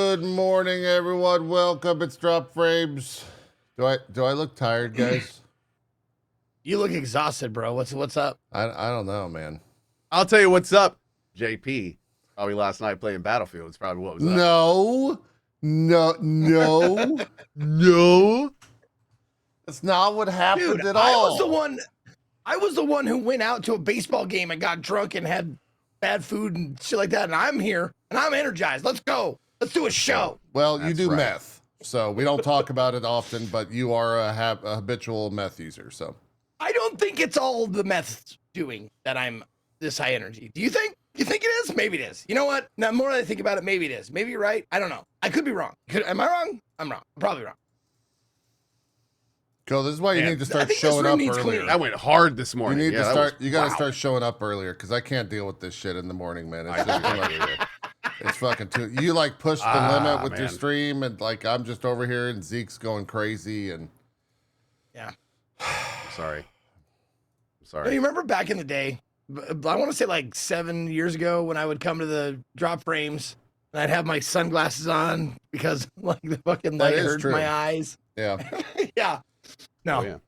Good morning, everyone. Welcome. It's Drop Frames. Do I look tired, guys? You look exhausted, bro. What's up? I don't know, man. I'll tell you what's up, JP. Probably last night playing Battlefield. It's probably what was up. No. That's not what happened at all. I was the one who went out to a baseball game and got drunk and had bad food and shit like that. And I'm here and I'm energized. Let's go. Let's do a show. Well, you do meth, so we don't talk about it often, but you are a habitual meth user, so. I don't think it's all the meth doing that I'm this high energy. Do you think? You think it is? Maybe it is. You know what? Now, the more I think about it, maybe it is. Maybe you're right. I don't know. I could be wrong. Am I wrong? I'm wrong. I'm probably wrong. Cool. This is why you need to start showing up earlier. That went hard this morning. You need to start. You got to start showing up earlier because I can't deal with this shit in the morning, man. It's just too much. It's fucking too. You like push the limit with your stream, and like I'm just over here, and Zeke's going crazy, and yeah. I'm sorry. You remember back in the day? I want to say like 7 years ago when I would come to the Drop Frames and I'd have my sunglasses on because like the fucking light hurt my eyes. Yeah. Yeah. No,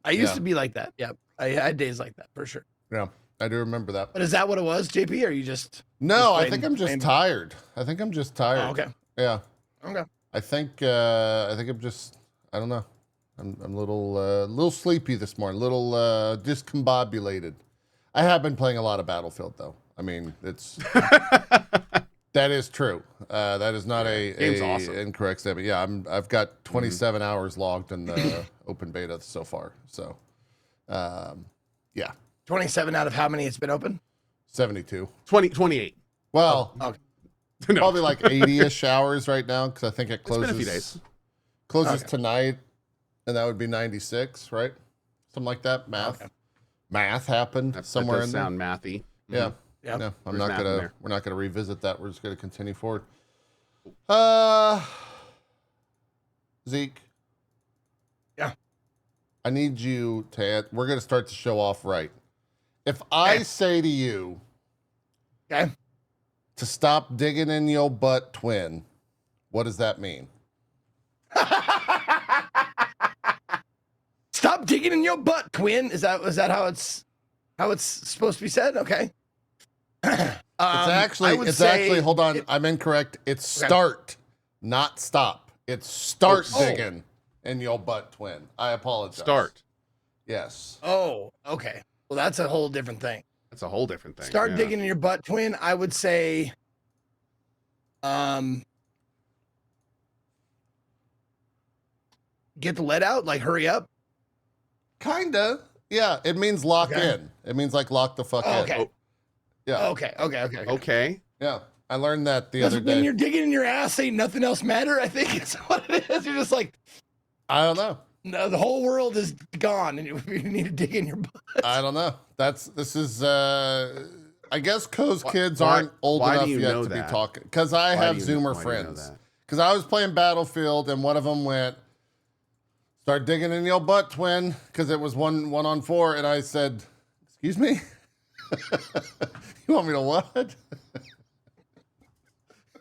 I used to be like that. Yeah. I had days like that for sure. Yeah. I do remember that. But is that what it was, JP? Or are you just? No, I think I'm just tired. I think I'm just tired. Oh, okay. Yeah. Okay. I think I'm just. I don't know. I'm a little sleepy this morning. A little discombobulated. I have been playing a lot of Battlefield though. I mean, it's that is true. That is not a awesome. Incorrect statement. Yeah, I've got 27 hours logged in the open beta so far. So, yeah. 27 out of how many it's been open? 72. 28. Well, okay. Probably like 80-ish hours right now because I think it closes. It's been a few days. Closes tonight, and that would be 96, right? Something like that. Math. Okay. Math happened somewhere that in sound there. mathy. Yeah. Yeah. No, we're not gonna revisit that. We're just gonna continue forward. Zeke. Yeah. I need you to. We're gonna start the show off right. If I say to you, okay, to stop digging in your butt, twin, what does that mean? Stop digging in your butt, twin. Is that how it's supposed to be said? Okay. It's actually hold on, I'm incorrect. It's start, not stop. It's start digging in your butt, twin. I apologize. Start. Yes. Oh, okay. Well, that's a whole different thing. That's a whole different thing. Start digging in your butt, twin. I would say, get the lead out, like hurry up. Kinda. Yeah, it means lock in. It means like lock the fuck in. Okay. Yeah. Okay. Yeah. I learned that the other day. When you're digging in your ass, ain't nothing else matter, I think is what it is. You're just like, I don't know. No, the whole world is gone and you need to dig in your butt. I don't know. This is I guess Co's kids aren't old enough yet to be talking. Because I have Zoomer friends. Because I was playing Battlefield and one of them went, start digging in your butt, twin, because it was 1-on-4, and I said, excuse me? You want me to what?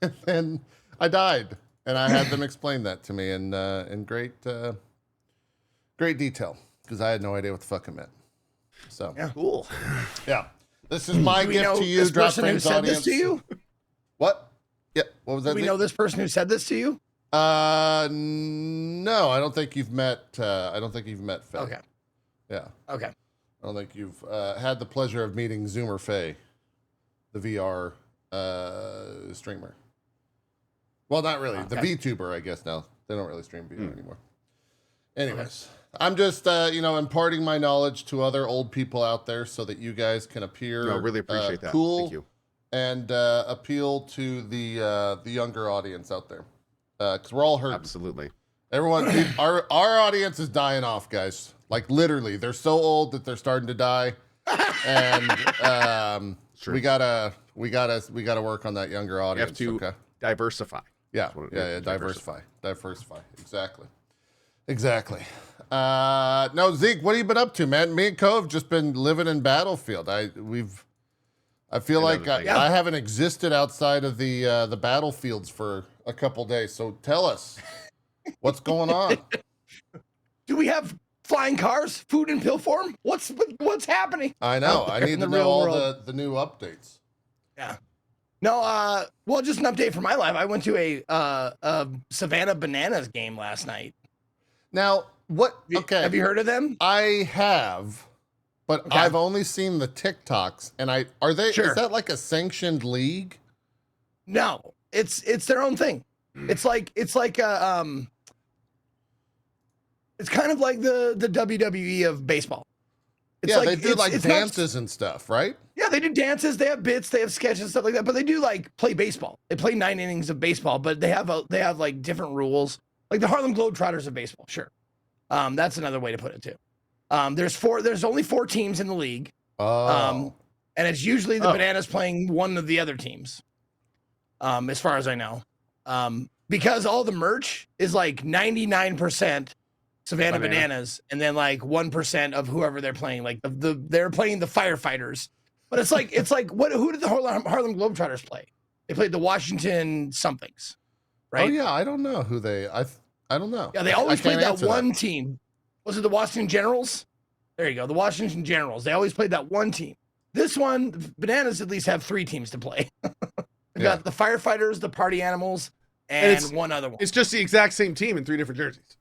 And then I died, and I had them explain that to me in great detail, because I had no idea what the fuck it meant. So yeah, cool. Yeah, this is my gift to you, Drop Frames audience. This to you? What? Yeah, what was that? Do we know this person who said this to you? No, I don't think you've met. I don't think you've met Faye. Okay. Yeah. Okay. I don't think you've had the pleasure of meeting Zoomer Faye, the VR streamer. Well, not really. The VTuber, I guess now. They don't really stream VR anymore. Anyways, I'm just imparting my knowledge to other old people out there so that you guys can appear. No, really appreciate that. Cool. Thank you. And appeal to the younger audience out there. Because we're all hurt. Absolutely. Everyone, our audience is dying off, guys. Like literally, they're so old that they're starting to die, and we gotta work on that younger audience. You have to diversify. Yeah, diversify. Exactly. No, Zeke, what have you been up to, man? Me and Co have just been living in Battlefield. I feel like I haven't existed outside of the battlefields for a couple days. So tell us what's going on. Do we have flying cars, food in pill form? What's happening? I know. I need to know all the new updates. Yeah. No, well, just an update for my life. I went to a Savannah Bananas game last night. Now, what? Okay. Have you heard of them? I have, but Okay. I've only seen the TikToks. And are they? Sure. Is that like a sanctioned league? No, it's their own thing. It's like it's kind of like the WWE of baseball. It's they do like dances and stuff, right? Yeah, they do dances, they have bits, they have sketches and stuff like that, but they do like play baseball. They play 9 innings of baseball, but they have like different rules, like the Harlem Globetrotters of baseball. Sure, that's another way to put it too. There's only 4 teams in the league. Oh. And it's usually the Bananas playing one of the other teams. As far as I know, because all the merch is like 99% Savannah Bananas, and then like 1% of whoever they're playing. Like they're playing the firefighters, but it's like who did the Harlem Globetrotters play? They played the Washington somethings, right? Oh yeah, I don't know who they. I don't know. Yeah, they always played that one team. Was it the Washington Generals? There you go, the Washington Generals. They always played that one team. This one, the Bananas at least have 3 teams to play. We've got the firefighters, the party animals, and one other one. It's just the exact same team in 3 different jerseys.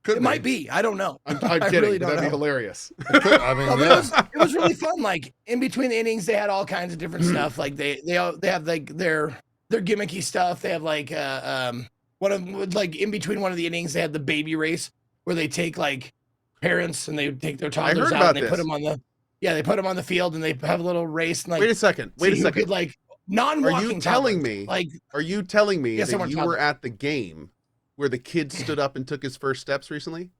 It might be. I don't know. I'm kidding. Really don't That'd know. be hilarious. I mean, it was really fun. Like in between the innings, they had all kinds of different stuff. Like they have like their gimmicky stuff. They have like like in between one of the innings, they had the baby race where they take like parents and they take their toddlers out and they put them on the field and they have a little race. And like, Wait a second. Could, like non-walking. Are you telling me Yes, that you were at the game where the kid stood up and took his first steps recently?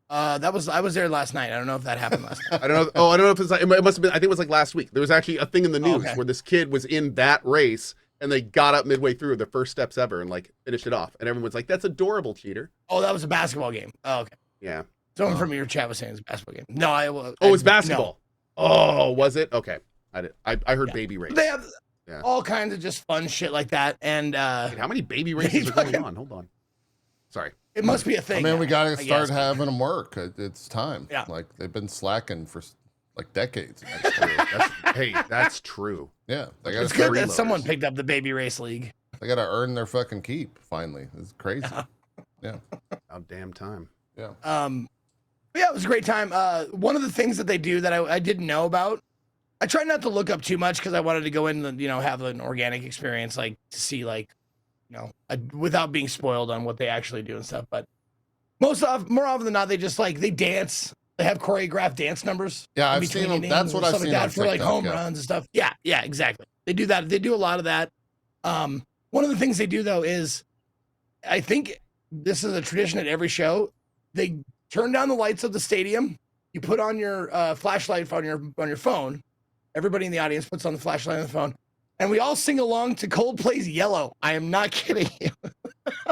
I was there last night. I don't know if that happened last night. I don't know. I don't know if it's like, it must have been. I think it was like last week. There was actually a thing in the news where this kid was in that race and they got up midway through their first steps ever and like finished it off. And everyone's like, "That's adorable, cheater." Oh, that was a basketball game. Oh, okay. Yeah. Someone from your chat was saying it's a basketball game. No, it's basketball. No. Oh, was it? Okay. I heard baby race. They have all kinds of just fun shit like that. And wait, how many baby races are going on? Hold on. Sorry. It must be a thing. I mean, we got to start having them work. It's time. Yeah. Like they've been slacking for like decades. That's true. Yeah. It's good that someone picked up the baby race league. They got to earn their fucking keep. Finally, it's crazy. Yeah. About damn time. Yeah. Yeah, it was a great time. One of the things that they do that I didn't know about, I tried not to look up too much because I wanted to go in and have an organic experience, like to see without being spoiled on what they actually do and stuff. But more often than not, they just they dance. They have choreographed dance numbers. Yeah, I've seen them. That's what I've seen on for like home runs and stuff. Yeah, exactly. They do that. They do a lot of that. One of the things they do though is, I think this is a tradition at every show. They turn down the lights of the stadium. You put on your flashlight on your phone. Everybody in the audience puts on the flashlight on the phone, and we all sing along to Coldplay's "Yellow." I am not kidding you.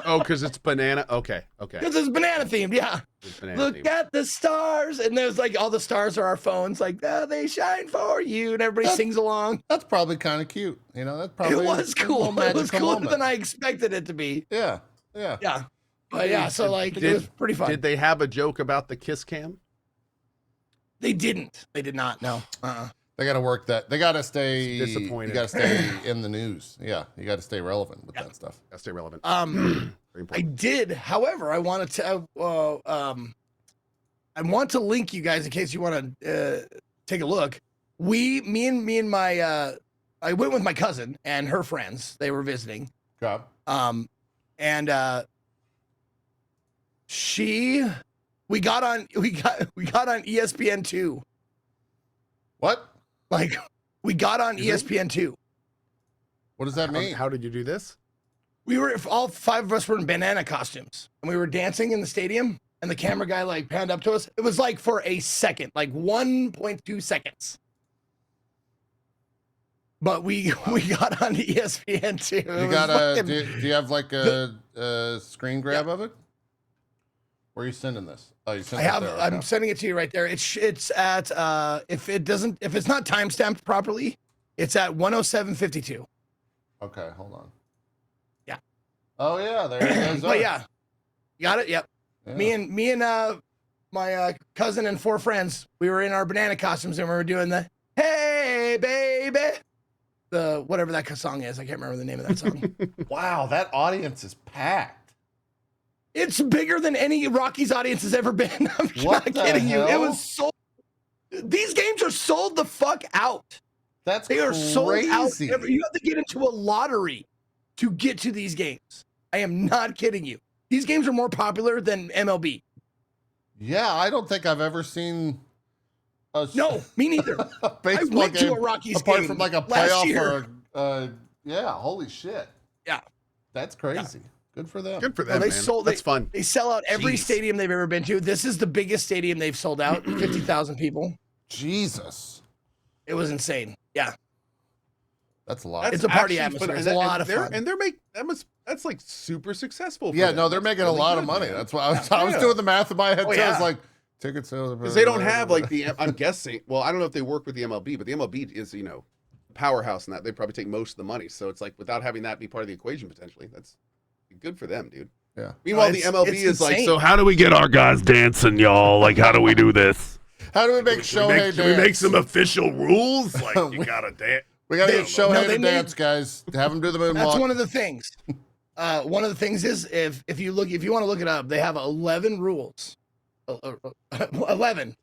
Oh, because it's banana. Okay. Because it's banana themed. Yeah. Look at the stars, and there's all the stars are our phones. Like they shine for you, and everybody sings along. That's probably kind of cute. That's probably it was cool. It was cooler than I expected it to be. Yeah. But yeah, so it was pretty fun. Did they have a joke about the kiss cam? They didn't. They did not. No. They got to work that. They got to stay. Disappointed. You got to stay in the news. Yeah, you got to stay relevant with that stuff. Got to stay relevant. I did. However, I wanted to. I want to link you guys in case you want to take a look. Me and my. I went with my cousin and her friends. They were visiting. Yeah. And we got on ESPN2. What? We got on ESPN2. What does that mean? How did you do this? We were all 5 of us were in banana costumes, and we were dancing in the stadium. And the camera guy panned up to us. It was for a second, 1.2 seconds. But we got on ESPN2. You got do you have a screen grab of it? Where are you sending this? Oh, you sent it there. Okay. I'm sending it to you right there. It's at if it's not timestamped properly, it's at 107:52. Okay, hold on. Oh yeah, there you guys are. But yeah, you got it. Yep. Yeah. Me and my cousin and 4 friends, we were in our banana costumes and we were doing the "Hey baby," the whatever that song is. I can't remember the name of that song. Wow, that audience is packed. It's bigger than any Rockies audience has ever been. I'm not kidding you. It was sold. These games are sold the fuck out. They are sold out. You have to get into a lottery to get to these games. I am not kidding you. These games are more popular than MLB. Yeah, I don't think I've ever seen no, me neither. a baseball I went game to a Rockies apart game from like a playoff or yeah, holy shit. Yeah. That's crazy. Yeah. Good for them. Good for them, man. That's fun. They sell out every stadium they've ever been to. This is the biggest stadium they've sold out, 50,000 people. Jesus. It was insane. Yeah. That's a lot. It's a party atmosphere. It's a lot of fun. And that's like super successful. Yeah, no, they're making a lot of money. That's why I was doing the math in my head too. I was like, ticket sales. Because they don't have like I'm guessing, well, I don't know if they work with the MLB, but the MLB is, powerhouse in that. They probably take most of the money. So it's like without having that be part of the equation potentially, that's good for them, dude. Yeah. Meanwhile, the MLB is insane. like, so how do we get our guys dancing, y'all? Like, how do we do this? How do we make Shohei dance? Should we make some official rules? Like, you gotta dance. We gotta get Shohei to dance, guys. Have him do the moonwalk. That's one of the things. One of the things is if you want to look it up, they have 11 rules. 11.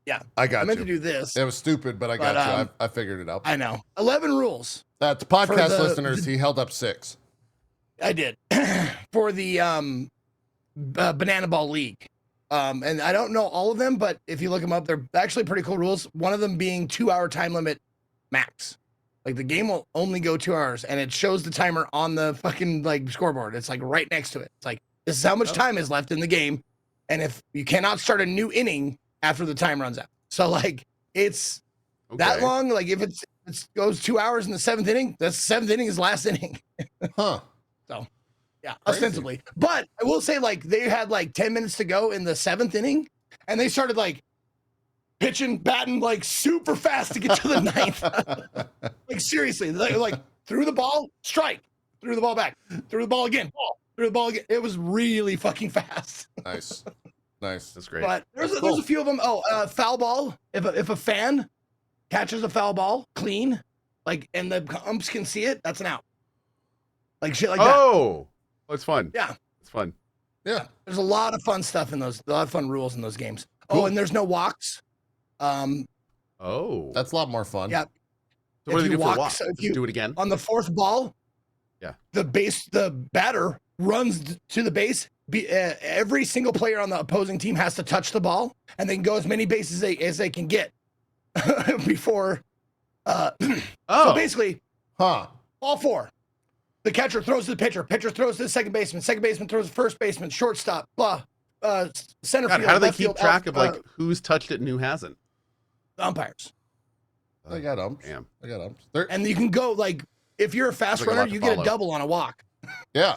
Yeah. I got you. I meant to do this. It was stupid, but I got you. I figured it out. I know. 11 rules. To podcast listeners, he held up 6. I did. For the Banana Ball League. And I don't know all of them, but if you look them up, they're actually pretty cool rules. One of them being 2-hour time limit max. Like the game will only go 2 hours, and it shows the timer on the fucking like scoreboard. It's like right next to it. It's like, this is how much time is left in the game. And if you cannot start a new inning after the time runs out. So like it's that long. Like if it goes 2 hours in the 7th inning, the 7th inning is last inning. Huh. So yeah, ostensibly. But I will say, like, they had like 10 minutes to go in the 7th inning, and they started like pitching, batting like super fast to get to the 9th. Like seriously, like threw the ball, strike, threw the ball back, threw the ball again, ball, threw the ball again. It was really fucking fast. Nice. That's great. But there's a few of them. Foul ball. If a fan catches a foul ball clean, like, and the umps can see it, that's an out. Like shit like that. Oh, it's fun. Yeah. It's fun. Yeah. There's a lot of fun stuff in those, a lot of fun rules in those games. Cool. Oh, and there's no walks. That's a lot more fun. Yeah. So what do they do for walks? Just do it again? On the 4th ball, yeah. The batter runs to the base. Every single player on the opposing team has to touch the ball, and they can go as many bases as they can get before. So basically, ball 4. The catcher throws to the pitcher. Pitcher throws to the second baseman. Second baseman throws to first baseman. Shortstop. Center field. How do they keep track of like who's touched it and who hasn't? The umpires. They got umps. Damn. They got umps. And you can go like, if you're a fast runner, you get a double on a walk. Yeah,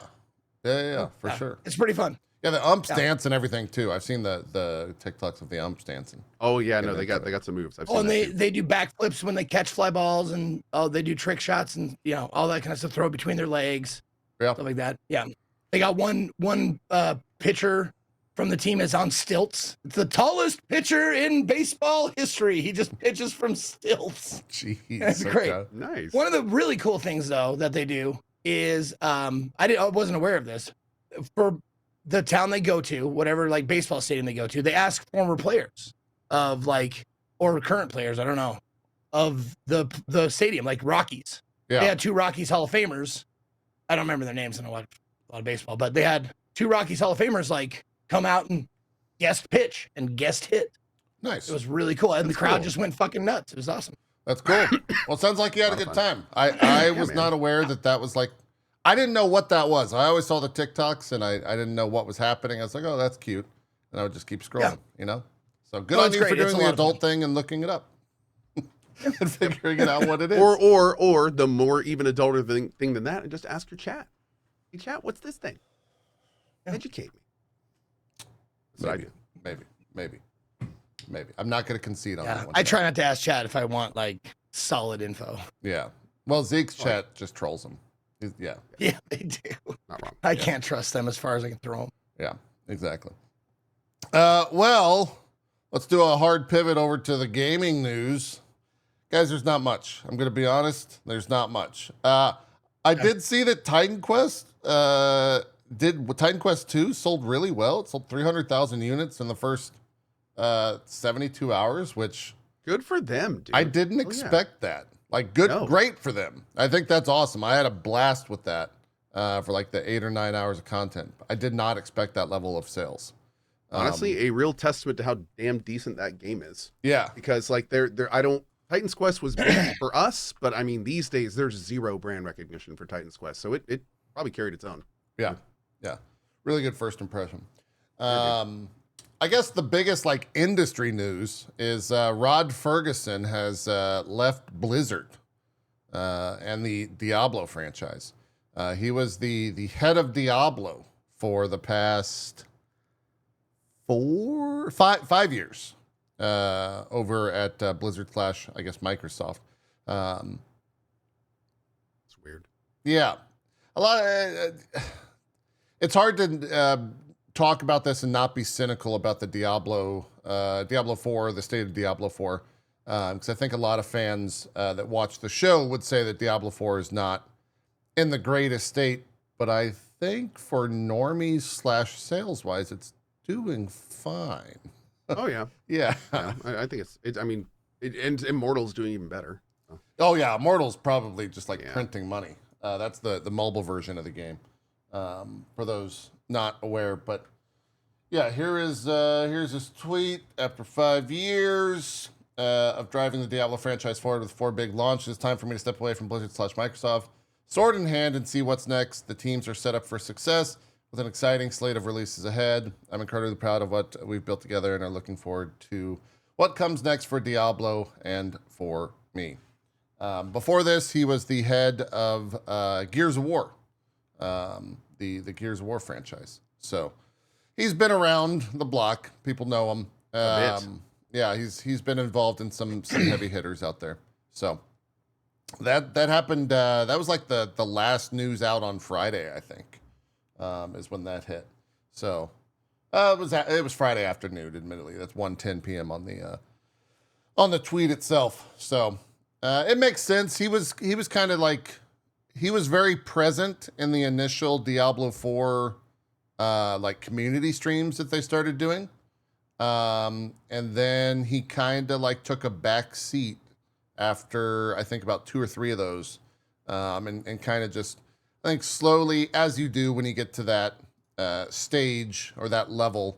for sure. It's pretty fun. Yeah, the umps dance and everything too. I've seen the TikToks of the umps dancing. Oh yeah, no, they got some moves. I've seen and they do backflips when they catch fly balls, and they do trick shots and all that kind of stuff. Throw between their legs, stuff like that. Yeah, they got one pitcher from the team is on stilts. It's the tallest pitcher in baseball history. He just pitches from stilts. Jeez, that's great. Nice. One of the really cool things though that they do is I wasn't aware of this. For the town they go to, whatever like baseball stadium they go to, they ask former players of like, or current players, I don't know, of the stadium, like Rockies. Yeah. They had 2 Rockies Hall of Famers. I don't remember their names. I don't watch a lot of baseball, but they had 2 Rockies Hall of Famers like come out and guest pitch and guest hit. Nice. It was really cool. And the crowd just went fucking nuts. It was awesome. That's cool. Well, it sounds like you had a good time. I was not aware that was like, I didn't know what that was. I always saw the TikToks and I didn't know what was happening. I was like, oh, that's cute. And I would just keep scrolling, So good on you for doing the adult thing and looking it up and figuring it out what it is. Or the more even adulter thing than that, and just ask your chat. Hey, chat, what's this thing? Educate me. That's what I do. Maybe. I'm not going to concede on that one. I try not to ask chat if I want like solid info. Yeah. Well, Zeke's chat just trolls him. Yeah. Yeah, they do. Not wrong. I can't trust them as far as I can throw them. Yeah, exactly. Well, let's do a hard pivot over to the gaming news. Guys, there's not much. I'm going to be honest. There's not much. I did see that Titan Quest Titan Quest 2 sold really well. It sold 300,000 units in the first 72 hours, which... Good for them, dude. I didn't expect that. Like, great for them. I think that's awesome. I had a blast with that for like the 8 or 9 hours of content. I did not expect that level of sales. Honestly, a real testament to how damn decent that game is. Yeah. Because like Titan's Quest was big for us, but I mean, these days there's zero brand recognition for Titan's Quest. So it probably carried its own. Yeah. Yeah. Really good first impression. I guess the biggest like industry news is Rod Fergusson has left Blizzard and the Diablo franchise. He was the head of Diablo for the past 5 years over at Blizzard / I guess Microsoft. It's weird. Yeah, a lot of it's hard to talk about this and not be cynical about the Diablo 4, the state of Diablo 4, because I think a lot of fans that watch the show would say that Diablo 4 is not in the greatest state, but I think for normies / sales wise, it's doing fine. Oh yeah, yeah. I think it's. I mean, and Immortal's doing even better. So. Oh yeah, Immortal's probably just like printing money. That's the mobile version of the game. For those not aware, but yeah, here's his tweet. After 5 years of driving the Diablo franchise forward with 4 big launches, it's time for me to step away from Blizzard / Microsoft, sword in hand, and see what's next. The teams are set up for success with an exciting slate of releases ahead. I'm incredibly proud of what we've built together and are looking forward to what comes next for Diablo and for me. Before this, he was the head of Gears of War, the Gears of War franchise. So he's been around the block. People know him. A bit. Yeah, he's been involved in some heavy hitters out there. So that happened. That was like the last news out on Friday, I think, is when that hit. So it was Friday afternoon. Admittedly, that's 1:10 p.m. on the tweet itself. So it makes sense. He was kind of like. He was very present in the initial Diablo 4 like community streams that they started doing. And then he kind of like took a back seat after I think about 2 or 3 of those. And kind of just, I think slowly, as you do when you get to that stage or that level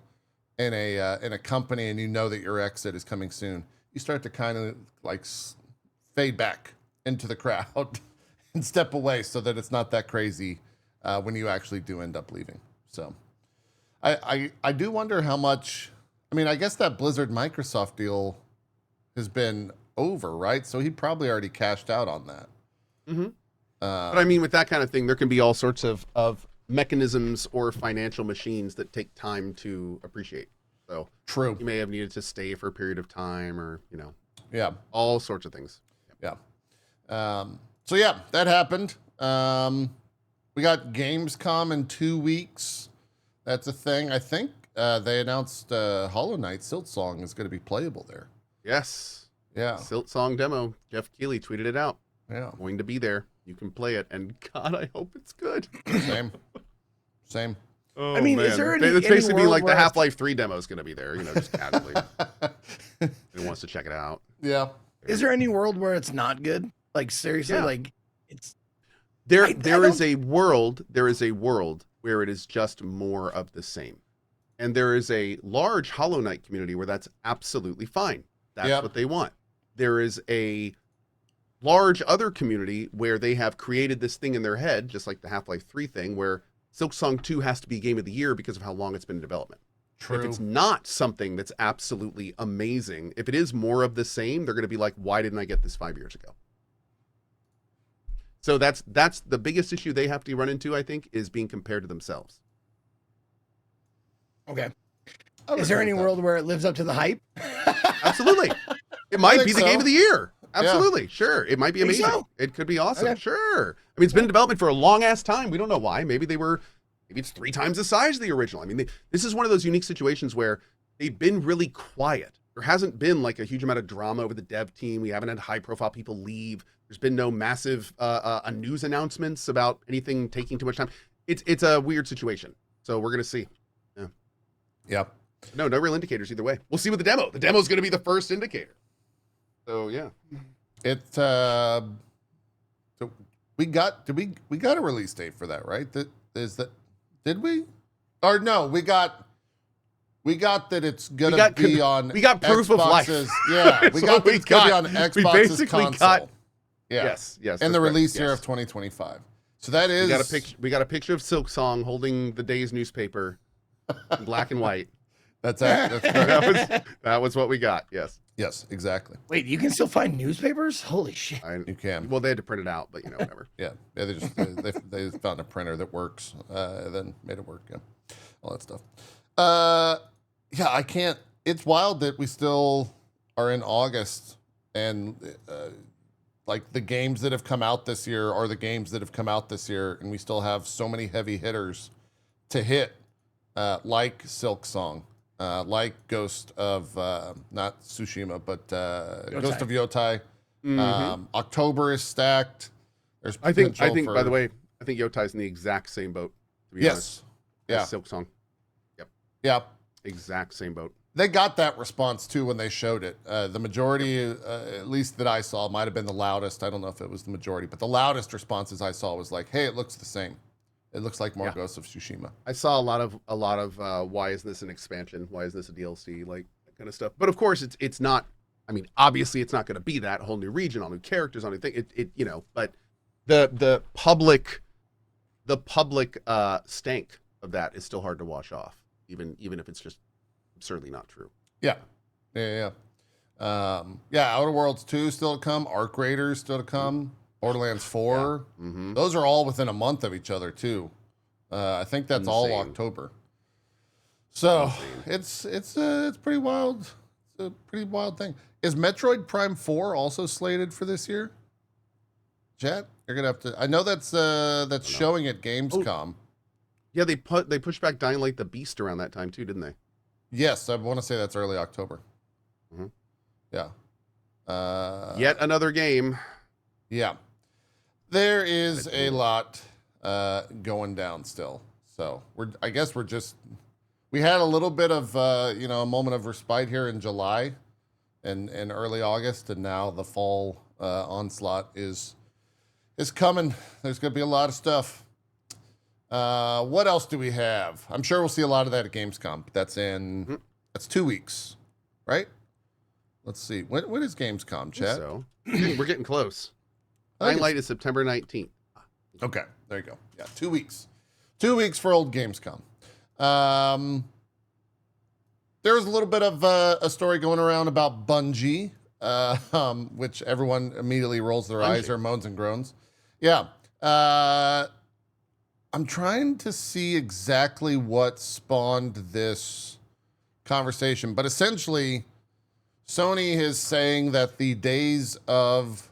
in a company and you know that your exit is coming soon, you start to kind of like fade back into the crowd. And step away so that it's not that crazy when you actually do end up leaving. So I do wonder how much, I mean, I guess that Blizzard Microsoft deal has been over, right? So he probably already cashed out on that. Mm-hmm. But I mean, with that kind of thing, there can be all sorts of mechanisms or financial machines that take time to appreciate. So true. You may have needed to stay for a period of time or, all sorts of things. Yeah. So yeah, that happened. We got Gamescom in 2 weeks. That's a thing. I think they announced Hollow Knight Silksong is going to be playable there. Yes. Yeah. Silksong demo. Jeff Keighley tweeted it out. Yeah. Going to be there. You can play it, and God, I hope it's good. Same. Oh, I mean, man. is there It's basically like the where Half-Life 3 demo is going to be there, just casually. Who wants to check it out? Yeah. Is there any world where it's not good? Like seriously, like it's there is a world where it is just more of the same. And there is a large Hollow Knight community where that's absolutely fine. That's what they want. There is a large other community where they have created this thing in their head, just like the Half-Life 3 thing, where Silksong 2 has to be Game of the Year because of how long it's been in development. True. If it's not something that's absolutely amazing, if it is more of the same, they're going to be like, why didn't I get this 5 years ago? So that's the biggest issue they have to run into, I think, is being compared to themselves. Okay. Is there any world where it lives up to the hype? Absolutely. It might be the Game of the Year. Absolutely. Yeah. Sure. It might be amazing. So? It could be awesome. Okay. Sure. I mean, it's been in development for a long ass time. We don't know why. Maybe it's 3 times the size of the original. I mean, this is one of those unique situations where they've been really quiet. There hasn't been like a huge amount of drama over the dev team. We haven't had high profile people leave. There's been no massive news announcements about anything taking too much time. It's a weird situation. So we're going to see. Yeah. Yep. No real indicators either way. We'll see with the demo. The demo is going to be the first indicator. So yeah. We got a release date for that, right? Did we? Or no, we got that it's gonna be on. We got proof Xboxes. Of life. Yeah, we got that it's gonna be on Xbox's console. Yeah. Yes. And the release year of 2025. So that is. We got a picture of Silksong holding the day's newspaper, in black and white. That's correct. That was what we got. Yes. Yes, exactly. Wait, you can still find newspapers? Holy shit! You can. Well, they had to print it out, but whatever. Yeah. They found a printer that works, then made it work. Yeah, all that stuff. Yeah, I can't. It's wild that we still are in August, and like the games that have come out this year are the games that have come out this year, and we still have so many heavy hitters to hit, like Silksong. Like Ghost of, not Tsushima, but Ghost of Yotai. Mm-hmm. October is stacked. There's I think by the way, I think Yotai's in the exact same boat. To be honest. Yeah. Silksong. Yep. Yeah. Exact same boat. They got that response too when they showed it. The majority, at least that I saw, might have been the loudest. I don't know if it was the majority, but the loudest responses I saw was like, "Hey, it looks the same. It looks like more Ghost of Tsushima." I saw a lot of why isn't this an expansion? Why isn't this a DLC? Like that kind of stuff. But of course, it's not. I mean, obviously, it's not going to be that whole new region, all new characters, all new thing. But the public stank of that is still hard to wash off, even if it's just absurdly not true. Yeah. Outer Worlds 2 still to come. Arc Raiders still to come. Borderlands 4. Yeah. Mm-hmm. Those are all within a month of each other too. I think that's all October. So it's pretty wild. It's a pretty wild thing. Is Metroid Prime 4 also slated for this year? Chat, you're gonna have to. I know that's showing at Gamescom. Yeah, they pushed back Dying Light the Beast around that time too, didn't they? Yes, I want to say that's early October. Mm-hmm. Yeah. Yet another game. Yeah. There is a lot going down still. So I guess we had a little bit of a moment of respite here in July and early August, and now the fall onslaught is coming. There's gonna be a lot of stuff. What else do we have? I'm sure we'll see a lot of that at Gamescom. But that's 2 weeks, right? Let's see. When is Gamescom, chat? So we're getting close. Dying Light is September 19th. Okay, there you go. Yeah, 2 weeks. 2 weeks for old Gamescom. There was a little bit of a story going around about Bungie, which everyone immediately rolls their eyes or moans and groans. Yeah. I'm trying to see exactly what spawned this conversation, but essentially, Sony is saying that the days of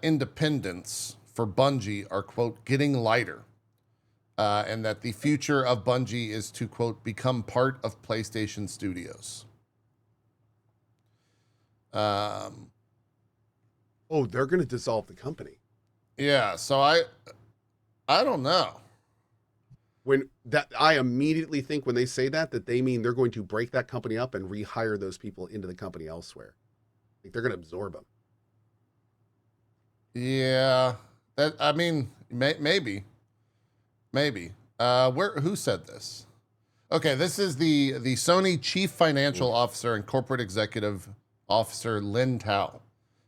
independence for Bungie are, quote, getting lighter, and that the future of Bungie is to, quote, become part of PlayStation Studios. They're going to dissolve the company. Yeah, so I don't know. I immediately think when they say that they mean they're going to break that company up and rehire those people into the company elsewhere. Like they're going to absorb them. Yeah, maybe. Who said this? Okay, this is the Sony Chief Financial Officer and Corporate Executive Officer Lin Tao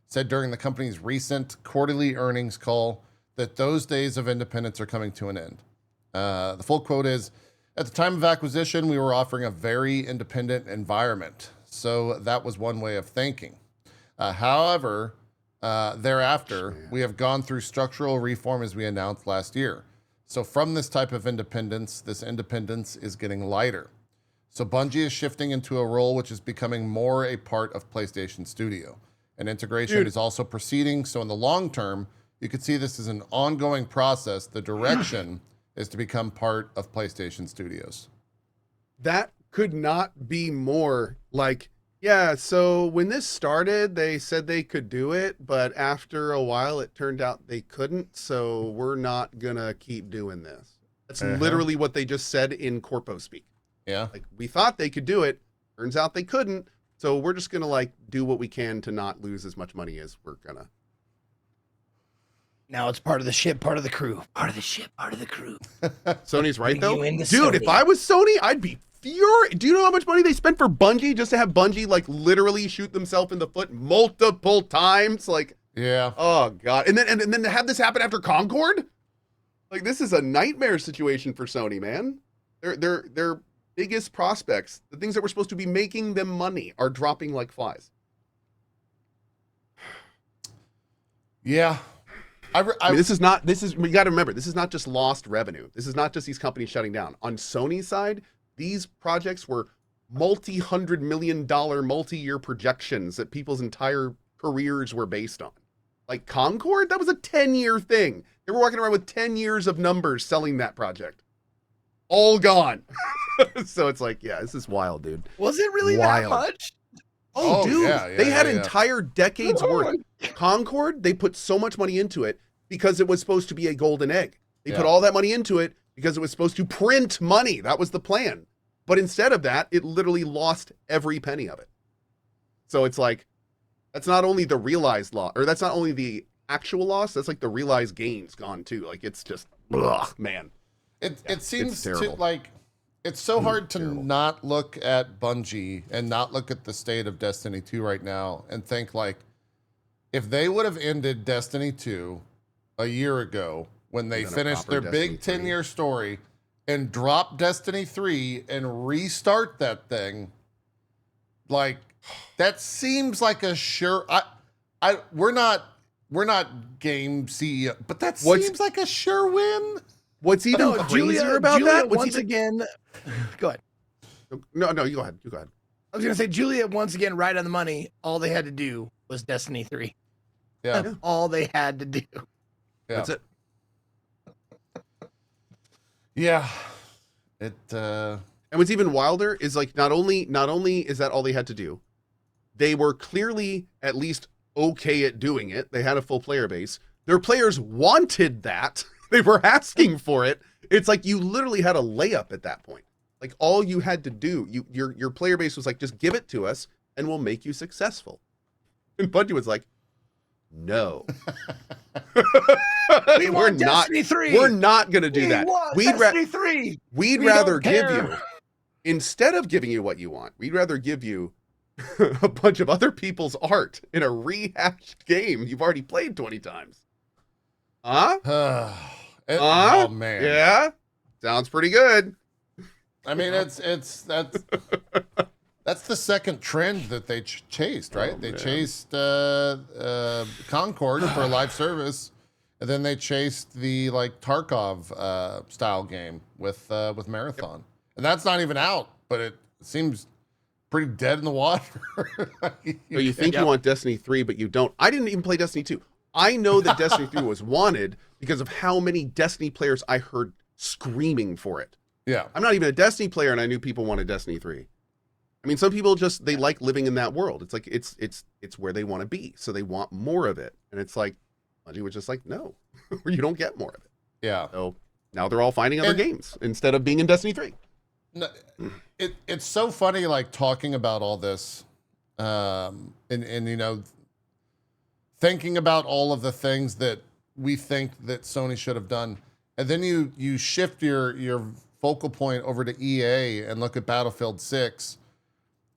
said during the company's recent quarterly earnings call that those days of independence are coming to an end. The full quote is, "At the time of acquisition, we were offering a very independent environment. So that was one way of thinking. However, thereafter, we have gone through structural reform as we announced last year. So from this type of independence, this independence is getting lighter. So Bungie is shifting into a role which is becoming more a part of PlayStation Studio. and integration is also proceeding. So in the long term, you could see this as an ongoing process. The direction is to become part of PlayStation Studios. That could not be more like, yeah, so when this started, they said they could do it, but after a while, it turned out they couldn't, so we're not gonna keep doing this. That's literally what they just said in Corpo speak. Yeah. Like, we thought they could do it, turns out they couldn't, so we're just gonna, like, do what we can to not lose as much money as we're gonna. Now it's part of the ship, part of the crew. Part of the ship, part of the crew. Sony's right, though? Dude, Sony. if I was Sony, I'd be furious. Do you know how much money they spent for Bungie just to have Bungie, like, literally shoot themselves in the foot multiple times? Like, yeah. Oh, God. And then to have this happen after Concord? Like, this is a nightmare situation for Sony, man. Their biggest prospects, the things that were supposed to be making them money, are dropping like flies. Yeah. I mean, this is, we got to remember, this is not just lost revenue. This is not just these companies shutting down. On Sony's side, these projects were multi-$100 million, multi-year projections that people's entire careers were based on. Like Concord, that was a 10-year thing. They were walking around with 10 years of numbers selling that project. All gone. So it's like, yeah, this is wild, dude. Was it really that much? Oh, dude, they had entire decades worth. Concord, they put so much money into it because it was supposed to be a golden egg. They put all that money into it because it was supposed to print money. That was the plan. But instead of that, it literally lost every penny of it. So it's like, that's not only the realized loss, or that's not only the actual loss, that's like the realized gains gone too. Like, it's just, ugh, man. It seems to, like, it's so hard to not look at Bungie and not look at the state of Destiny 2 right now and think, like, if they would have ended Destiny 2 a year ago when they finished their big 10-year story and dropped Destiny 3 and restart that thing, like, that seems like a sure. We're not game CEO, but that seems like a sure win. What's even crazier about that? Once again, go ahead. No, you go ahead. You go ahead. I was gonna say, Julia, once again, right on the money. All they had to do was Destiny 3. Yeah. That's all they had to do. Yeah. That's it. Yeah. And what's even wilder is, like, not only is that all they had to do, they were clearly at least okay at doing it. They had a full player base. Their players wanted that. They were asking for it. It's like you literally had a layup at that point. Like, all you had to do, your player base was like, just give it to us and we'll make you successful. And Bungie was like, no. We're not Destiny 3. We're not going to do that. Destiny 3. We'd rather give you, instead of giving you what you want, we'd rather give you a bunch of other people's art in a rehashed game you've already played 20 times. oh man, yeah, sounds pretty good. I mean, that's the second trend that they chased, right? They chased Concord for a live service, and then they chased the, like, Tarkov style game with Marathon, and that's not even out, but it seems pretty dead in the water. You think you want Destiny 3, but you don't. I didn't even play Destiny 2. I know that Destiny 3 was wanted because of how many Destiny players I heard screaming for it. Yeah. I'm not even a Destiny player, and I knew people wanted Destiny 3. I mean, some people just, they like living in that world. It's like, it's where they want to be. So they want more of it. And it's like, Bungie was just like, no, you don't get more of it. Yeah. So now they're all finding other games instead of being in Destiny 3. No, it's so funny, like, talking about all this, and you know, thinking about all of the things that we think that Sony should have done, and then you shift your focal point over to EA and look at Battlefield 6,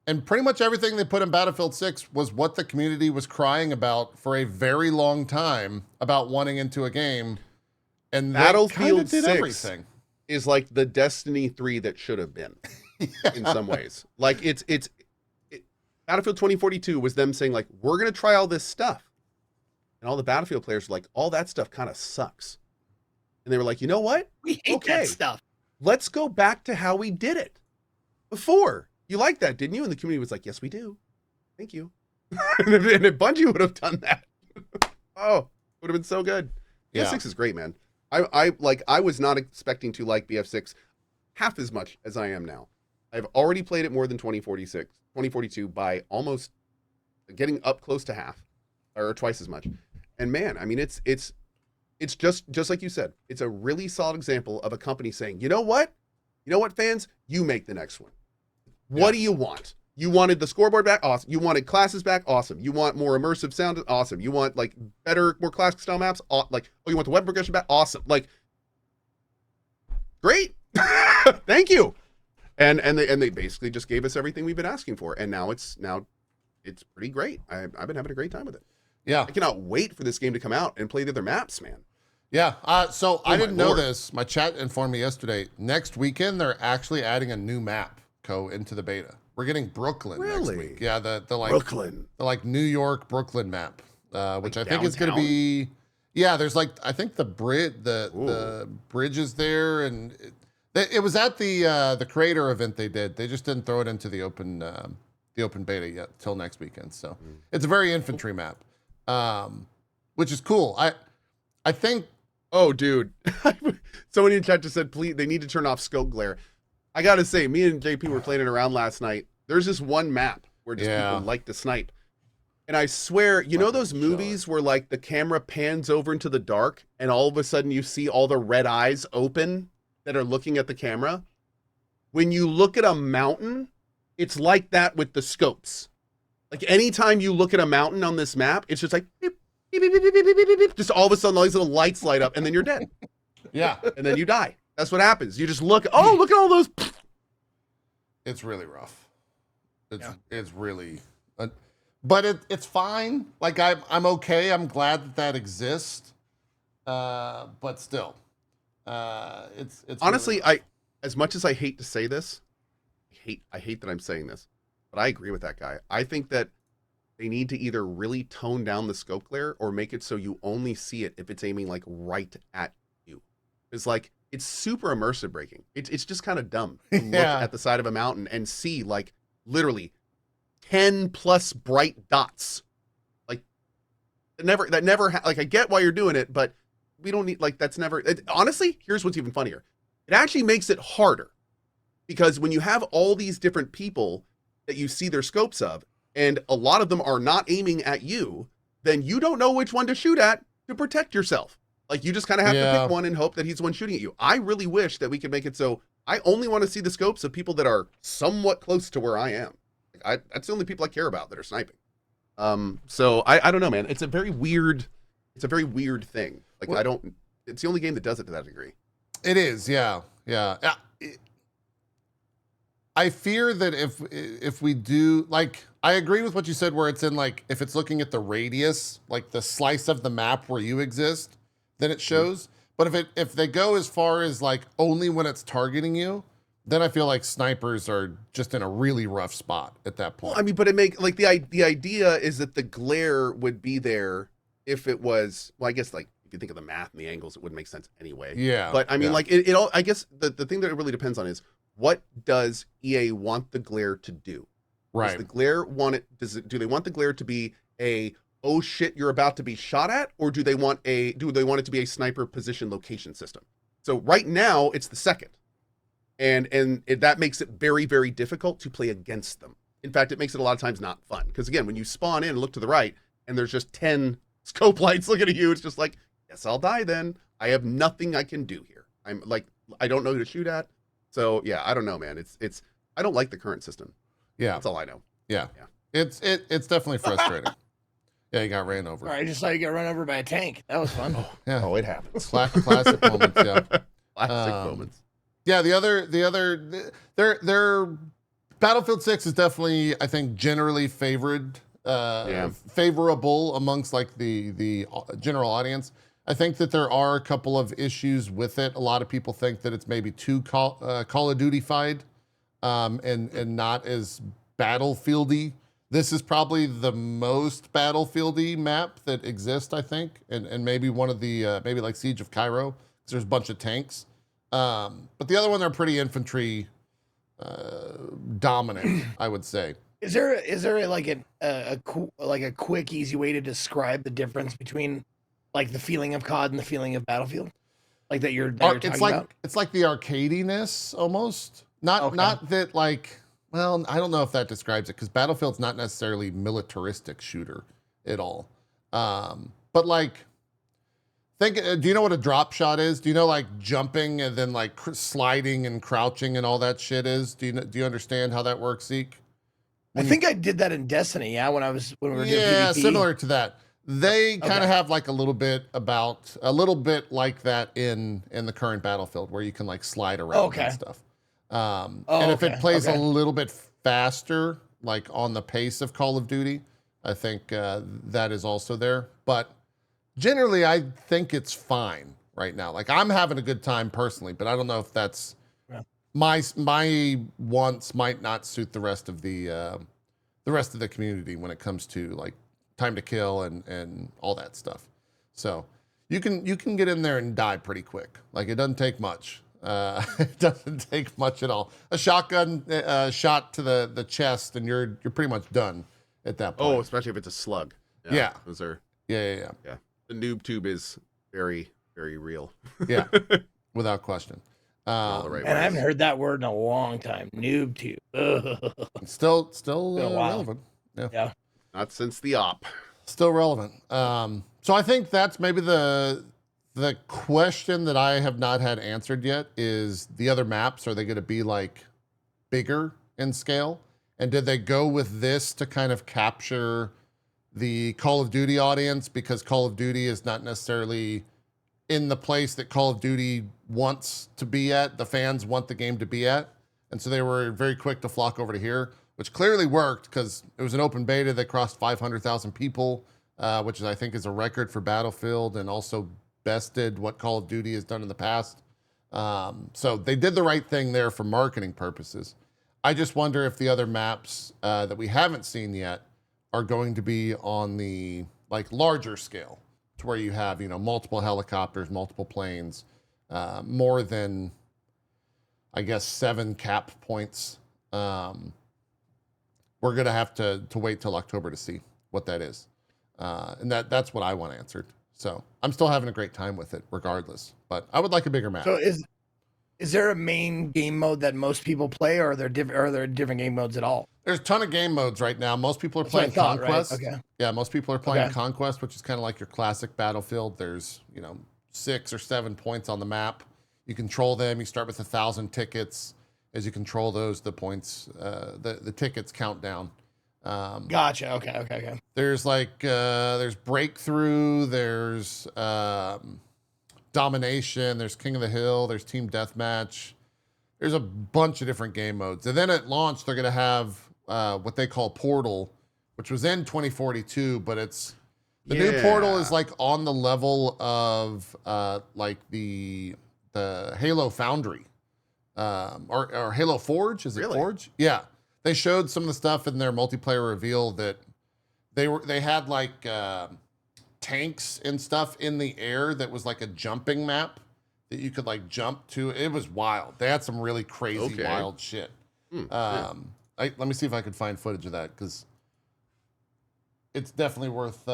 and pretty much everything they put in Battlefield 6 was what the community was crying about for a very long time about wanting into a game, and Battlefield did 6 everything. Is like the Destiny 3 that should have been in some ways. Like, it's Battlefield 2042 was them saying, like, we're going to try all this stuff. And all the Battlefield players were like, all that stuff kind of sucks. And they were like, you know what? We hate that stuff. Let's go back to how we did it before. You liked that, didn't you? And the community was like, yes, we do. Thank you. and if Bungie would have done that, oh, would have been so good. Yeah. BF6 is great, man. I was not expecting to like BF6 half as much as I am now. I've already played it more than 2042 by almost getting up close to half or twice as much. And man, I mean, it's just like you said, it's a really solid example of a company saying, you know what, fans, you make the next one. What do you want? You wanted the scoreboard back? Awesome. You wanted classes back? Awesome. You want more immersive sound? Awesome. You want like better, more classic style maps? You want the weapon progression back? Awesome. Like, great. Thank you. And they basically just gave us everything we've been asking for. And now it's pretty great. I've been having a great time with it. Yeah. I cannot wait for this game to come out and play the other maps, man. Yeah. So I didn't know this. My chat informed me yesterday. Next weekend, they're actually adding a new map into the beta. We're getting Brooklyn next week. Yeah, the like Brooklyn, the like New York Brooklyn map, which like I think is going to be. Yeah, there's like I think the bridge is there, and it was at the creator event they did. They just didn't throw it into the open beta yet till next weekend. So it's a very infantry map, which is cool. I think. Oh, dude, someone in chat just said, please, they need to turn off scope glare. I gotta say, me and JP were playing it around last night. There's this one map where just people like to snipe. And I swear, you know those movies where like the camera pans over into the dark and all of a sudden you see all the red eyes open that are looking at the camera? When you look at a mountain, it's like that with the scopes. Like anytime you look at a mountain on this map, it's just like, beep, beep, beep, beep, beep, beep, beep, beep. Just all of a sudden all these little lights light up and then you're dead. Yeah. And then you die. That's what happens. You just look, oh, look at all those. It's really rough. It's really, but it's fine. Like I'm okay. I'm glad that exists. But still, it's honestly, really as much as I hate to say this, I hate that I'm saying this, but I agree with that guy. I think that they need to either really tone down the scope glare or make it so you only see it if it's aiming like right at you. It's like, it's super immersive breaking. It's just kind of dumb to look at the side of a mountain and see like literally 10 plus bright dots. Like that never like I get why you're doing it, but we don't need like that's never honestly, here's what's even funnier. It actually makes it harder because when you have all these different people that you see their scopes of and a lot of them are not aiming at you, then you don't know which one to shoot at to protect yourself. Like you just kind of have to pick one and hope that he's the one shooting at you. I really wish that we could make it so I only want to see the scopes of people that are somewhat close to where I am. That's the only people I care about that are sniping. So I don't know, man. It's a very weird thing. Like well, it's the only game that does it to that degree. It is, yeah. I fear that if we do, like, I agree with what you said where it's in like, if it's looking at the radius, like the slice of the map where you exist, then it shows. But if they go as far as like only when it's targeting you, then I feel like snipers are just in a really rough spot at that point. Well, I mean, but it make like the idea is that the glare would be there if it was, well, I guess like if you think of the math and the angles, it wouldn't make sense anyway. Yeah. But I mean, like it all, I guess the thing that it really depends on is what does EA want the glare to do? Right. Does the glare want it? Do they want the glare to be a oh shit, you're about to be shot at, or do they want it to be a sniper position location system? So right now it's the second, and that makes it very, very difficult to play against them. In fact, it makes it a lot of times not fun because again, when you spawn in and look to the right and there's just 10 scope lights looking at you, it's just like, yes, I'll die then. I have nothing I can do here. I'm like, I don't know who to shoot at. So yeah, I don't know, man. It's I don't like the current system. Yeah, that's all I know. Yeah. It's definitely frustrating. Yeah, you got ran over. All right, I just saw you get run over by a tank. That was fun. Oh, it happens. Classic moments. Yeah, classic moments. Yeah, their Battlefield 6 is definitely, I think, generally favorable amongst like the general audience. I think that there are a couple of issues with it. A lot of people think that it's maybe too Call of Duty-fied and not as Battlefieldy. This is probably the most Battlefieldy map that exists, I think, and maybe one of the maybe like Siege of Cairo, because there's a bunch of tanks. But the other one, they're pretty infantry dominant, I would say. Is there like a quick, easy way to describe the difference between like the feeling of COD and the feeling of Battlefield? Like that you're talking about? It's like the arcadiness almost. Not that like, well, I don't know if that describes it because Battlefield's not necessarily militaristic shooter at all. But like, do you know what a drop shot is? Do you know like jumping and then like sliding and crouching and all that shit is? Do you understand how that works, Zeke? I think I did that in Destiny, yeah, when we were doing PvP. Similar to that. They kind of have like a little bit like that in the current Battlefield where you can like slide around and stuff. And if it plays a little bit faster, like on the pace of Call of Duty, I think that is also there. But generally, I think it's fine right now. Like I'm having a good time personally, but I don't know if that's my wants might not suit the rest of the community when it comes to like time to kill and all that stuff. So you can get in there and die pretty quick. Like it doesn't take much. It doesn't take much at all. A shotgun shot to the chest and you're pretty much done at that point. Oh, especially if it's a slug. Yeah. Those are. Yeah. The noob tube is very, very real. Yeah, without question. And I haven't heard that word in a long time. Noob tube. Still relevant. Yeah. Not since the op. Still relevant. So I think that's maybe the question that I have not had answered yet is the other maps. Are they going to be like bigger in scale? And did they go with this to kind of capture the Call of Duty audience because Call of Duty is not necessarily in the place that Call of Duty wants to be at, the fans want the game to be at. And so they were very quick to flock over to here, which clearly worked because it was an open beta that crossed 500,000 people, which I think is a record for Battlefield and also bested what Call of Duty has done in the past. So they did the right thing there for marketing purposes. I just wonder if the other maps that we haven't seen yet are going to be on the like larger scale, to where you have, multiple helicopters, multiple planes, more than, I guess, 7 cap points. We're going to have to wait till October to see what that is. And that's what I want answered. So I'm still having a great time with it regardless, but I would like a bigger map. So is there a main game mode that most people play, or are there different game modes at all? There's a ton of game modes right now. Most people are playing Conquest. Right? Okay. Yeah, most people are playing Conquest, which is kind of like your classic Battlefield. There's, 6 or 7 points on the map. You control them. You start with 1,000 tickets. As you control those, the points, the tickets count down. Gotcha. Okay. There's there's Breakthrough. There's Domination. There's King of the Hill. There's Team Deathmatch. There's a bunch of different game modes. And then at launch, they're going to have what they call Portal, which was in 2042, but it's the new Portal is like on the level of like the Halo Foundry or Halo Forge. Is it Forge? Yeah. They showed some of the stuff in their multiplayer reveal that they had like tanks and stuff in the air that was like a jumping map that you could like jump to. It was wild. They had some really crazy wild shit. Let me see if I could find footage of that because it's definitely worth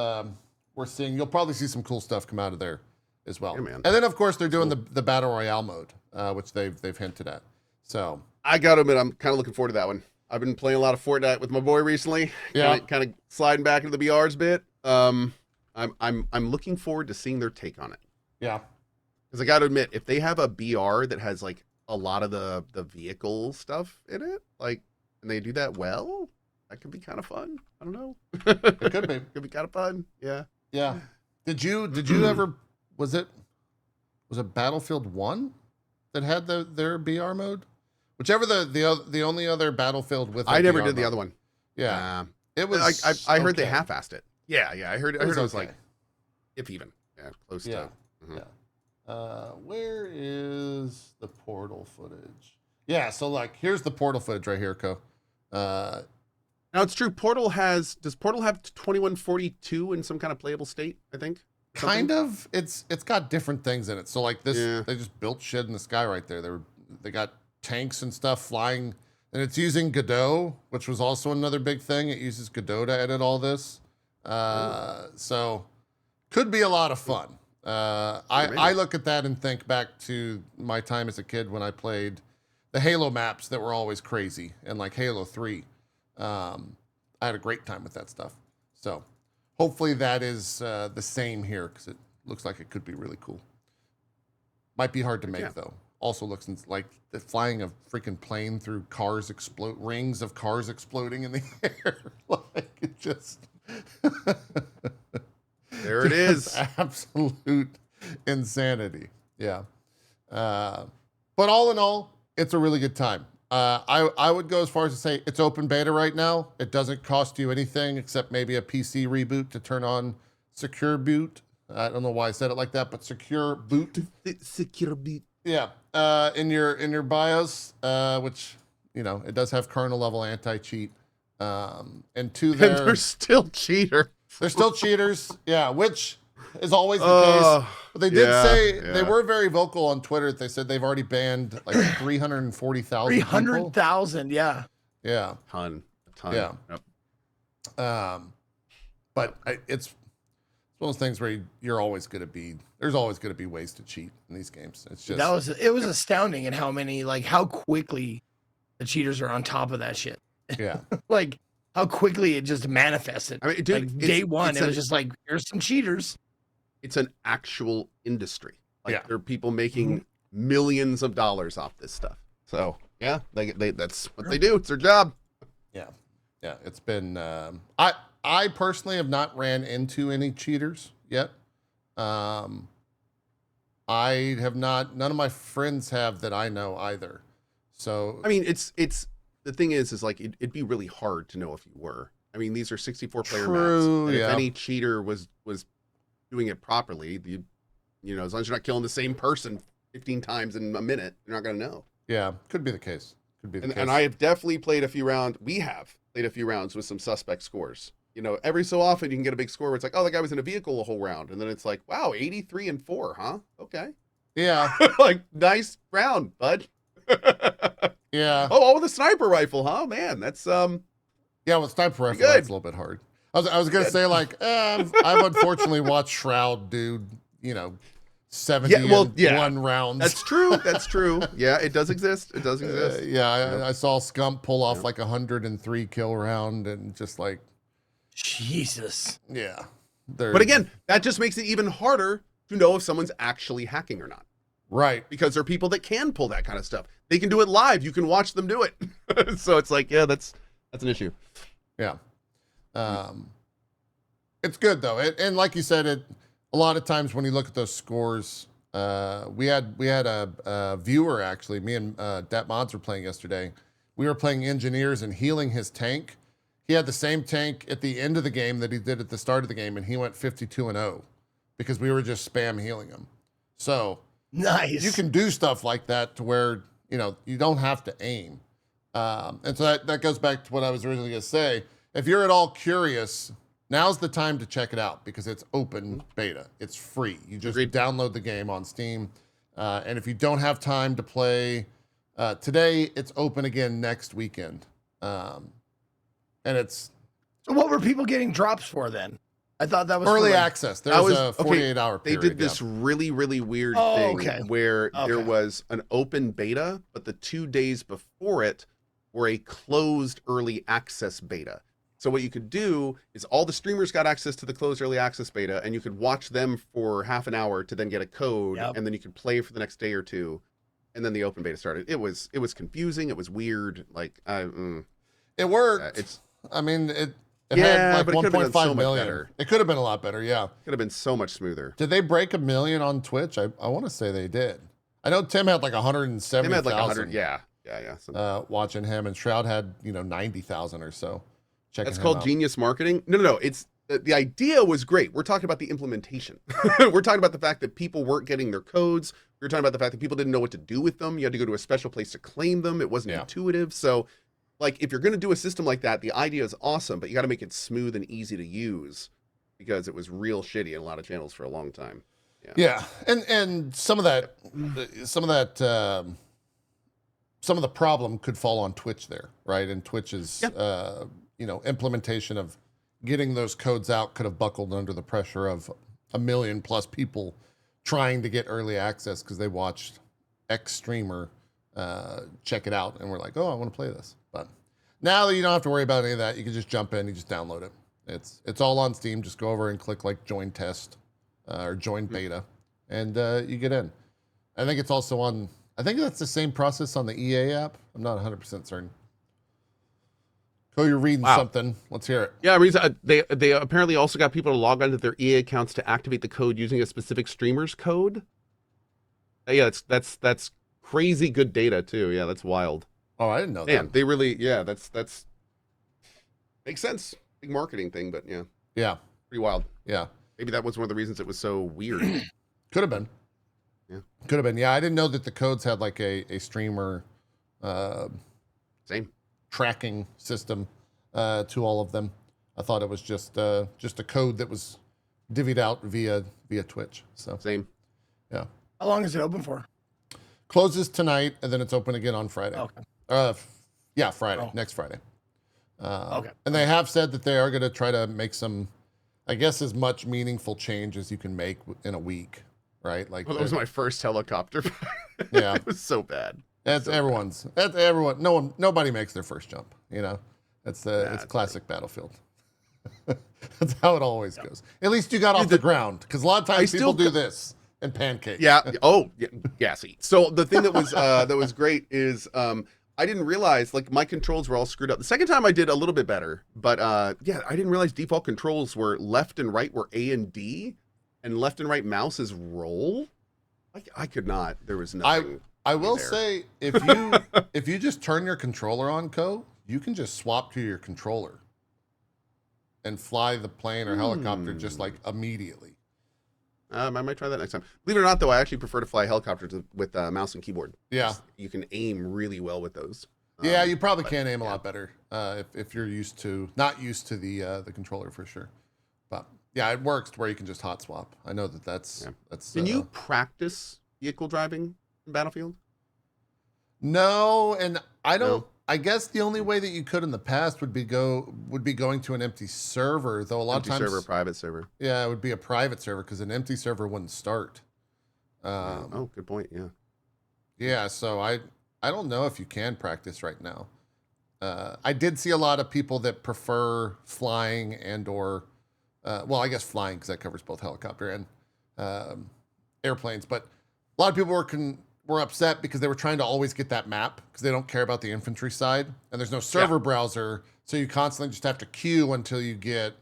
seeing. You'll probably see some cool stuff come out of there as well. Yeah, and then of course they're doing the battle royale mode, which they've hinted at. So I gotta admit, I'm kind of looking forward to that one. I've been playing a lot of Fortnite with my boy recently. Yeah, kind of sliding back into the BRs bit. I'm looking forward to seeing their take on it. Yeah, because I got to admit, if they have a BR that has like a lot of the vehicle stuff in it, like, and they do that well, that could be kind of fun. I don't know. It could be. Could be kind of fun. Yeah. Yeah. Did you ever? Was it Battlefield 1 that had their BR mode? Whichever the only other Battlefield with. I never did the other one. Yeah. It was. I heard they half-assed it. Yeah. I heard it was like, if even. Yeah. Close to. Mm-hmm. Yeah. Where is the Portal footage? Yeah. So like, here's the Portal footage right here, Co. Now it's true. Does Portal have 2142 in some kind of playable state? I think. Kind of. It's got different things in it. So like this, they just built shit in the sky right there. They got tanks and stuff flying. And it's using Godot, which was also another big thing. It uses Godot to edit all this. So could be a lot of fun. I look at that and think back to my time as a kid when I played the Halo maps that were always crazy, and like Halo 3. I had a great time with that stuff. So hopefully that is the same here, because it looks like it could be really cool. Might be hard to make, though. Also looks like the flying a freaking plane through cars rings of cars exploding in the air. Like, it just... There it is. Absolute insanity. Yeah. But all in all, it's a really good time. I would go as far as to say it's open beta right now. It doesn't cost you anything except maybe a PC reboot to turn on secure boot. I don't know why I said it like that, but secure boot. Secure boot. Yeah. In your BIOS, which, you know, it does have kernel level anti-cheat. And they're still cheaters. They're still cheaters. Yeah, which is always the case. But they did say they were very vocal on Twitter. They said they've already banned like 340,000 300,000, yeah. Yeah. A ton. Yeah. Yep. But it's one of those things where there's always going to be ways to cheat in these games. It's just it was astounding in how quickly the cheaters are on top of that shit. Yeah. Like how quickly it just manifested. I mean, dude, like day one, it was just like, here's some cheaters. It's an actual industry. Like, there are people making Mm-hmm. millions of dollars off this stuff. So yeah, they that's what they do. It's their job. Yeah. Yeah. It's been, I personally have not ran into any cheaters yet. I have not, none of my friends have that I know either. So, I mean, it's the thing is like, it'd be really hard to know if you were. I mean, these are 64 player maps. And if any cheater was doing it properly, you know, as long as you're not killing the same person 15 times in a minute, you're not going to know. Yeah, could be the case. And I have definitely played a few rounds. We have played a few rounds with some suspect scores. You know, every so often you can get a big score where it's like, oh, the guy was in a vehicle the whole round. And then it's like, wow, 83-4, huh? Okay. Yeah. Like, nice round, bud. Yeah. Oh, with a sniper rifle, huh? Man, that's yeah, with sniper rifle, that's a little bit hard. I was gonna say, like, I've unfortunately watched Shroud do, you know, 71 rounds. That's true. That's true. Yeah, it does exist. It does exist. I saw Scump pull off like 103 kill round, and just like, Jesus. Yeah. But again, that just makes it even harder to know if someone's actually hacking or not. Right. Because there are people that can pull that kind of stuff. They can do it live. You can watch them do it. So it's like, yeah, that's an issue. Yeah. It's good though. And like you said, a lot of times when you look at those scores, we had a viewer, actually, me and Dat Mods were playing yesterday. We were playing engineers and healing his tank. He had the same tank at the end of the game that he did at the start of the game, and he went 52-0 because we were just spam healing him. So nice. You can do stuff like that to where, you know, you don't have to aim. And so that goes back to what I was originally going to say. If you're at all curious, now's the time to check it out because it's open beta. It's free. You just download the game on Steam. And if you don't have time to play today, it's open again next weekend. And it's... So what were people getting drops for then? I thought that was early access. There was a 48-hour period. They did this really, really weird thing where there was an open beta, but the 2 days before it were a closed early access beta. So what you could do is all the streamers got access to the closed early access beta, and you could watch them for half an hour to then get a code, and then you could play for the next day or two, and then the open beta started. It was confusing. It was weird. Like it worked. It had like 1.5 million. It could have been a lot better. Yeah, could have been so much smoother. Did they break 1 million on Twitch? I want to say they did. I know Tim had like 170,000. Tim had like 100. Yeah. Watching him, and Shroud had 90,000 or so. That's called genius marketing. No. It's the idea was great. We're talking about the implementation. We're talking about the fact that people weren't getting their codes. We're talking about the fact that people didn't know what to do with them. You had to go to a special place to claim them. It wasn't intuitive. So, like, if you're going to do a system like that, the idea is awesome, but you got to make it smooth and easy to use because it was real shitty in a lot of channels for a long time. some of the problem could fall on Twitch there, right? And Twitch's, implementation of getting those codes out could have buckled under the pressure of 1 million plus people trying to get early access because they watched X streamer check it out and we're like, oh, I want to play this. But now that you don't have to worry about any of that, you can just jump in, you just download it. It's all on Steam. Just go over and click like join test or join beta, and you get in. I think it's also on. I think that's the same process on the EA app. I'm not 100% certain. Oh, you're reading something. Let's hear it. Yeah, they apparently also got people to log onto their EA accounts to activate the code using a specific streamer's code. Yeah, that's crazy good data too. Yeah, that's wild. Oh, I didn't know that. Man, they really, that's makes sense. Big marketing thing, but yeah, pretty wild. Yeah, maybe that was one of the reasons it was so weird. Could have been. Yeah, could have been. Yeah, I didn't know that the codes had like a streamer same tracking system to all of them. I thought it was just a code that was divvied out via Twitch. So same. Yeah. How long is it open for? Closes tonight, and then it's open again on Friday. Okay. Friday, next Friday. Okay. And they have said that they are going to try to make some, I guess, as much meaningful change as you can make in a week, right? Like, well, that was my first helicopter. Yeah, it was so bad. That's so everyone's. Bad. That's everyone. Nobody makes their first jump. You know, it's classic true. Battlefield. That's how it always goes. At least you got off the ground, because a lot of times people do this and pancake. Yeah. Oh, yeah. Gassy. So the thing that was great is I didn't realize, like, my controls were all screwed up. The second time I did a little bit better, but I didn't realize default controls were left and right were A and D, and left and right mouse is roll. I could not. There was nothing. I will say, if you just turn your controller on, you can just swap to your controller and fly the plane or helicopter just like immediately. I might try that next time. Believe it or not, though, I actually prefer to fly helicopters with mouse and keyboard. Yeah. You can aim really well with those. Yeah, you probably can aim a lot better if you're not used to the controller for sure. But yeah, it works where you can just hot swap. I know that's. Can you practice vehicle driving in Battlefield? No, and I don't. No. I guess the only way that you could in the past would be going to an empty server, though a lot of times private server. Yeah, it would be a private server because an empty server wouldn't start. Good point. Yeah. Yeah, so I don't know if you can practice right now. I did see a lot of people that prefer flying or I guess flying because that covers both helicopter and airplanes, but a lot of people were upset because they were trying to always get that map because they don't care about the infantry side, and there's no server browser, so you constantly just have to queue until you get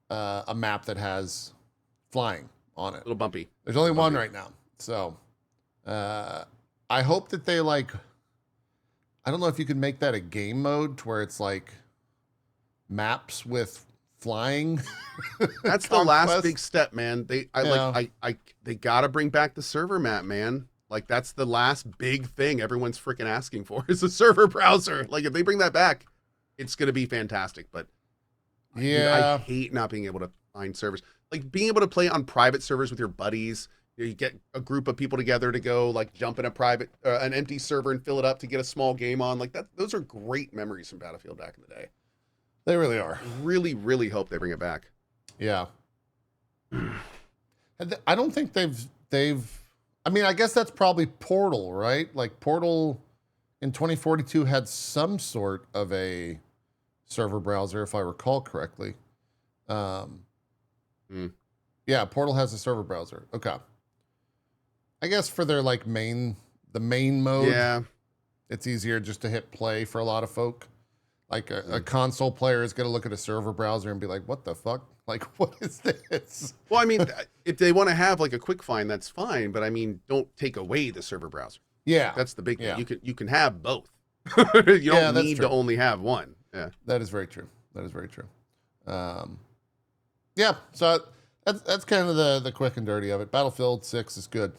a map that has flying on it. A little bumpy. There's only one right now, so I hope that they I don't know if you could make that a game mode to where it's like maps with flying. That's the last big step, man. They gotta bring back the server map, man. Like, that's the last big thing everyone's freaking asking for is a server browser. Like, if they bring that back, it's going to be fantastic. But I hate not being able to find servers. Like, being able to play on private servers with your buddies. You get a group of people together to go, like, jump in an empty server and fill it up to get a small game on. Like, those are great memories from Battlefield back in the day. They really are. Really, really hope they bring it back. Yeah. I don't think they've. I mean, I guess that's probably Portal, right? Like, Portal in 2042 had some sort of a server browser, if I recall correctly. Yeah, Portal has a server browser. Okay. I guess for their the main mode, it's easier just to hit play for a lot of folk. Like a console player is going to look at a server browser and be like, what the fuck? Like, what is this? Well, I mean, if they want to have like a quick find, that's fine. But I mean, don't take away the server browser. Yeah. That's the big thing. You can have both. You don't need to only have one. Yeah. That is very true. Yeah. So that's kind of the quick and dirty of it. Battlefield 6 is good.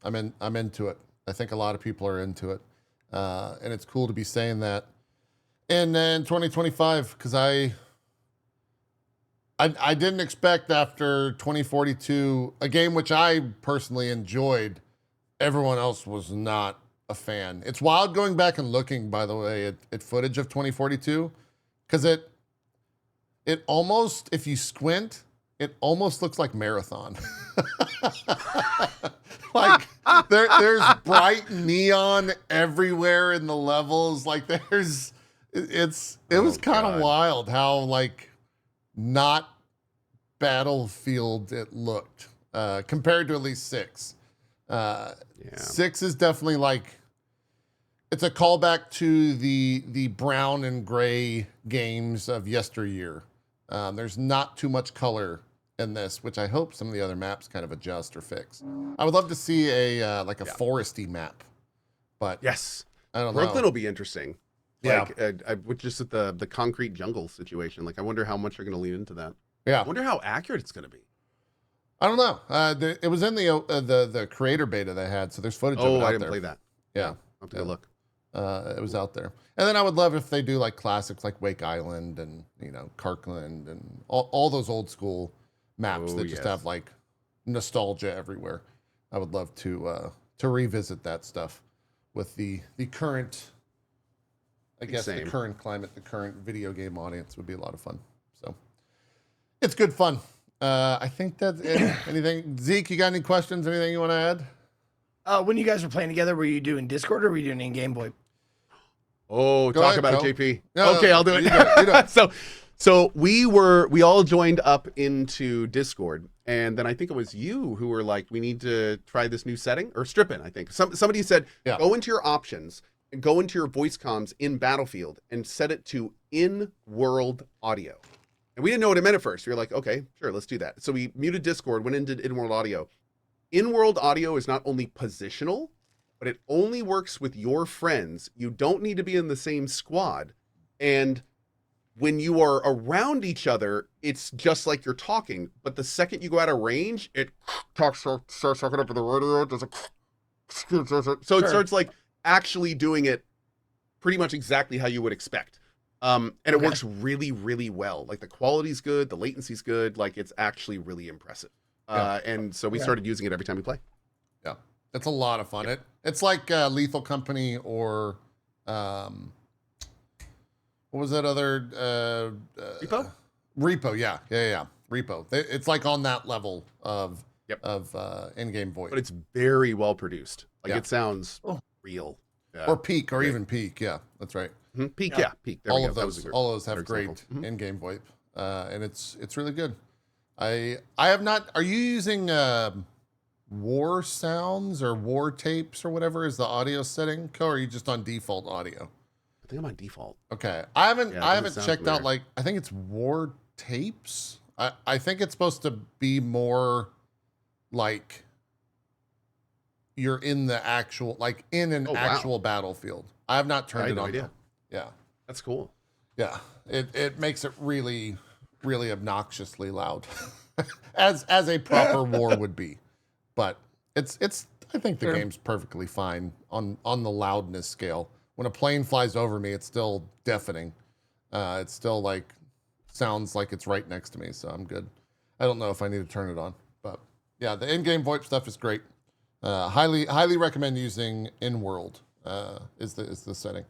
I'm into it. I think a lot of people are into it. And it's cool to be saying that. And then 2025, because I didn't expect after 2042, a game which I personally enjoyed, everyone else was not a fan. It's wild going back and looking, by the way, at footage of 2042, because it almost, if you squint, it almost looks like Marathon. Like there's bright neon everywhere in the levels. Like it was kind of wild how like not Battlefield it looked compared to at least 6. 6 is definitely like, it's a callback to the brown and gray games of yesteryear. There's not too much color in this, which I hope some of the other maps kind of adjust or fix. I would love to see a like a foresty map, but yes, I don't know. Brooklyn will be interesting. Yeah, with just at the concrete jungle situation. Like, I wonder how much they're going to lean into that. Yeah, I wonder how accurate it's going to be. I don't know. It was in the creator beta they had, so there's footage of it out there. I didn't play that. Yeah, I'll have to go look. It was out there. And then I would love if they do like classics like Wake Island and, you know, Kirkland and all those old school maps that just have like nostalgia everywhere. I would love to revisit that stuff with the current, I guess, the current climate, the current video game audience would be a lot of fun. So it's good fun. I think that's it. Anything, Zeke, you got any questions? Anything you want to add? When you guys were playing together, were you doing Discord or were you doing in-game VoIP? Oh, Go talk ahead, about Joe. it, JP. No, okay, I'll do it. You do it. So we all joined up into Discord, and then I think it was you who were like, we need to try this new setting, or Strippin', I think. Somebody said, go into your options and go into your voice comms in Battlefield and set it to in-world audio. And we didn't know what it meant at first. We were like, okay, sure, let's do that. So we muted Discord, went into in-world audio. In-world audio is not only positional, but it only works with your friends. You don't need to be in the same squad. And when you are around each other, it's just like you're talking. But the second you go out of range, it starts talking up in the radio. So it starts like actually doing it pretty much exactly how you would expect. And it works really, really well. Like the quality's good, the latency's good. Like it's actually really impressive. And so we started using it every time we play. Yeah, it's a lot of fun. It's like Lethal Company or what was that other Repo? Repo, yeah. Repo. It's like on that level of in-game voice. But it's very well produced. Like it sounds real. Or Peak, or even Peak. Yeah, that's right. Mm-hmm. Peak, Peak. There all we of go. those have great in-game VoIP, and it's really good. I have not. Are you using war sounds or war tapes or whatever is the audio setting? Or are you just on default audio? I think I'm on default. Okay, I haven't checked out like I think it's war tapes. I think it's supposed to be more like you're in the actual in an actual battlefield. I have not turned it on. Idea. Yeah, that's cool. Yeah, it makes it really, really obnoxiously loud, as a proper war would be. But it's I think the game's perfectly fine on the loudness scale. When a plane flies over me, it's still deafening. It's still like sounds like it's right next to me, so I'm good. I don't know if I need to turn it on, but yeah, the in-game VoIP stuff is great. Highly recommend using in-world is the setting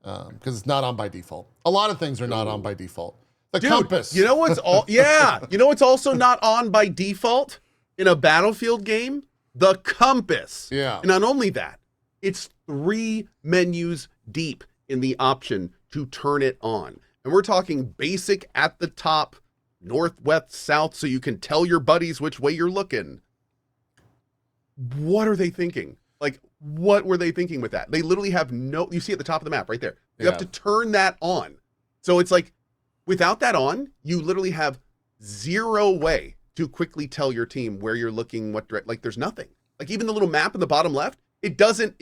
because it's not on by default. A lot of things are not on by default. The compass. You know what's you know what's also not on by default in a Battlefield game? The compass. Yeah. And not only that, it's 3 menus deep in the option to turn it on. And we're talking basic at the top, north, west, south, so you can tell your buddies which way you're looking. What are they thinking? Like, what were they thinking with that? They literally have you see at the top of the map right there. You have to turn that on. So it's like, without that on, you literally have 0 way to quickly tell your team where you're looking, like there's nothing. Like even the little map in the bottom left, it doesn't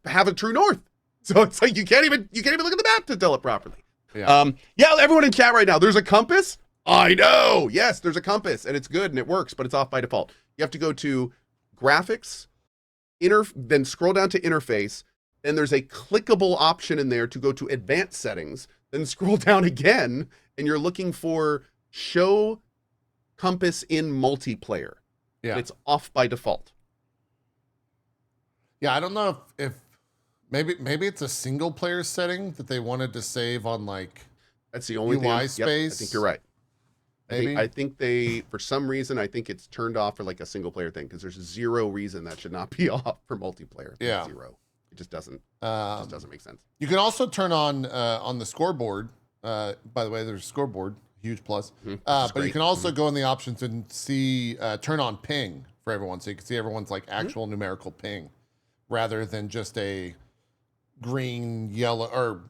have a true north. So it's like you can't even look at the map to tell it properly. Yeah. Everyone in chat right now, there's a compass? I know. Yes, there's a compass and it's good and it works, but it's off by default. You have to go to graphics, then scroll down to interface, and there's a clickable option in there to go to advanced settings, then scroll down again, and you're looking for show compass in multiplayer. Yeah. And it's off by default. Yeah, I don't know if maybe it's a single player setting that they wanted to save on like that's the only UI thing. space. Yep, I think you're right. Maybe. I think they, for some reason, I think it's turned off for like a single player thing because there's zero reason that should not be off for multiplayer. Yeah, zero. It just doesn't. Just doesn't make sense. You can also turn on the scoreboard. By the way, there's a scoreboard, huge plus. But you can also go in the options and see turn on ping for everyone, so you can see everyone's like actual numerical ping, rather than just a green, yellow, or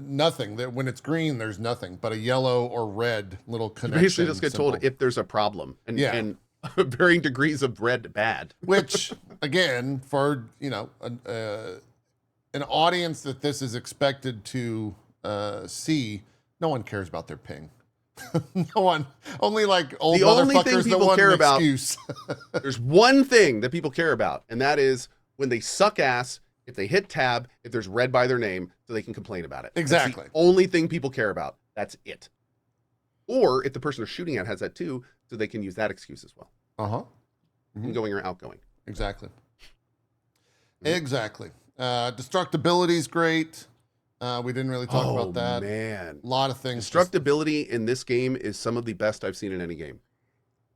nothing. That when it's green, there's nothing, but a yellow or red little connection. You basically just get symbol. told if there's a problem, and varying degrees of red bad. Which, again, for an audience that this is expected to see, no one cares about their ping. No one, only like old the only thing motherfuckers that people want care an about. excuse. There's one thing that people care about, and that is when they suck ass. If they hit tab, if there's red by their name, so they can complain about it. Exactly. That's the only thing people care about. That's it. Or if the person they're shooting at has that too, so they can use that excuse as well. Ingoing or outgoing. Exactly. Exactly. Destructibility is great. We didn't really talk about that. Man, a lot of things. Destructibility in this game is some of the best I've seen in any game.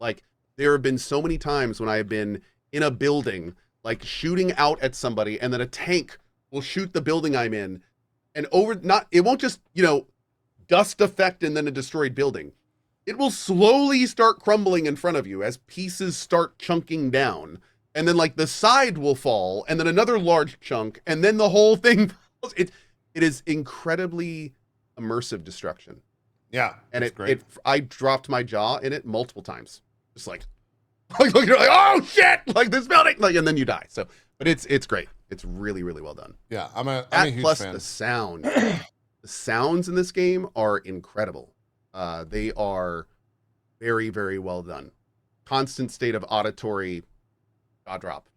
Like, there have been so many times when I have been in a building, like shooting out at somebody, and then a tank will shoot the building I'm in, and it won't just, dust effect and then a destroyed building. It will slowly start crumbling in front of you as pieces start chunking down. And then like the side will fall, and then another large chunk, and then the whole thing falls. It is incredibly immersive destruction. Yeah. And I dropped my jaw in it multiple times. Just like you're like, oh shit, like this building, like, and then you die. So, but it's great. It's really, really well done. Yeah, I'm a huge plus fan. The sound. The sounds in this game are incredible. They are very, very well done. Constant state of auditory jaw drop,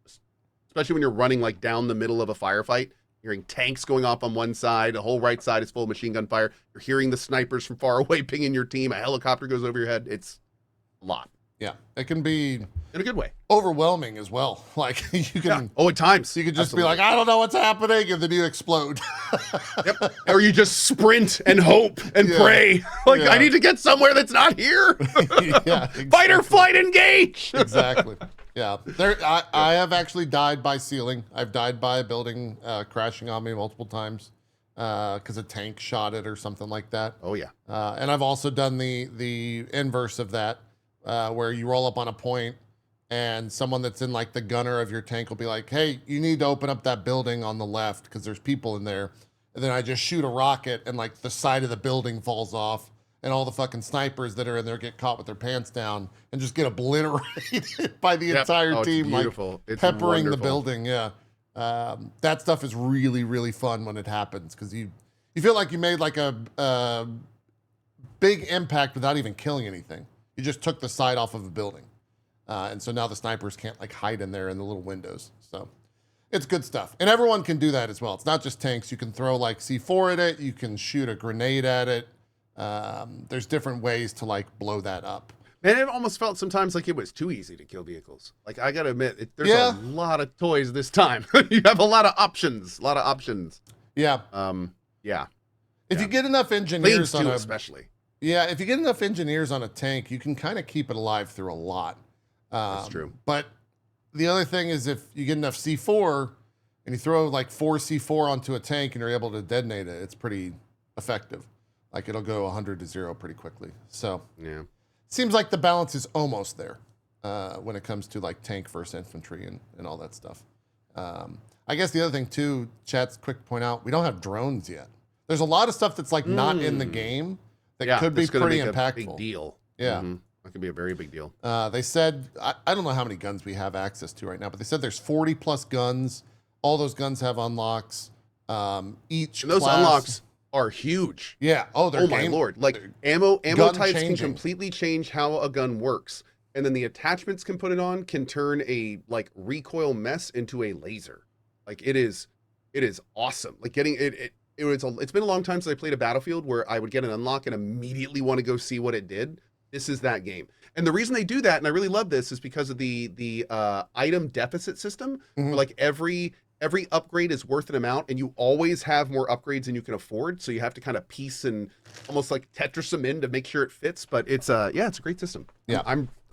especially when you're running like down the middle of a firefight. You're hearing tanks going off on one side, the whole right side is full of machine gun fire. You're hearing the snipers from far away pinging your team. A helicopter goes over your head. It's a lot. Yeah, it can be in a good way. Overwhelming as well. Like you can. Yeah. Oh, at times you could just be like, I don't know what's happening, and then you explode. Yep. Or you just sprint and hope and pray. Like I need to get somewhere that's not here. Yeah. Exactly. Fight or flight, engage. Exactly. Yeah. I have actually died by ceiling. I've died by a building crashing on me multiple times because a tank shot it or something like that. Oh yeah. And I've also done the inverse of that. Where you roll up on a point and someone that's in like the gunner of your tank will be like, hey, you need to open up that building on the left because there's people in there. And then I just shoot a rocket and like the side of the building falls off and all the fucking snipers that are in there get caught with their pants down and just get obliterated by the entire team, like peppering the building. Yeah. That stuff is really, really fun when it happens because you feel like you made like a big impact without even killing anything. You just took the side off of a building. And so now the snipers can't like hide in there in the little windows. So it's good stuff. And everyone can do that as well. It's not just tanks. You can throw like C4 at it. You can shoot a grenade at it. There's different ways to like blow that up. Man, it almost felt sometimes like it was too easy to kill vehicles. Like I gotta admit, there's a lot of toys this time. You have a lot of options. Yeah. Yeah. If you get enough engineers on especially. Yeah, if you get enough engineers on a tank, you can kind of keep it alive through a lot. That's true. But the other thing is if you get enough C4 and you throw like 4 C4 onto a tank and you're able to detonate it, it's pretty effective. Like it'll go 100 to 0 pretty quickly. So yeah, seems like the balance is almost there when it comes to like tank versus infantry and all that stuff. I guess the other thing too, chat's quick to point out, we don't have drones yet. There's a lot of stuff that's like not in the game. That could be pretty impactful. A big deal. Yeah. That could be a very big deal. They said, I don't know how many guns we have access to right now, but they said there's 40 plus guns. All those guns have unlocks. Each and those class, unlocks are huge. Yeah. Oh, they're my lord! Like ammo types can completely change how a gun works, and then the attachments can put it on can turn a like recoil mess into a laser. Like it is awesome. Like getting it. It's been a long time since I played a Battlefield where I would get an unlock and immediately want to go see what it did. This is that game. And the reason they do that, and I really love this, is because of the item deficit system. Where like every upgrade is worth an amount, and you always have more upgrades than you can afford. So you have to kind of piece and almost like Tetris them in to make sure it fits. But it's it's a great system. Yeah,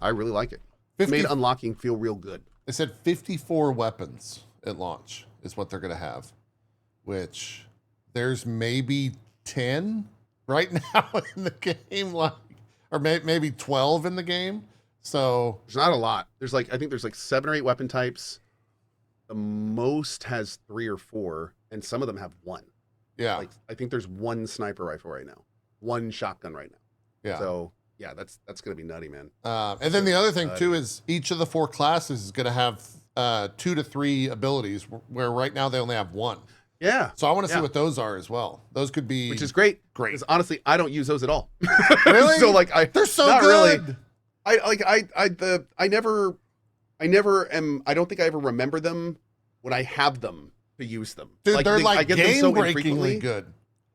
I really like it. It made unlocking feel real good. They said 54 weapons at launch is what they're going to have, which there's maybe 10 right now in the game, like, or maybe 12 in the game. So there's not a lot. There's like, I think there's like 7 or 8 weapon types. The most has 3 or 4, and some of them have 1. Yeah. Like I think there's 1 sniper rifle right now, 1 shotgun right now. Yeah. So yeah, that's gonna be nutty, man. And then the other thing too is each of the 4 classes is gonna have 2 to 3 abilities, where right now they only have 1. Yeah. So I want to see what those are as well. Those could be, which is great. Great. Because honestly, I don't use those at all. Really? So like they're so not good. Really. I never am. I don't think I ever remember them when I have them to use them. Dude, they're like I get them so game-breakingly infrequently. good.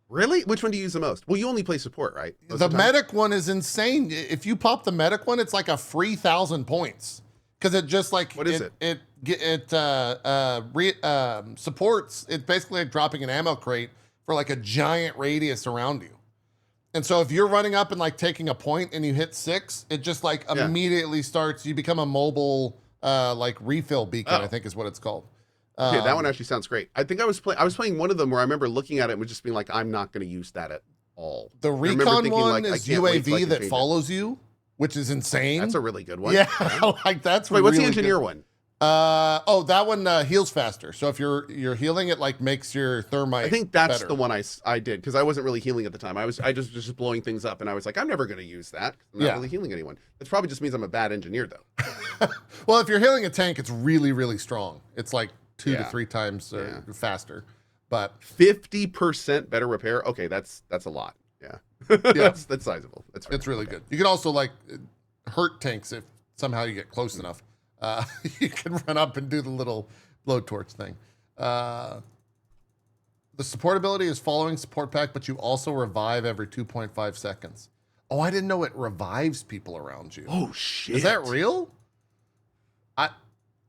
Really? Which one do you use the most? Well, you only play support, right? The medic one is insane. If you pop the medic one, it's like a free 1,000 points, because it just like what is it? It supports. It's basically like dropping an ammo crate for like a giant radius around you. And so if you're running up and like taking a point and you hit 6, it just like immediately starts. You become a mobile like refill beacon. I think is what it's called. Okay, that one actually sounds great. I think I was playing one of them where I remember looking at it and just being like, I'm not going to use that at all. The recon one is UAV that follows you, which is insane. That's a really good one. Yeah, like that's wait. What's really the engineer good. One? That one heals faster. So if you're healing, it like makes your thermite. I think that's better. the one I did, because I wasn't really healing at the time. I just blowing things up, and I was like, I'm never going to use that. I'm not really healing anyone. That probably just means I'm a bad engineer, though. Well, if you're healing a tank, it's really, really strong. It's like 2 to 3 times faster. But 50% better repair. Okay, that's a lot. Yeah, that's sizable. It's really good. You can also like hurt tanks if somehow you get close enough. You can run up and do the little blowtorch thing. The support ability is following support pack, but you also revive every 2.5 seconds. Oh, I didn't know it revives people around you. Oh shit! Is that real?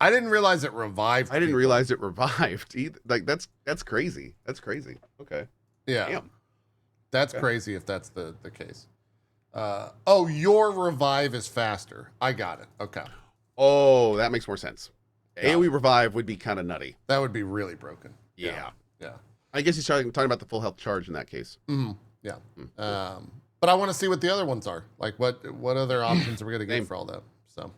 I didn't realize it revived. I didn't realize it revived either. Like that's crazy. That's crazy. Okay. Yeah. Damn. That's crazy if that's the case. Oh, your revive is faster. I got it. Okay. Oh, that makes more sense. Yeah. AoE revive would be kind of nutty. That would be really broken. Yeah. Yeah. I guess he's talking about the full health charge in that case. Mm-hmm. Yeah. But I want to see what the other ones are. Like what other options are we going to get for all that? So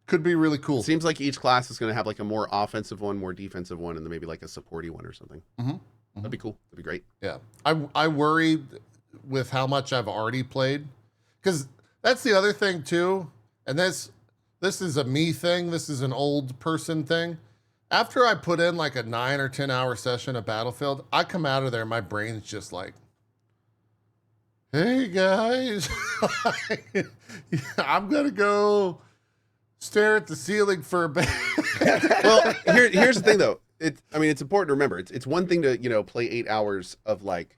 could be really cool. It seems like each class is going to have like a more offensive one, more defensive one, and then maybe like a supporty one or something. Mm-hmm. That'd be cool. That'd be great. Yeah. I worried with how much I've already played, because that's the other thing too. And this is a me thing. This is an old person thing. After I put in like a 9 or 10 hour session of Battlefield, I come out of there, my brain's just like, hey guys, I'm going to go stare at the ceiling for a bit. Well, here's the thing though. It's important to remember. It's one thing to, play 8 hours of like,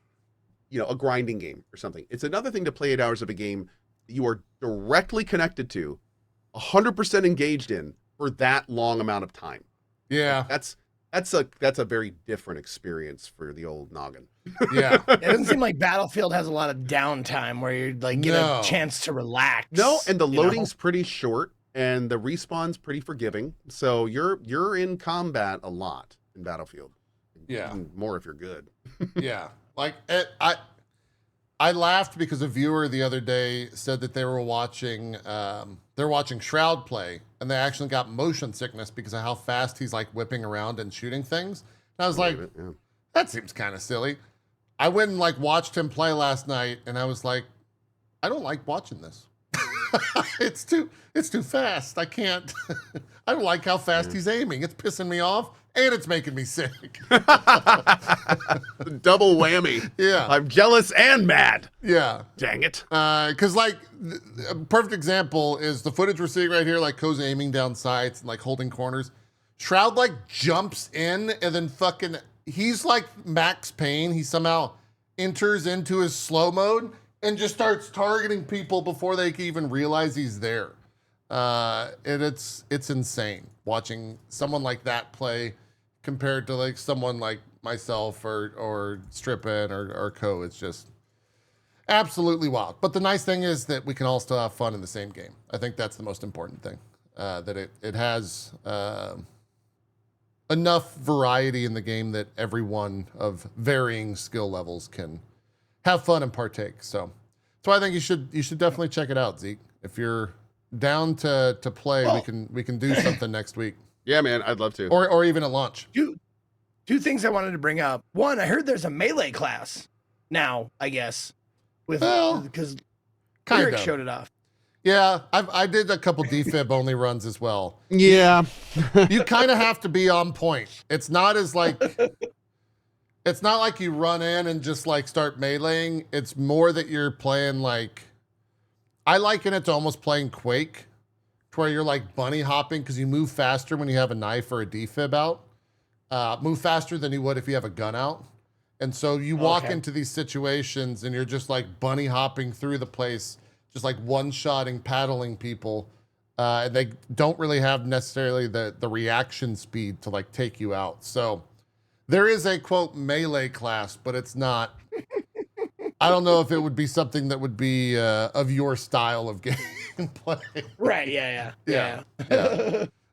a grinding game or something. It's another thing to play 8 hours of a game that you are directly connected to, 100% engaged in for that long amount of time. Yeah. That's a very different experience for the old noggin. Yeah. It doesn't seem like Battlefield has a lot of downtime where you like get a chance to relax. No, and the loading's pretty short and the respawn's pretty forgiving. So you're in combat a lot in Battlefield. Yeah. Even more if you're good. Yeah. Like I laughed because a viewer the other day said that they were watching Shroud play, and they actually got motion sickness because of how fast he's like whipping around and shooting things. And I was like, that seems kind of silly. I went and like watched him play last night, and I was like, I don't like watching this. It's too fast. I can't. I don't like how fast he's aiming. It's pissing me off, and it's making me sick. Double whammy. Yeah. I'm jealous and mad. Yeah. Dang it. Because like a perfect example is the footage we're seeing right here, like Ko's aiming down sights and like holding corners. Shroud like jumps in and then he's like Max Payne. He somehow enters into his slow mode and just starts targeting people before they can even realize he's there. And it's insane watching someone like that play compared to like someone like myself or Strippin or Co. It's just absolutely wild. But the nice thing is that we can all still have fun in the same game. I think that's the most important thing. That it has enough variety in the game that everyone of varying skill levels can have fun and partake. So I think you should definitely check it out, Zeke. If you're down to play, we can do something next week. Yeah, man, I'd love to. Or even at launch. Two things I wanted to bring up. One, I heard there's a melee class now, I guess, because Eric showed it off. Yeah, I did a couple defib only runs as well. Yeah. You kind of have to be on point. It's not like you run in and just like start meleeing. It's more that you're playing like, I liken it to almost playing Quake, to where you're like bunny hopping because you move faster when you have a knife or a defib out. Move faster than you would if you have a gun out. And so you walk into these situations and you're just like bunny hopping through the place, just like one-shotting, paddling people. And they don't really have necessarily the reaction speed to like take you out. So there is a quote melee class, but it's not. I don't know if it would be something that would be of your style of gameplay. Right. Yeah. Yeah.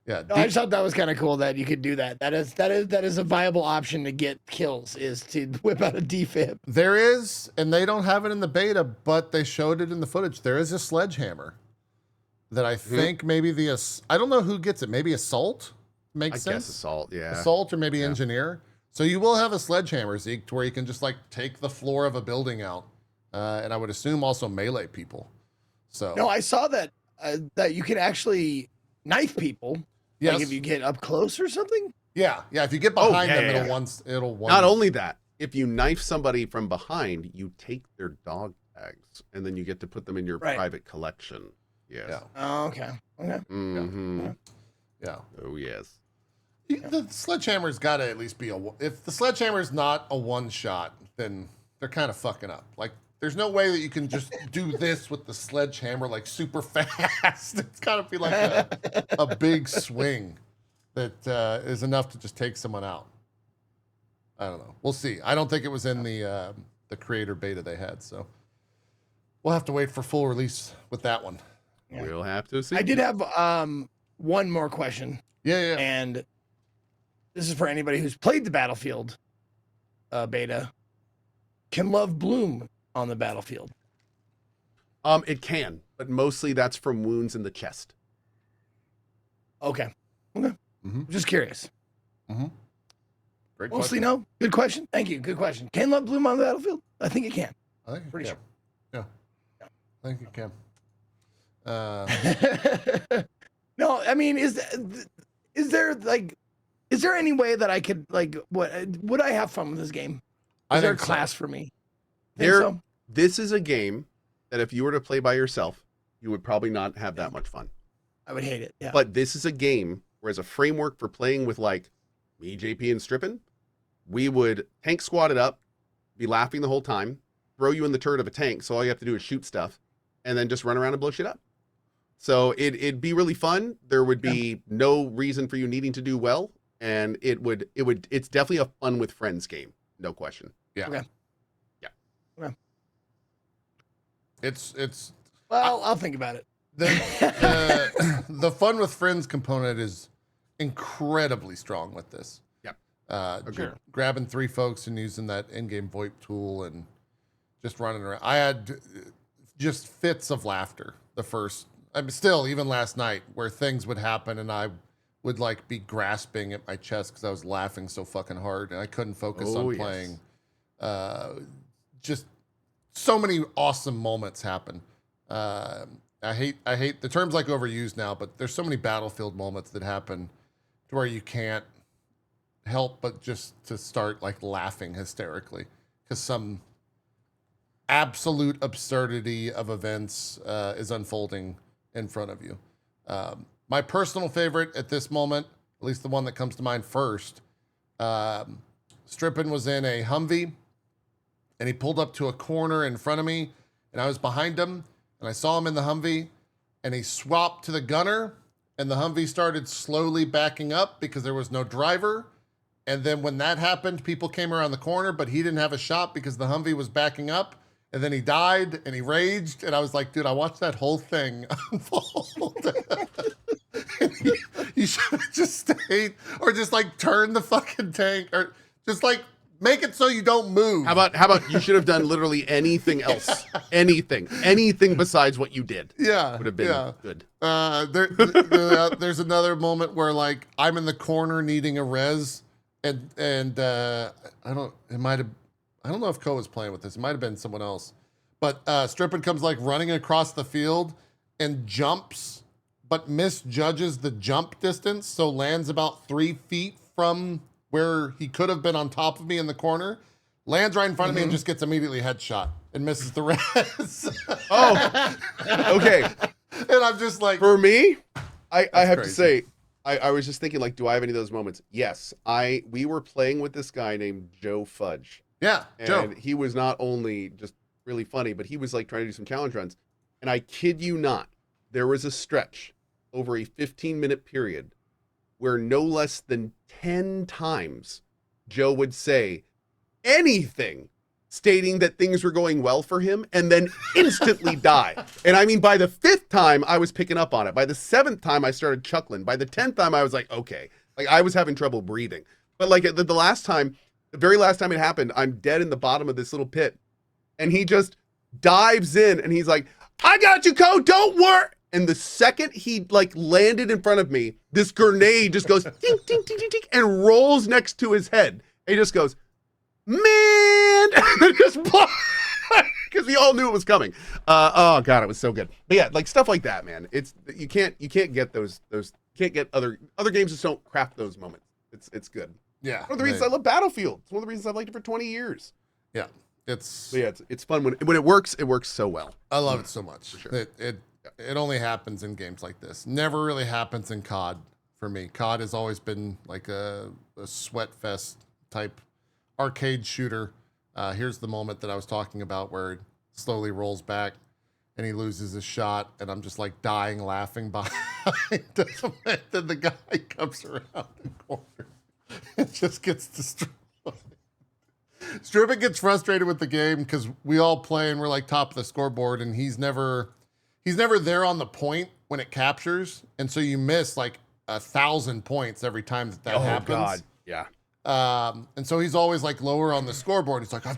No, I just thought that was kind of cool that you could do that. That is a viable option to get kills, is to whip out a defib. There is, and they don't have it in the beta, but they showed it in the footage. There is a sledgehammer that I think maybe I don't know who gets it. Maybe Assault makes sense. I guess Assault, yeah. Assault or maybe Engineer. So you will have a sledgehammer, Zeke, to where you can just like take the floor of a building out. And I would assume also melee people. So no, I saw that you can actually knife people. Yes. Like if you get up close or something? Yeah. If you get behind them, it'll Not only that, if you knife somebody from behind, you take their dog tags and then you get to put them in your private collection. Yes. Yeah. Oh, okay. Mm-hmm. Yeah. Oh, yes. The sledgehammer's got to at least be if the sledgehammer's not a one shot, then they're kind of fucking up. Like, there's no way that you can just do this with the sledgehammer like super fast. It's got to be like a big swing that is enough to just take someone out. I don't know. We'll see. I don't think it was in the creator beta they had, so we'll have to wait for full release with that one. Yeah. We'll have to see. I did have one more question. Yeah. And this is for anybody who's played the Battlefield beta. Can love bloom on the battlefield? It can, but mostly that's from wounds in the chest. Okay. Just curious. Great Mostly question. no. Good question. Thank you. Good question. Can love bloom on the battlefield? I think it can. I think Pretty sure. Yeah. I think it can. No, I mean, is there any way that I could would I have fun with this game? Is there a class for me? This is a game that if you were to play by yourself, you would probably not have that much fun. I would hate it. Yeah. But this is a game where, as a framework for playing with like me, JP, and Strippin, we would tank squad it up, be laughing the whole time, throw you in the turret of a tank, so all you have to do is shoot stuff, and then just run around and blow shit up. So it'd be really fun. There would be no reason for you needing to do well, and it's definitely a fun with friends game, no question. Yeah. Okay. Yeah. It's well, I'll think about it. The fun with friends component is incredibly strong with this. Yep. Grabbing 3 folks and using that in-game VoIP tool and just running around. I had just fits of laughter still even last night, where things would happen and I would like be grasping at my chest because I was laughing so fucking hard and I couldn't focus on playing. Just so many awesome moments happen. I hate the term's like overused now, but there's so many Battlefield moments that happen to where you can't help but just to start like laughing hysterically because some absolute absurdity of events is unfolding in front of you. My personal favorite at this moment, at least the one that comes to mind first, Strippin was in a Humvee and he pulled up to a corner in front of me and I was behind him, and I saw him in the Humvee, and he swapped to the gunner, and the Humvee started slowly backing up because there was no driver. And then when that happened, people came around the corner, but he didn't have a shot because the Humvee was backing up. And then he died, and he raged, and I was like, dude, I watched that whole thing unfold. You should have just stayed, or just like turn the fucking tank, or just like make it so you don't move. How about you should have done literally anything else, anything besides what you did. Yeah, would have been good. There's another moment where like I'm in the corner needing a res, and I don't know if Ko was playing with this. It might have been someone else, but Strippin comes like running across the field and jumps, but misjudges the jump distance, so lands about 3 feet from where he could have been on top of me in the corner, lands right in front of me and just gets immediately headshot and misses the res. Oh, okay. And I'm just like, for me, I have crazy. to say, I was just thinking like, do I have any of those moments? Yes, we were playing with this guy named Joe Fudge. Yeah, Joe. And he was not only just really funny, but he was like trying to do some challenge runs. And I kid you not, there was a stretch over a 15-minute period where no less than 10 times Joe would say anything stating that things were going well for him and then instantly die. And I mean, by the 5th time, I was picking up on it. By the 7th time, I started chuckling. By the 10th time, I was like, okay. Like, I was having trouble breathing. But like the last time, the very last time it happened, I'm dead in the bottom of this little pit. And he just dives in and he's like, I got you, Ko, don't worry. And the second he like landed in front of me, this grenade just goes ding, ding, ding, ding, ding, and rolls next to his head. And he just goes, man, and just because we all knew it was coming. Oh god, it was so good. But yeah, like stuff like that, man. It's you can't get those can't get other games just don't craft those moments. It's good. Yeah. One of the reasons I love Battlefield. It's one of the reasons I've liked it for 20 years. Yeah. It's fun when it works so well. I love it so much. For sure. It only happens in games like this. Never really happens in COD for me. COD has always been like a sweat fest type arcade shooter. Here's the moment that I was talking about where it slowly rolls back and he loses his shot, and I'm just like dying laughing behind him. And then the guy comes around the corner and just gets destroyed. Strippin gets frustrated with the game because we all play and we're like top of the scoreboard, and he's never there on the point when it captures, and so you miss like 1,000 points every time that happens. Oh god, yeah. And so he's always like lower on the scoreboard. He's like, I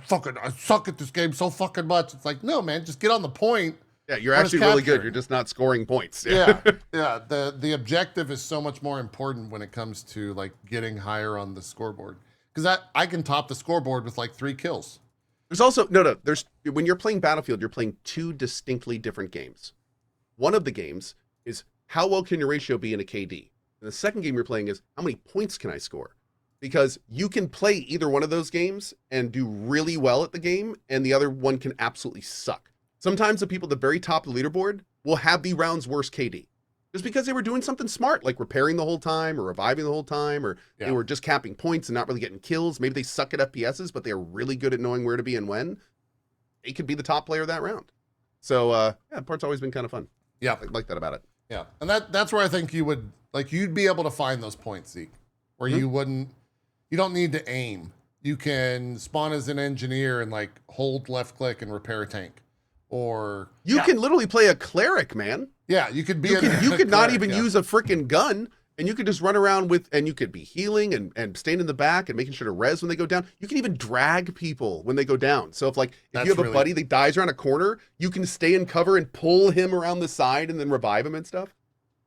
suck at this game so fucking much. It's like, no, man, just get on the point. Yeah, you're actually really good. You're just not scoring points. Yeah, yeah. The objective is so much more important when it comes to like getting higher on the scoreboard, because I can top the scoreboard with like 3 kills. There's also there's when you're playing Battlefield, you're playing 2 distinctly different games. One of the games is how well can your ratio be in a KD? And the second game you're playing is how many points can I score? Because you can play either one of those games and do really well at the game, and the other one can absolutely suck. Sometimes the people at the very top of the leaderboard will have the round's worst KD just because they were doing something smart, like repairing the whole time or reviving the whole time, or they were just capping points and not really getting kills. Maybe they suck at FPSs, but they're really good at knowing where to be and when. They could be the top player of that round. So yeah, part's always been kind of fun. Yeah, I like that about it. Yeah, and that's where I think you'd be able to find those points, Zeke, where you don't need to aim. You can spawn as an engineer and like hold left click and repair a tank, or you can literally play a cleric, man. Yeah, you could be. You could not even use a freaking gun, and you could just run around and you could be healing and staying in the back and making sure to res when they go down. You can even drag people when they go down. So if you have a buddy that dies around a corner, you can stay in cover and pull him around the side and then revive him and stuff.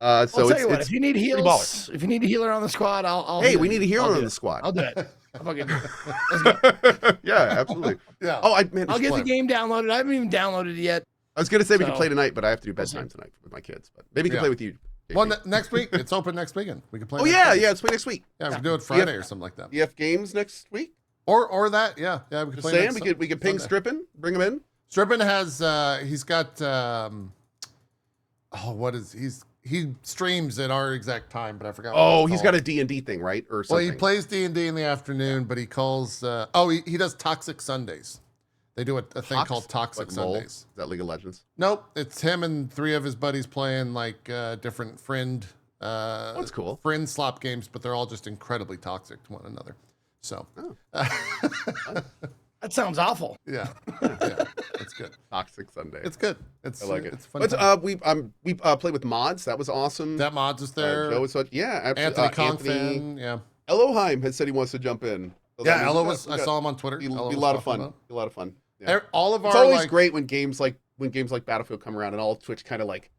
So I'll tell you what, if you need heals, if you need a healer on the squad, I'll hey, we need a healer on the squad. I'll do it. I'll fucking do it. Let's go. Yeah, absolutely. Yeah. Oh, I'll get the game downloaded. I haven't even downloaded it yet. I was gonna say we can play tonight, but I have to do bedtime tonight with my kids. But maybe we can play with you. Well, next week it's open next weekend. We can play. Oh yeah, let's play next week. Yeah, we can do it Friday or something like that. You have games next week, or that. Yeah, we can play. We can ping Strippin, bring him in. Strippin has he's got he streams at our exact time, but I forgot. Oh, he's got a D&D thing, right, or something. Well, he plays D&D in the afternoon, but he calls. He does Toxic Sundays. They do a thing called Toxic Sundays. Is that League of Legends? Nope, it's him and 3 of his buddies playing like different friend. That's cool. Friend slop games, but they're all just incredibly toxic to one another. So. That sounds awful. Yeah, it's good. Toxic Sunday. It's good. I like it. It's fun. But we played with mods. That was awesome. That mods is there. Joe was absolutely. Anthony, yeah. Elohim has said he wants to jump in. So yeah, Elo was. I saw him on Twitter. Be a lot of fun. Be a lot of fun. Yeah. All of it's our always great when games like Battlefield come around and all Twitch kind of like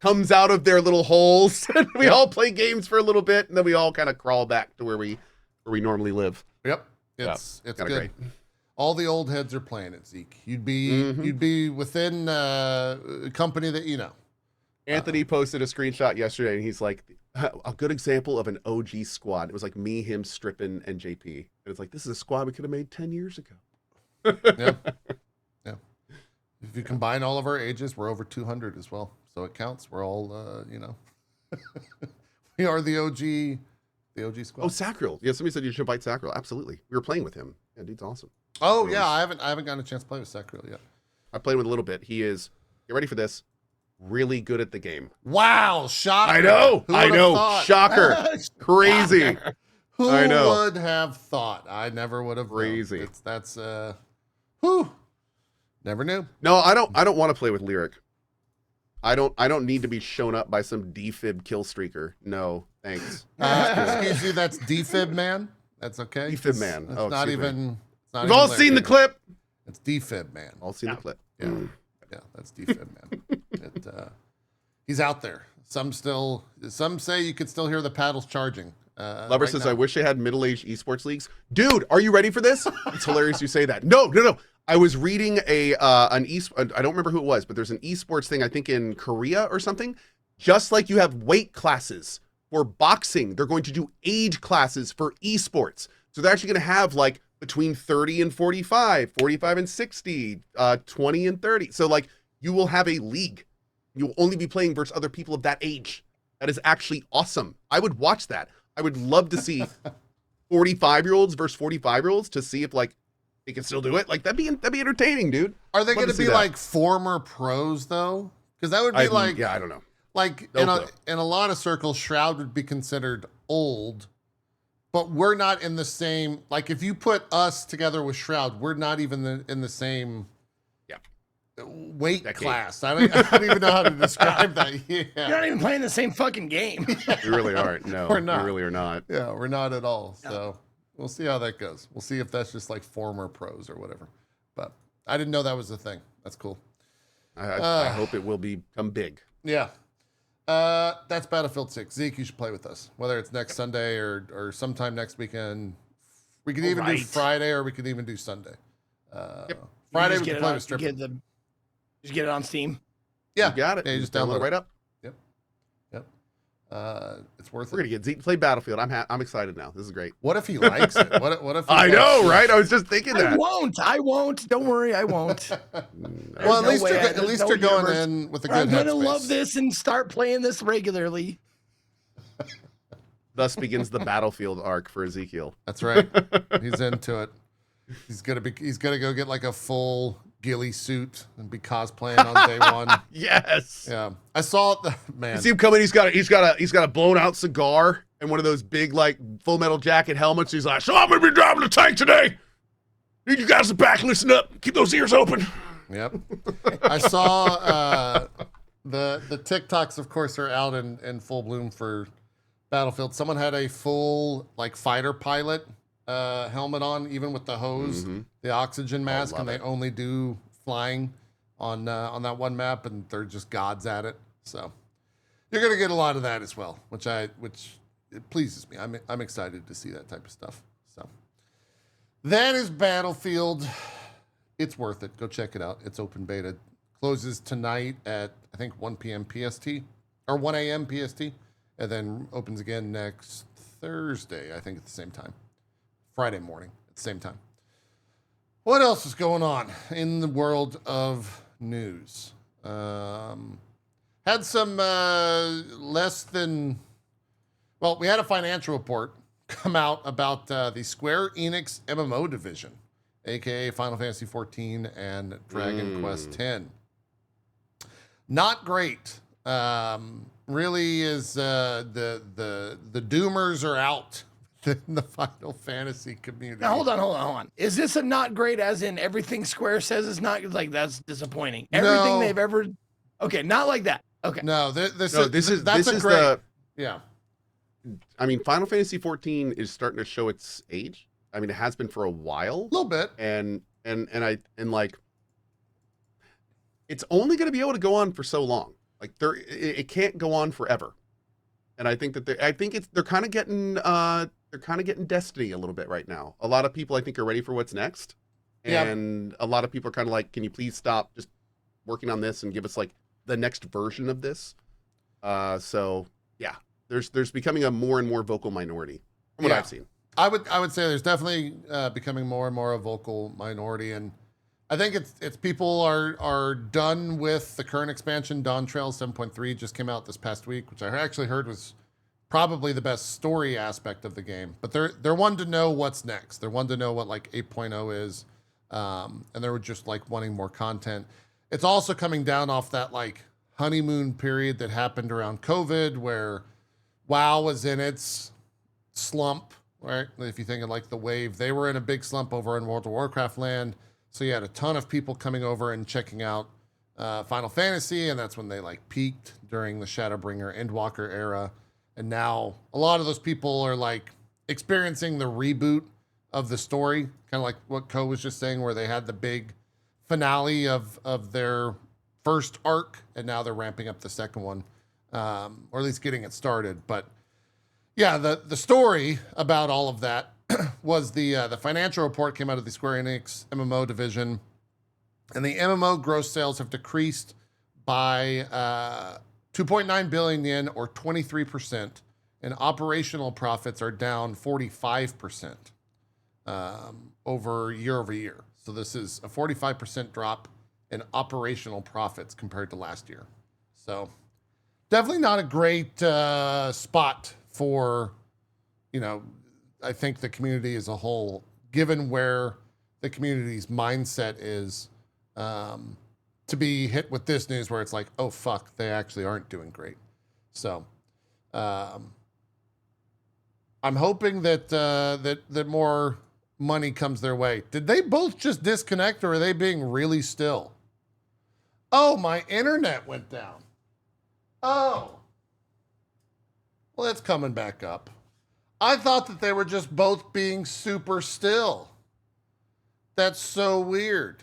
comes out of their little holes and we all play games for a little bit and then we all kind of crawl back to where we normally live. Yep, it's good. Great. All the old heads are playing it, Zeke. You'd be within a company that you know. Anthony posted a screenshot yesterday and he's like, a good example of an OG squad. It was like me, him, Strippin, and JP. And it's like, this is a squad we could have made 10 years ago. Yeah. If you combine all of our ages, we're over 200 as well. So it counts. We're all, we are the OG squad. Oh, Sacriel. Yeah, somebody said you should bite Sacriel. Absolutely. We were playing with him. Yeah, dude's awesome. Oh, yeah. I haven't gotten a chance to play with Sacriel yet. I played with a little bit. He is, get ready for this, really good at the game. Wow. Shocker. I know. Thought? Shocker. Crazy. Who would have thought? I never would have. Crazy. That's whew. Never knew. No, I don't want to play with Lyric. I don't need to be shown up by some defib kill streaker. No, thanks. Excuse you, that's defib man. That's okay. Defib man. It's not even. We've all seen the clip. It's defib man. All seen the clip. Yeah, yeah, that's defib man. He's out there. Some say you could still hear the paddles charging. Lover says, I wish I had middle-aged esports leagues. Dude, are you ready for this? It's hilarious you say that. No. I was reading I don't remember who it was, but there's an esports thing, I think in Korea or something. Just like you have weight classes for boxing, they're going to do age classes for esports. So they're actually going to have like between 30 and 45, 45 and 60, 20 and 30. So like you will have a league. You'll only be playing versus other people of that age. That is actually awesome. I would watch that. I would love to see 45-year-olds versus 45-year-olds to see if like they can still do it. Like that'd be entertaining, dude. Are they going to be like former pros though? Because that would be I don't know. Like in a lot of circles, Shroud would be considered old, but we're not in the same. Like if you put us together with Shroud, we're not even in the same. Weight class. I don't even know how to describe that. Yeah. You're not even playing the same fucking game. We really aren't. No, we're not. We really are not. Yeah, we're not at all. No. So we'll see how that goes. We'll see if that's just like former pros or whatever. But I didn't know that was a thing. That's cool. I hope it will become big. Yeah. That's Battlefield 6. Zeke, you should play with us. Whether it's next Sunday or sometime next weekend. We could even do Friday or we could even do Sunday. Friday we could play with Stripper. Just get it on Steam. Yeah, you got it. Yeah, you just download it right up. Yep. It's worth it. We're gonna get Zeke to play Battlefield. I'm excited now. This is great. What if he likes it? What if? I know, right? I was just thinking that. I won't. Don't worry, I won't. Well, at least you're going in with a good headspace. I'm gonna love this and start playing this regularly. Thus begins the Battlefield arc for Ezekiel. That's right. He's into it. He's gonna go get like a full ghillie suit and be cosplaying on day one. Yes. Yeah. I saw it. Man. You see him coming. He's got a blown out cigar and one of those big like Full Metal Jacket helmets. He's like, so I'm gonna be driving the tank today. Need you guys to back, listen up, keep those ears open. Yep. I saw the TikToks, of course, are out in full bloom for Battlefield. Someone had a full like fighter pilot helmet on, even with the hose, the oxygen mask, and they only do flying on that one map, and they're just gods at it. So you're gonna get a lot of that as well, which it pleases me. I'm excited to see that type of stuff. So that is Battlefield. It's worth it. Go check it out. It's open beta. Closes tonight at I think 1 p.m. PST or 1 a.m. PST, and then opens again next Thursday. I think at the same time. Friday morning at the same time. What else is going on in the world of news? Had some we had a financial report come out about the Square Enix MMO division. aka Final Fantasy 14 and Dragon Quest X. Not great. Really is the doomers are out in the Final Fantasy community. Now hold on. Is this a not great as in everything Square says is not like that's disappointing? Everything they've ever okay, not like that. Okay. No, that's yeah. I mean, Final Fantasy 14 is starting to show its age. I mean, it has been for a while. A little bit. And like it's only going to be able to go on for so long. Like it can't go on forever. And I think that they're kind of getting Destiny a little bit right now. A lot of people I think are ready for what's next. And a lot of people are kind of like, can you please stop just working on this and give us like the next version of this? So yeah, there's becoming a more and more vocal minority from what I've seen. I would say there's definitely becoming more and more a vocal minority, and I think it's people are done with the current expansion. Dawn Trail 7.3 just came out this past week, which I actually heard was probably the best story aspect of the game. But they're one to know what's next. They're one to know what like 8.0 is, and they were just like wanting more content. It's also coming down off that like honeymoon period that happened around COVID, where WoW was in its slump. Right, if you think of like the wave, they were in a big slump over in World of Warcraft land. So you had a ton of people coming over and checking out Final Fantasy, and that's when they like peaked during the Shadowbringer Endwalker era. And now a lot of those people are like experiencing the reboot of the story, kind of like what Ko was just saying, where they had the big finale of their first arc, and now they're ramping up the second one, or at least getting it started. But yeah, the story about all of that was the financial report came out of the Square Enix MMO division, and the MMO gross sales have decreased by 2.9 billion yen, or 23%, and operational profits are down 45% over year. So this is a 45% drop in operational profits compared to last year. So definitely not a great spot for, I think the community as a whole, given where the community's mindset is, to be hit with this news where it's like, oh fuck, they actually aren't doing great. So, I'm hoping that that more money comes their way. Did they both just disconnect, or are they being really still? Oh, my internet went down. Oh. Well, it's coming back up. I thought that they were just both being super still. That's so weird.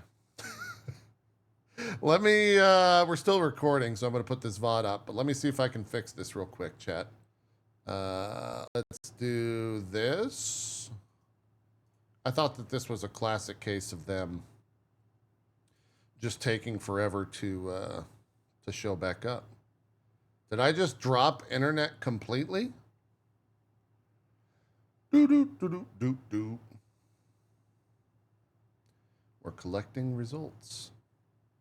Let me, we're still recording, so I'm going to put this VOD up, but let me see if I can fix this real quick, chat. Let's do this. I thought that this was a classic case of them just taking forever to show back up. Did I just drop internet completely? Do. We're collecting results.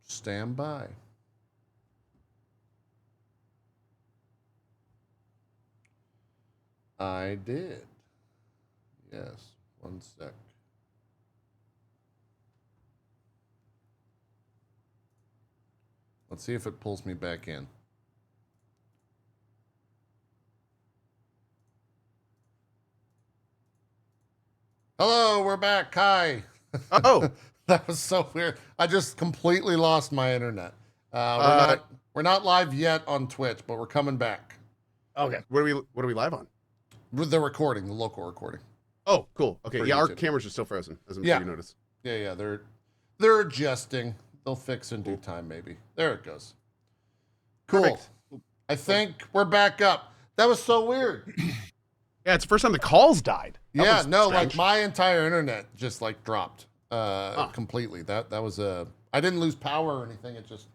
Stand by. I did. Yes, 1 sec. Let's see if it pulls me back in. Hello, we're back. Hi. Oh, that was so weird. I just completely lost my internet. We're not live yet on Twitch, but we're coming back. Okay. What are we live on? The recording, the local recording. Oh, cool. Okay. For yeah, our YouTube. cameras are still frozen, as I'm sure you noticed. Yeah. They're adjusting. They'll fix in due time, maybe. There it goes. Cool. Perfect. I think we're back up. That was so weird. Yeah, it's the first time the calls died. That like my entire internet just like dropped completely. That was I didn't lose power or anything. It just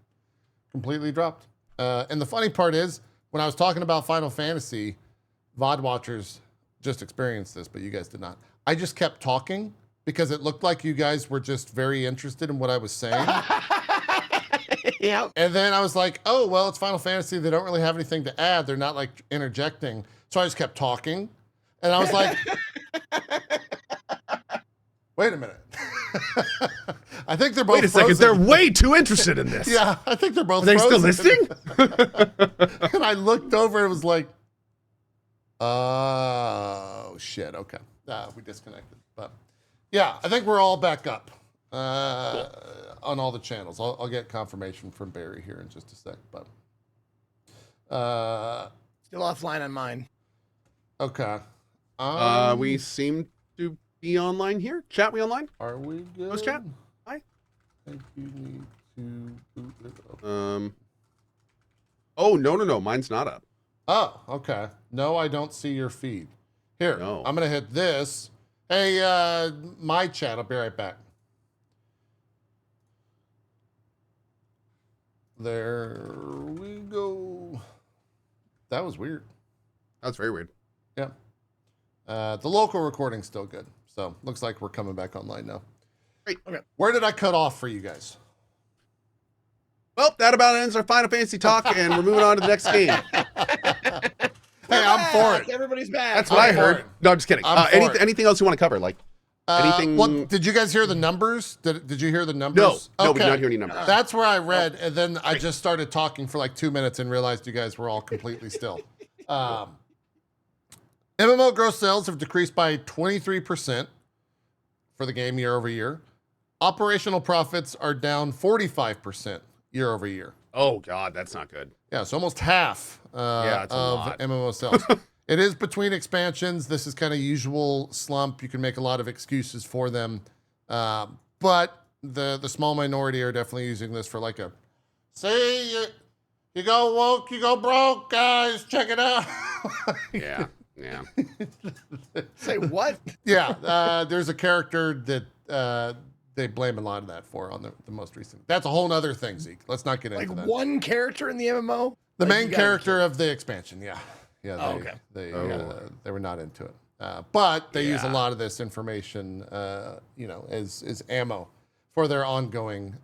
completely dropped. And the funny part is, when I was talking about Final Fantasy, VOD watchers just experienced this, but you guys did not. I just kept talking because it looked like you guys were just very interested in what I was saying. Yeah. And then I was like, oh, well, it's Final Fantasy. They don't really have anything to add. They're not like interjecting. So I just kept talking. And I was like, wait a minute. I think they're both. Wait a second, they're way too interested in this. Yeah, I think they're both. Are they still listening? And I looked over and it was like, oh shit. Okay, we disconnected. But yeah, I think we're all back up on all the channels. I'll get confirmation from Barry here in just a sec. But still offline on mine. Okay. We seem to be online here. Chat, we online? Are we good? Post chat? Hi. I think you need to boot it up. Oh, no. Mine's not up. Oh, okay. No, I don't see your feed. Here, No. I'm going to hit this. Hey, my chat. I'll be right back. There we go. That was weird. That's very weird. Yeah. The local recording's still good. So looks like we're coming back online now. Great. Okay. Where did I cut off for you guys? Well, that about ends our Final Fantasy talk, and we're moving on to the next game. Hey, I'm for it. Everybody's back. That's what I heard. No, I'm just kidding. Anything else you want to cover? Like anything? What, did you guys hear the numbers? Did you hear the numbers? No, we did not hear any numbers. That's where I read, and then I just started talking for like 2 minutes and realized you guys were all completely still. MMO gross sales have decreased by 23% for the game year over year. Operational profits are down 45% year over year. Oh God, that's not good. Yeah, so almost half it's a of lot. MMO sales. It is between expansions. This is kind of usual slump. You can make a lot of excuses for them. But the small minority are definitely using this for like a, see, you go woke, you go broke, guys, check it out. Yeah. Say what? Yeah, there's a character that they blame a lot of that for on the most recent. That's a whole nother thing, Zeke. Let's not get into that. Like one character in the MMO? The main character of the expansion, yeah. Okay. They were not into it. But they use a lot of this information, as ammo for their ongoing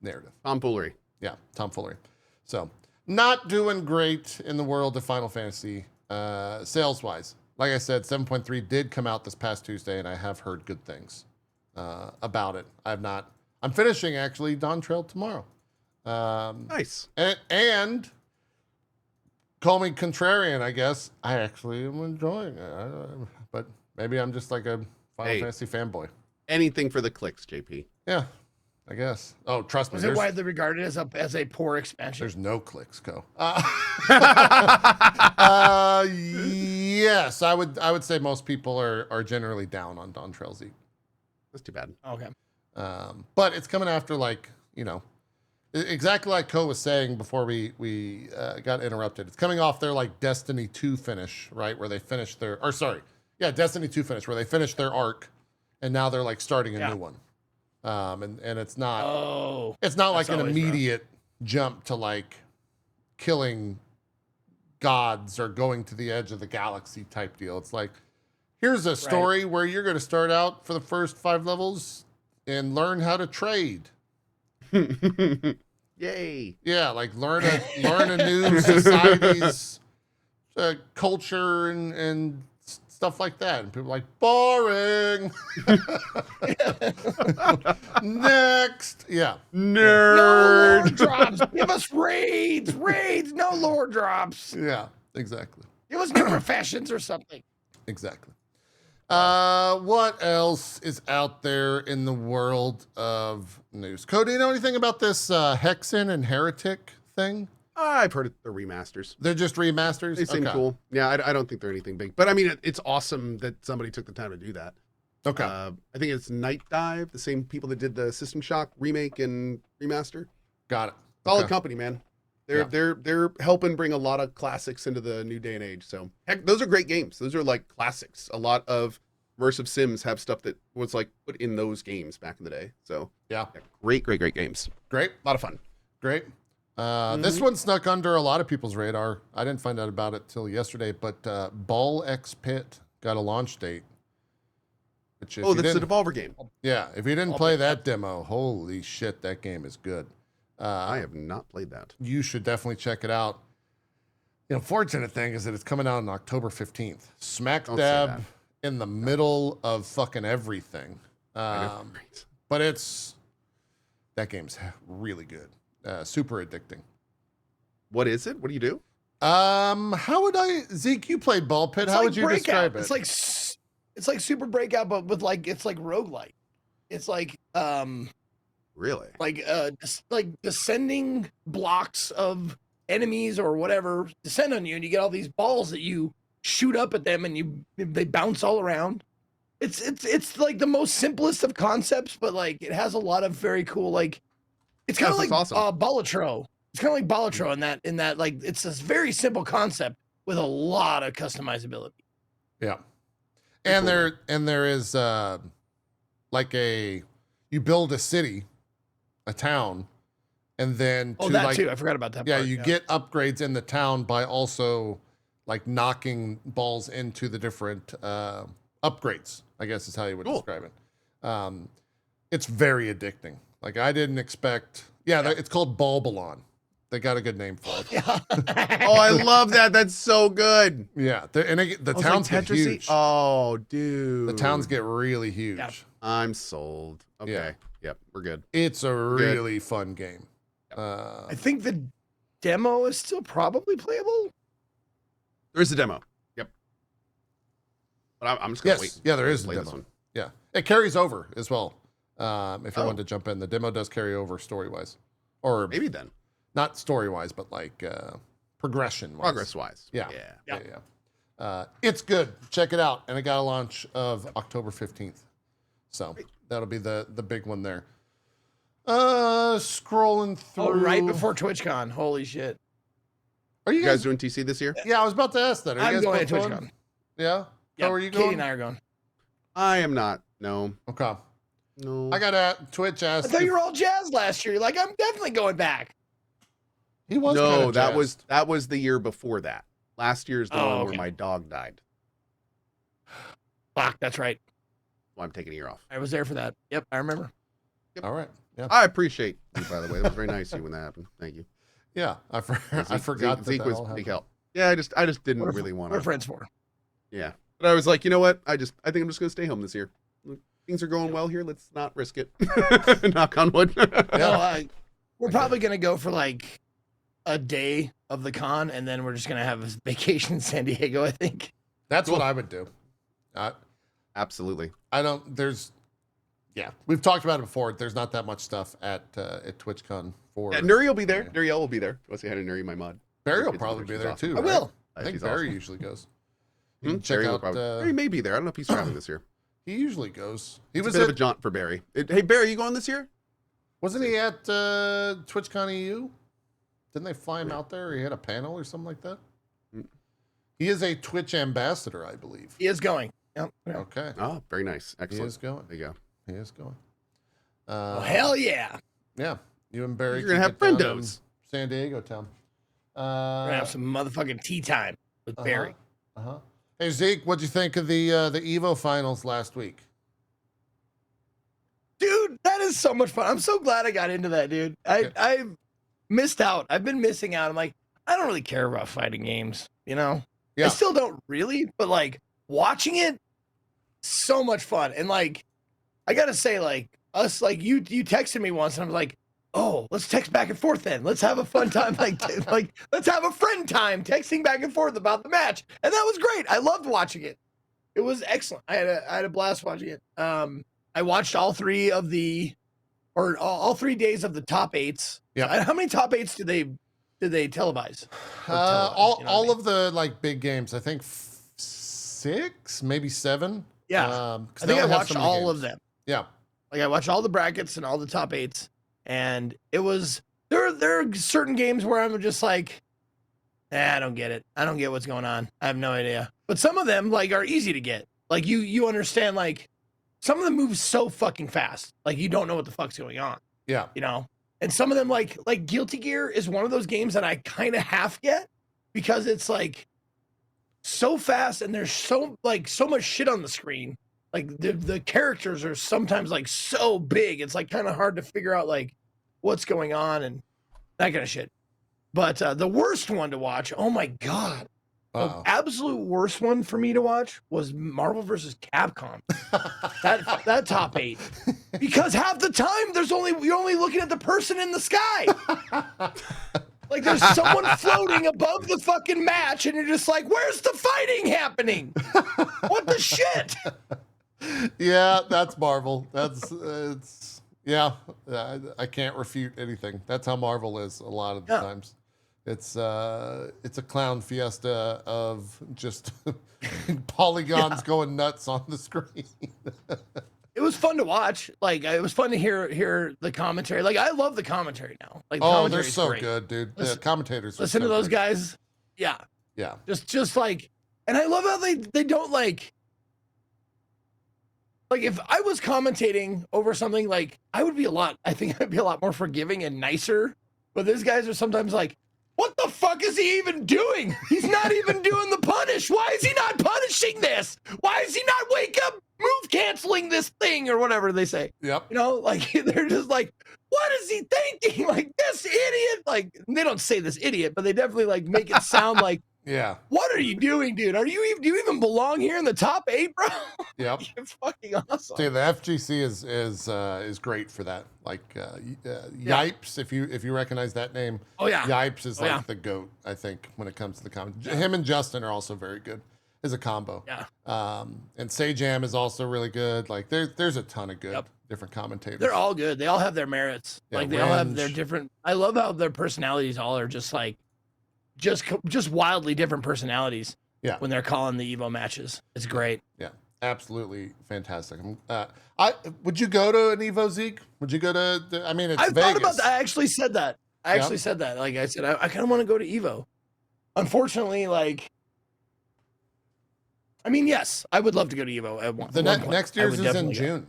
narrative. Tomfoolery. Yeah, tomfoolery. So, not doing great in the world of Final Fantasy sales-wise. Like I said, 7.3 did come out this past Tuesday, and I have heard good things about it. I'm finishing, actually, Dawn Trail tomorrow. Nice. And call me contrarian, I guess. I actually am enjoying it. But maybe I'm just like a Final Fantasy fanboy. Anything for the clicks, JP. Yeah, I guess. Oh, trust me. Was it widely regarded as a poor expansion? There's no clicks, Go. Yes, I would say most people are generally down on Dawn Trail Z. That's too bad. Okay. But it's coming after exactly like Co was saying before we got interrupted. It's coming off their like Destiny 2 finish, right? Where they finished Destiny 2 finish, where they finished their arc, and now they're like starting a new one. And it's not like an immediate jump to like killing gods or going to the edge of the galaxy type deal. It's like, here's a story where you're going to start out for the first 5 levels and learn how to trade. Yay. Yeah, like learn a new society's culture and stuff like that. And people are like, boring. Next. Yeah. Nerd. No lore drops. Give us raids. No lore drops. Yeah, exactly. Give us new professions or something. Exactly. What else is out there in the world of news? Cody, you know anything about this Hexen and Heretic thing? I've heard they're remasters. They're just remasters? They seem cool. Yeah, I don't think they're anything big. But I mean, it's awesome that somebody took the time to do that. Okay. I think it's Night Dive, the same people that did the System Shock remake and remaster. Got it. Solid company, man. They're helping bring a lot of classics into the new day and age. So heck, those are great games. Those are like classics. A lot of immersive sims have stuff that was like put in those games back in the day. So yeah, great games. Great. A lot of fun. Great. This one snuck under a lot of people's radar. I didn't find out about it till yesterday, but Ball X Pit got a launch date. Which that's the Devolver game. Yeah, if you didn't play that demo, holy shit, that game is good. I have not played that. You should definitely check it out. The unfortunate thing is that it's coming out on October 15th. Smack dab in the middle of fucking everything. But that game's really good. Super addicting. What is it? What do you do? How would Zeke, you played Ball Pit. How would you describe it? It's like Super Breakout, but with it's like roguelike. It's like really like descending blocks of enemies or whatever descend on you, and you get all these balls that you shoot up at them, and they bounce all around. It's like the most simplest of concepts, but like it has a lot of very cool, like it's kind of like awesome. Balatro. It's kind of like Balatro in that like it's this very simple concept with a lot of customizability. Yeah. And there is like you build a city, a town, and then too. I forgot about that. Yeah, you get upgrades in the town by also like knocking balls into the different upgrades, I guess is how you would describe it. It's very addicting. Like I didn't expect. Yeah, it's called Balbalon. They got a good name for it. Oh, I love that. That's so good. Yeah, the towns get huge. Oh, dude. The towns get really huge. Yep. I'm sold. Okay. Yeah. Yep, we're good. It's a really fun game. Yep. I think the demo is still probably playable. There is a demo. Yep. But I'm just going to wait. Yeah, there is a demo. This one. Yeah. It carries over as well. If you want to jump in, the demo does carry over story-wise. Or maybe then. Not story-wise, but like progression-wise. Progress-wise. Yeah. It's good. Check it out. And it got a launch of October 15th. So that'll be the big one there. Scrolling through. Oh, right before TwitchCon. Holy shit. Are you guys doing TC this year? Yeah, I was about to ask that. I'm going to TwitchCon. Yeah? Yep. How are you going? Katie and I are going. I am not. No. Okay. No. I got Twitch asked. I thought you were all jazzed last year. You're like, I'm definitely going back. He was. No, that was the year before that. Last year's the one where my dog died. Fuck, that's right. Well, I'm taking a year off. I was there for that. Yep, I remember. Yep. All right. Yeah. I appreciate you, by the way. That was very nice of you when that happened. Thank you. Yeah, I forgot Zeke was big help. Yeah, I just didn't really want to. We're friends for. Yeah, but I was like, you know what? I think I'm just gonna stay home this year. Things are going well here. Let's not risk it. Knock on wood. We're probably gonna go for like a day of the con, and then we're just gonna have a vacation in San Diego. I think that's what I would do. Absolutely. Yeah, we've talked about it before. There's not that much stuff at TwitchCon for. Yeah, Nuri will be there. Nuriel will be there. Go say hi to Nuri, my mod. Barry will probably be there too. I will. I think Barry usually goes. Check out. Barry may be there. I don't know if he's traveling this year. He usually goes. He was a bit of a jaunt for Barry. Hey, Barry, you going this year? Wasn't he at TwitchCon EU? Didn't they fly him out there? He had a panel or something like that. He is a Twitch ambassador, I believe. He is going. Yep. Okay. Oh, very nice. Excellent. He is going. There you go. He is going. Hell yeah. Yeah. You and Barry. You're going to have friendos. San Diego town. We're going to have some motherfucking tea time with Barry. Hey, Zeke, what'd you think of the EVO finals last week? Dude, that is so much fun. I'm so glad I got into that, dude. I missed out. I've been missing out. I'm like, I don't really care about fighting games, you know? Yeah. I still don't really, but like watching it, so much fun. And like, I gotta say, like, us, like you texted me once and I was like, oh, let's text back and forth then. Let's have a fun time. Like let's have a friend time texting back and forth about the match. And that was great. I loved watching it. It was excellent. I had a blast watching it. I watched all 3 of all 3 days of the top 8s. Yeah. How many top 8s did they televise? All of the like big games. I think 6, maybe 7. Yeah. I think I watched all of them. Yeah. Like I watched all the brackets and all the top 8s. And it was there are certain games where I'm just like, I don't get it. I don't get what's going on. I have no idea. But some of them like are easy to get. Like you understand, like some of them move so fucking fast. Like you don't know what the fuck's going on. Yeah. You know? And some of them like Guilty Gear is one of those games that I kind of half get because it's like so fast and there's so much shit on the screen. Like the characters are sometimes like so big. It's like kind of hard to figure out like what's going on and that kind of shit. But the worst one to watch, oh my God. The absolute worst one for me to watch was Marvel vs. Capcom. that top 8, because half the time you're only looking at the person in the sky. Like there's someone floating above the fucking match, and you're just like, "Where's the fighting happening? What the shit?" Yeah, that's Marvel. I can't refute anything. That's how Marvel is a lot of the times. It's a clown fiesta of just polygons going nuts on the screen. It was fun to watch. Like it was fun to hear the commentary. Like I love the commentary now. Like they're so great. Good, dude. The commentators. Listen to those guys. Yeah. Yeah. Just like, and I love how they don't like if I was commentating over something, like I think I'd be a lot more forgiving and nicer. But these guys are sometimes like, what the fuck is he even doing? He's not even doing the punish. Why is he not punishing this? Why is he not wake up, move canceling this thing or whatever they say? Yep. You know, like they're just like, what is he thinking? Like this idiot. Like they don't say this idiot, but they definitely like make it sound like, yeah. What are you doing, dude? Do you even belong here in the top 8, bro? Yep. It's fucking awesome. See, the FGC is great for that. Like Yipes, if you recognize that name. Oh yeah. Yipes is the GOAT, I think, when it comes to the combo. Yeah. Him and Justin are also very good as a combo. Yeah. And Sajam is also really good. Like there's a ton of good different commentators. They're all good. They all have their merits. Yeah, like they all have their different. I love how their personalities all are just like. Just wildly different personalities. Yeah. When they're calling the Evo matches, it's great. Yeah, absolutely fantastic. Would you go to an Evo, Zeke? Would you go to? I mean, it's Vegas. Thought about that. I actually said that. Like I said, I kind of want to go to Evo. Unfortunately, like, I mean, yes, I would love to go to Evo at one. Next year's is in June.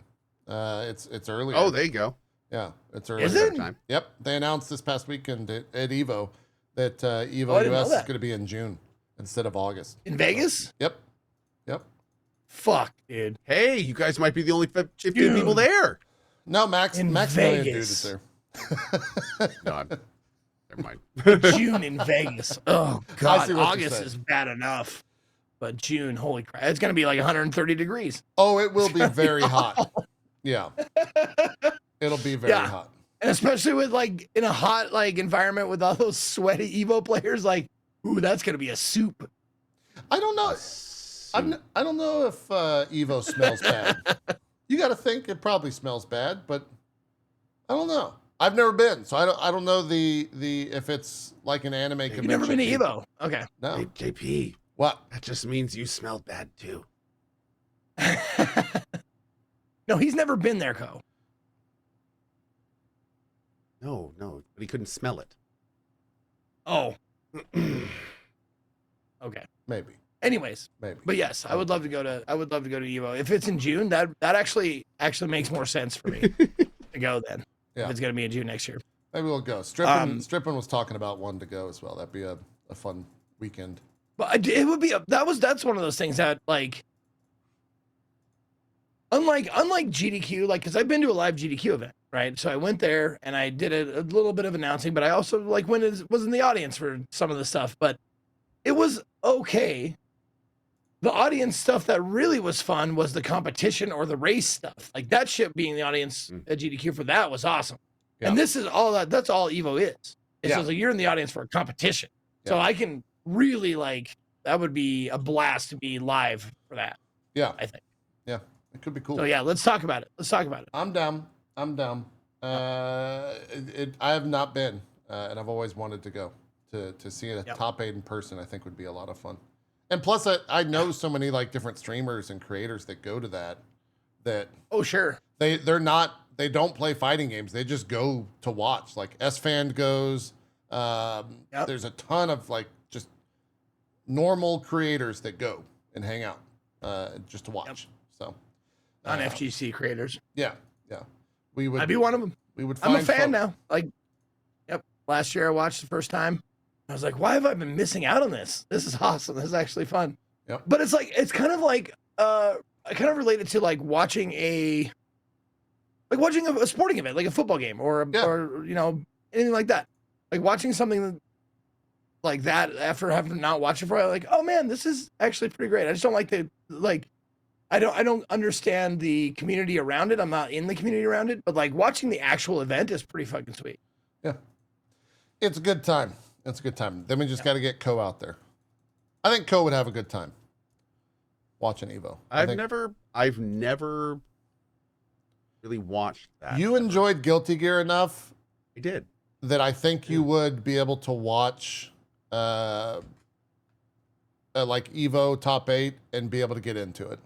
It's early. Oh, there you go. Yeah, it's early. Is it? Time. Yep, they announced this past weekend at Evo. That Evo US is going to be in June instead of August. In Vegas? Yep. Fuck, dude. Hey, you guys might be the only 15 people there. No, Max Million dude is there. No, never mind. June in Vegas. Oh, God. August is bad enough. But June, holy crap. It's going to be like 130 degrees. Oh, it will be very hot. Yeah. It'll be very hot. And especially with like in a hot like environment with all those sweaty Evo players, like, ooh, that's gonna be a soup. I don't know. I don't know if Evo smells bad. You got to think it probably smells bad, but I don't know. I've never been, so I don't know the if it's like an anime convention. You've never been to Evo? Okay. No. Hey, JP. What? That just means you smell bad too. No, he's never been there, Co. No, but he couldn't smell it. Oh. Okay. Maybe. Anyways. Maybe. But yes, I would love to go to Evo. If it's in June, that actually makes more sense for me to go then. Yeah. If it's gonna be in June next year. Maybe we'll go. Strippin was talking about one to go as well. That'd be a fun weekend. But it would be that's one of those things that like unlike GDQ, like because I've been to a live GDQ event. Right. So I went there and I did a little bit of announcing, but I also like was in the audience for some of the stuff, but it was okay. The audience stuff that really was fun was the competition or the race stuff. Like that shit being the audience at GDQ for that was awesome. Yeah. And this is that's all Evo is. It's just like you're in the audience for a competition. Yeah. So I can really like, that would be a blast to be live for that. Yeah. I think. Yeah. It could be cool. So yeah, let's talk about it. I'm down. I have not been, and I've always wanted to go to see a top 8 in person. I think would be a lot of fun. And plus, I know so many like different streamers and creators that go to that. Oh sure. They don't play fighting games. They just go to watch. Like SFan goes. There's a ton of like just normal creators that go and hang out just to watch. So non-FGC creators. Yeah. I'd be one of them. I'm a fan now. Like, last year I watched the first time. I was like, why have I been missing out on this? This is awesome. This is actually fun. Yep. But it's kind of like I kind of related to like watching a sporting event, like a football game or anything like that. Like watching something like that after having not watched it for a while, like, oh man, this is actually pretty great. I just don't like the I don't understand the community around it. I'm not in the community around it, but like watching the actual event is pretty fucking sweet. Yeah. It's a good time. It's a good time. Then we just got to get Co out there. I think Co would have a good time watching Evo. I've never really watched that. You enjoyed Guilty Gear enough. I did. That I think you would be able to watch like Evo top 8 and be able to get into it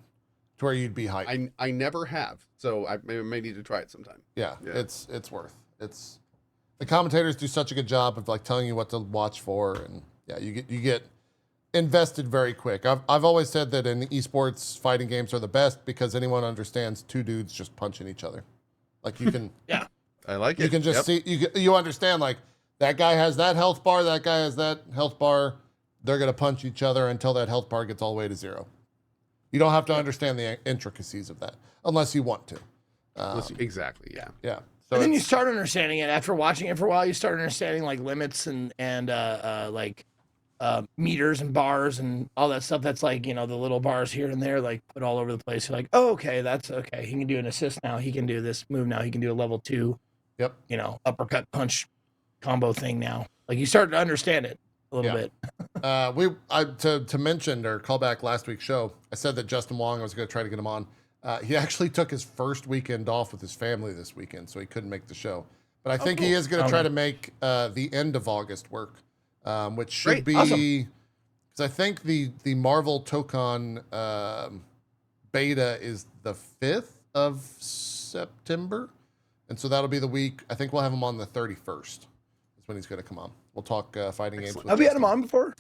to where you'd be hyped. I never have, so I may need to try it sometime. Yeah. It's worth. It's the commentators do such a good job of like telling you what to watch for, and yeah, you get invested very quick. I've always said that in esports, fighting games are the best because anyone understands two dudes just punching each other. Like you can yeah. I like it. You can just see, you understand, like, that guy has that health bar, that guy has that health bar. They're going to punch each other until that health bar gets all the way to 0. You don't have to understand the intricacies of that unless you want to. Exactly, yeah. Yeah. So and then you start understanding it after watching it for a while. You start understanding like limits and meters and bars and all that stuff. That's like, you know, the little bars here and there, like put all over the place. You're like, oh, okay, that's okay. He can do an assist now. He can do this move now. He can do a level 2. Yep. You know, uppercut punch combo thing now. Like you start to understand it a little bit. To mention or call back last week's show, I said that Justin Wong, I was going to try to get him on. He actually took his first weekend off with his family this weekend, so he couldn't make the show. But I think he is going to try to make the end of August work, which should be, because I think the Marvel Tokon beta is the 5th of September. And so that'll be the week. I think we'll have him on the 31st. That's when he's going to come on. We'll talk fighting games with Have we had him on before?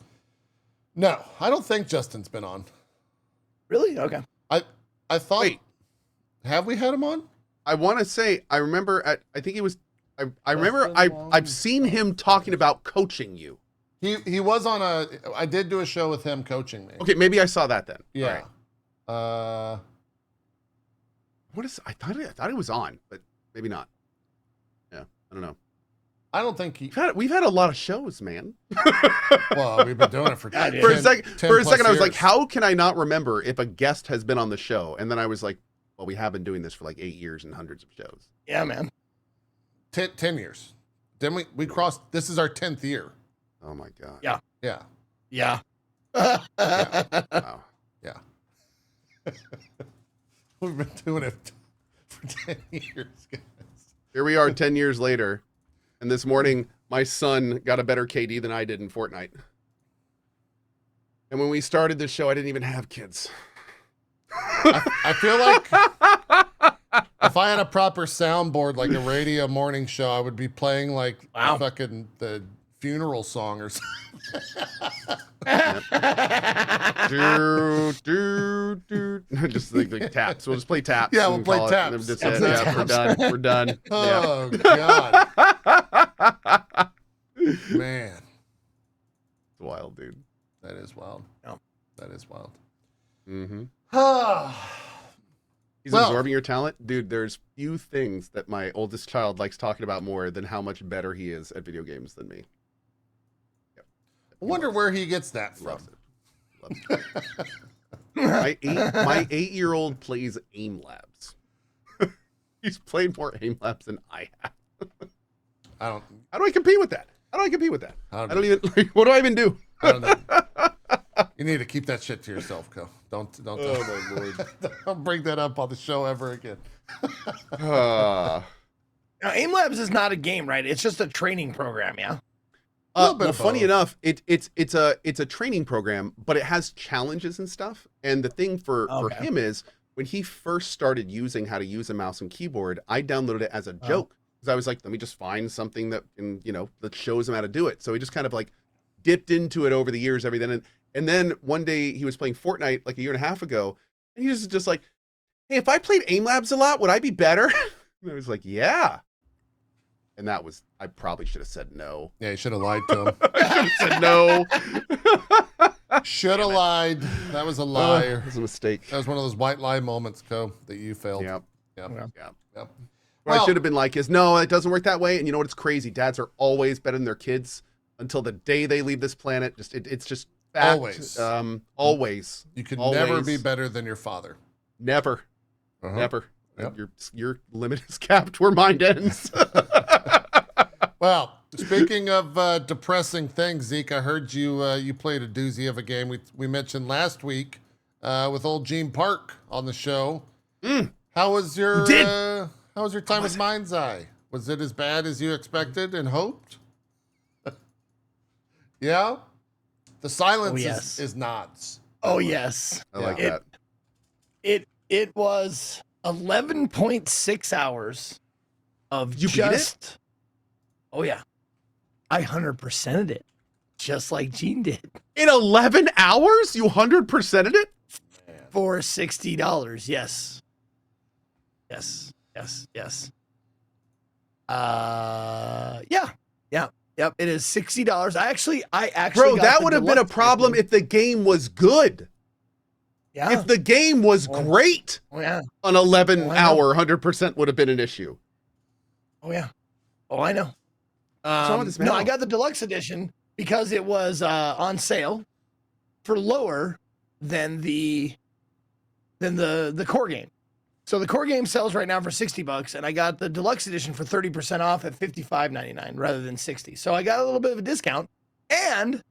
No, I don't think Justin's been on. Really? Okay. I thought. Wait. Have we had him on? I want to say, I remember I think it was, I remember I've seen him talking about coaching you. He was on I did do a show with him coaching me. Okay, maybe I saw that then. Yeah. Right. I thought he was on, but maybe not. Yeah, I don't know. I don't think we've had a lot of shows, man. Well, we've been doing it for a second. I was like, how can I not remember if a guest has been on the show? And then I was like, well, we have been doing this for like 8 years and hundreds of shows. Yeah, man. 10 years. Then we crossed. This is our 10th year. Oh my god. Yeah. Yeah. Yeah. Yeah. Wow. Yeah. We've been doing it for 10 years, guys. Here we are 10 years later. And this morning, my son got a better KD than I did in Fortnite. And when we started this show, I didn't even have kids. I feel like if I had a proper soundboard, like a radio morning show, I would be playing like fucking the funeral song or something. Just like taps. We'll just play taps. Yeah, we'll play taps. That's it. Yeah, we're done. We're done. Oh, God. Man. It's wild, dude. That is wild. Yeah. That is wild. Mm-hmm. Ah. He's absorbing your talent. Dude, there's few things that my oldest child likes talking about more than how much better he is at video games than me. Yep. I wonder where he gets that from. Loves it. My 8-year-old plays Aim Labs. He's played more Aim Labs than I have. How do I compete with that? I don't even. Like, what do I even do? I don't know. You need to keep that shit to yourself, Co. Don't. Oh my Lord! Don't bring that up on the show ever again. Now, Aim Labs is not a game, right? It's just a training program, yeah. Well, funny enough, it's a training program, but it has challenges and stuff. And the thing for him is when he first started using how to use a mouse and keyboard, I downloaded it as a joke because I was like, let me just find something that that shows him how to do it. So he just kind of like dipped into it over the years, everything. And then one day he was playing Fortnite like a year and a half ago, and he was just like, hey, if I played Aim Labs a lot, would I be better? And I was like, yeah. And I probably should have said no. Yeah, you should have lied to him. I should have said no. Should have lied. That was a lie. It was a mistake. That was one of those white lie moments, Co, that you failed. Yep. Well, I should have been like, no, it doesn't work that way. And you know what? It's crazy. Dads are always better than their kids until the day they leave this planet. It's just fact. Always. You can never be better than your father. Never. Never. Yep. Your limit is capped where mine ends. Well, speaking of depressing things, Zeke, I heard you played a doozy of a game we mentioned last week with old Gene Park on the show. How was your time with Mind's Eye? Was it as bad as you expected and hoped? Yeah? The silence is nods. Oh, yes. I like that. It was 11.6 hours of beat it? Oh, yeah. I 100%ed it, just like Gene did. In 11 hours? You 100%ed it? For $60, yes. Yes. Yep. It is $60. I actually. Bro, that would have been a problem if the game was good. Yeah. If the game was great, an 11-hour 100% would have been an issue. Oh yeah. Oh, I know. No, I got the deluxe edition because it was on sale for lower than the core game. So the core game sells right now for $60, and I got the deluxe edition for 30% off at $55.99 rather than $60. So I got a little bit of a discount, and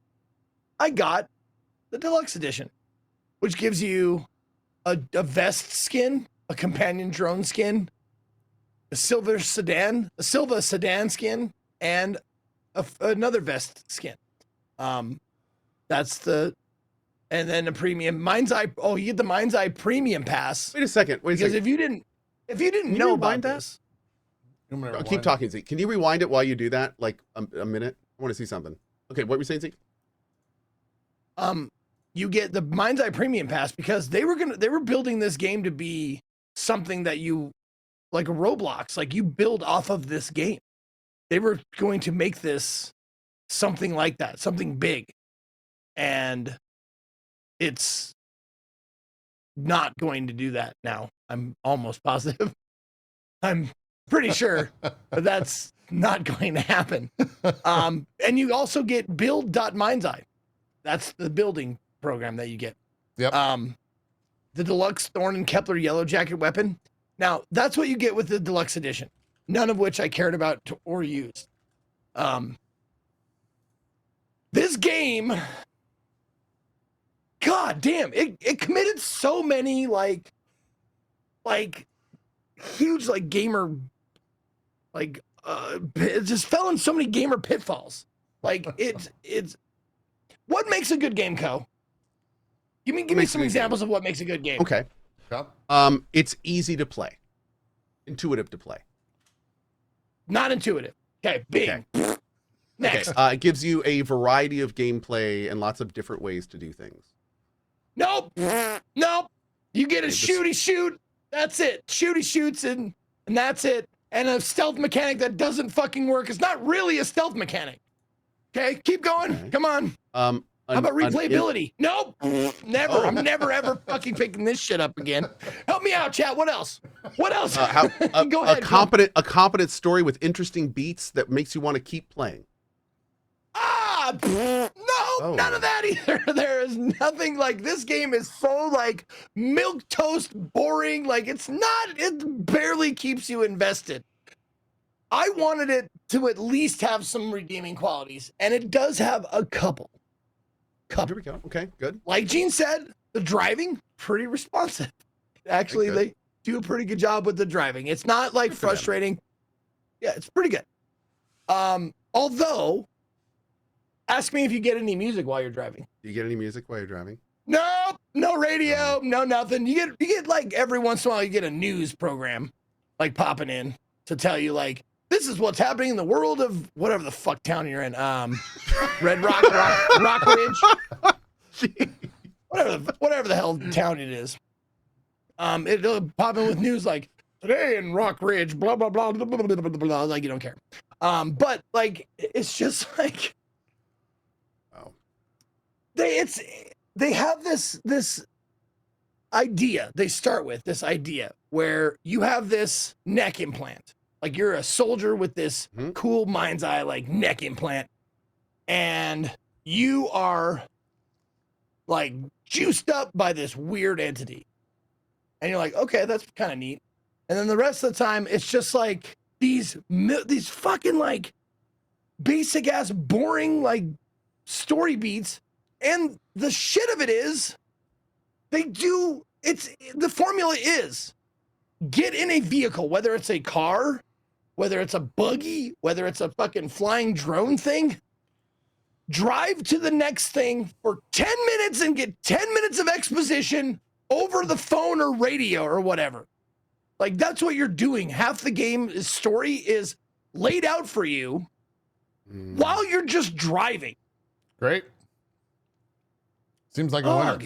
I got the deluxe edition, which gives you a vest skin, a companion drone skin, a silver sedan skin, and another vest skin. And then a premium Mind's Eye. Oh, you get the Mind's Eye premium pass. Wait a second. Because if you didn't know about this, keep talking, Zeke. Can you rewind it while you do that? Like a minute. I want to see something. Okay, what were you saying, Zeke? You get the Mind's Eye premium pass because they were building this game to be something that you like a Roblox, like you build off of this game. They were going to make this something like that, something big, and it's not going to do that now. I'm almost positive. I'm pretty sure that that's not going to happen. And you also get build.mindseye. That's the building program that you get. Yep. The deluxe Thorn and Kepler Yellow Jacket weapon. Now, that's what you get with the deluxe edition, none of which I cared about or used. This game, God damn, it committed so many like huge gamer it just fell in so many gamer pitfalls. Like it's what makes a good game, Co? Give me some examples of what makes a good game. Okay. Yeah. It's easy to play. Intuitive to play. Not intuitive. Okay, big. Okay. Next. Okay. It gives you a variety of gameplay and lots of different ways to do things. Nope. You get a shooty shoot. That's it. Shooty shoots and that's it. And a stealth mechanic that doesn't fucking work. It's not really a stealth mechanic. Okay, keep going. Okay. Come on. How about replayability? Nope. Never. I'm never ever fucking picking this shit up again. Help me out, chat. What else? Go ahead. A competent story with interesting beats that makes you want to keep playing. None of that either. There is nothing. Like, this game is so milk toast boring. Like, it barely keeps you invested. I wanted it to at least have some redeeming qualities, and it does have a couple. Here we go. Okay, good. Like Gene said, the driving, pretty responsive. Actually, they do a pretty good job with the driving. It's not frustrating. Yeah, it's pretty good. Although, ask me if you get any music while you're driving. Do you get any music while you're driving? Nope, no radio, no nothing. You get every once in a while you get a news program popping in to tell you this is what's happening in the world of whatever the fuck town you're in. Red Rock Ridge, whatever the hell town it is. It'll pop in with news today in Rock Ridge, blah blah blah blah blah blah blah blah. You don't care. But it's just they have this idea. They start with this idea where you have this neck implant. You're a soldier with this cool Mind's Eye neck implant, and you are like juiced up by this weird entity. And you're like, okay, that's kind of neat. And then the rest of the time, it's just like these fucking like basic ass boring like story beats. And the shit of it is, the formula is get in a vehicle, whether it's a car, whether it's a buggy, whether it's a fucking flying drone thing, drive to the next thing for 10 minutes and get 10 minutes of exposition over the phone or radio or whatever. Like, that's what you're doing. Half the game's story is laid out for you while you're just driving. Great. Seems like a winner.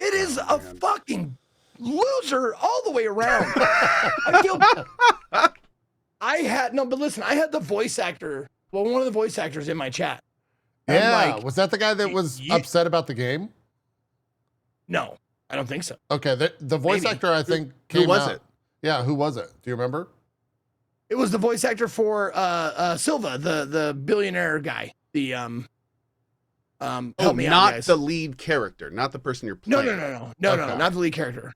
It is a fucking loser all the way around. I had the voice actor. Well, one of the voice actors in my chat. Yeah, like, was that the guy that was upset about the game? No, I don't think so. Okay, the voice actor I think came Who was out. it? Yeah, who was it? Do you remember? It was the voice actor for Silva, the billionaire guy. The help me out, guys. The lead character, not the person you're playing. No, not the lead character.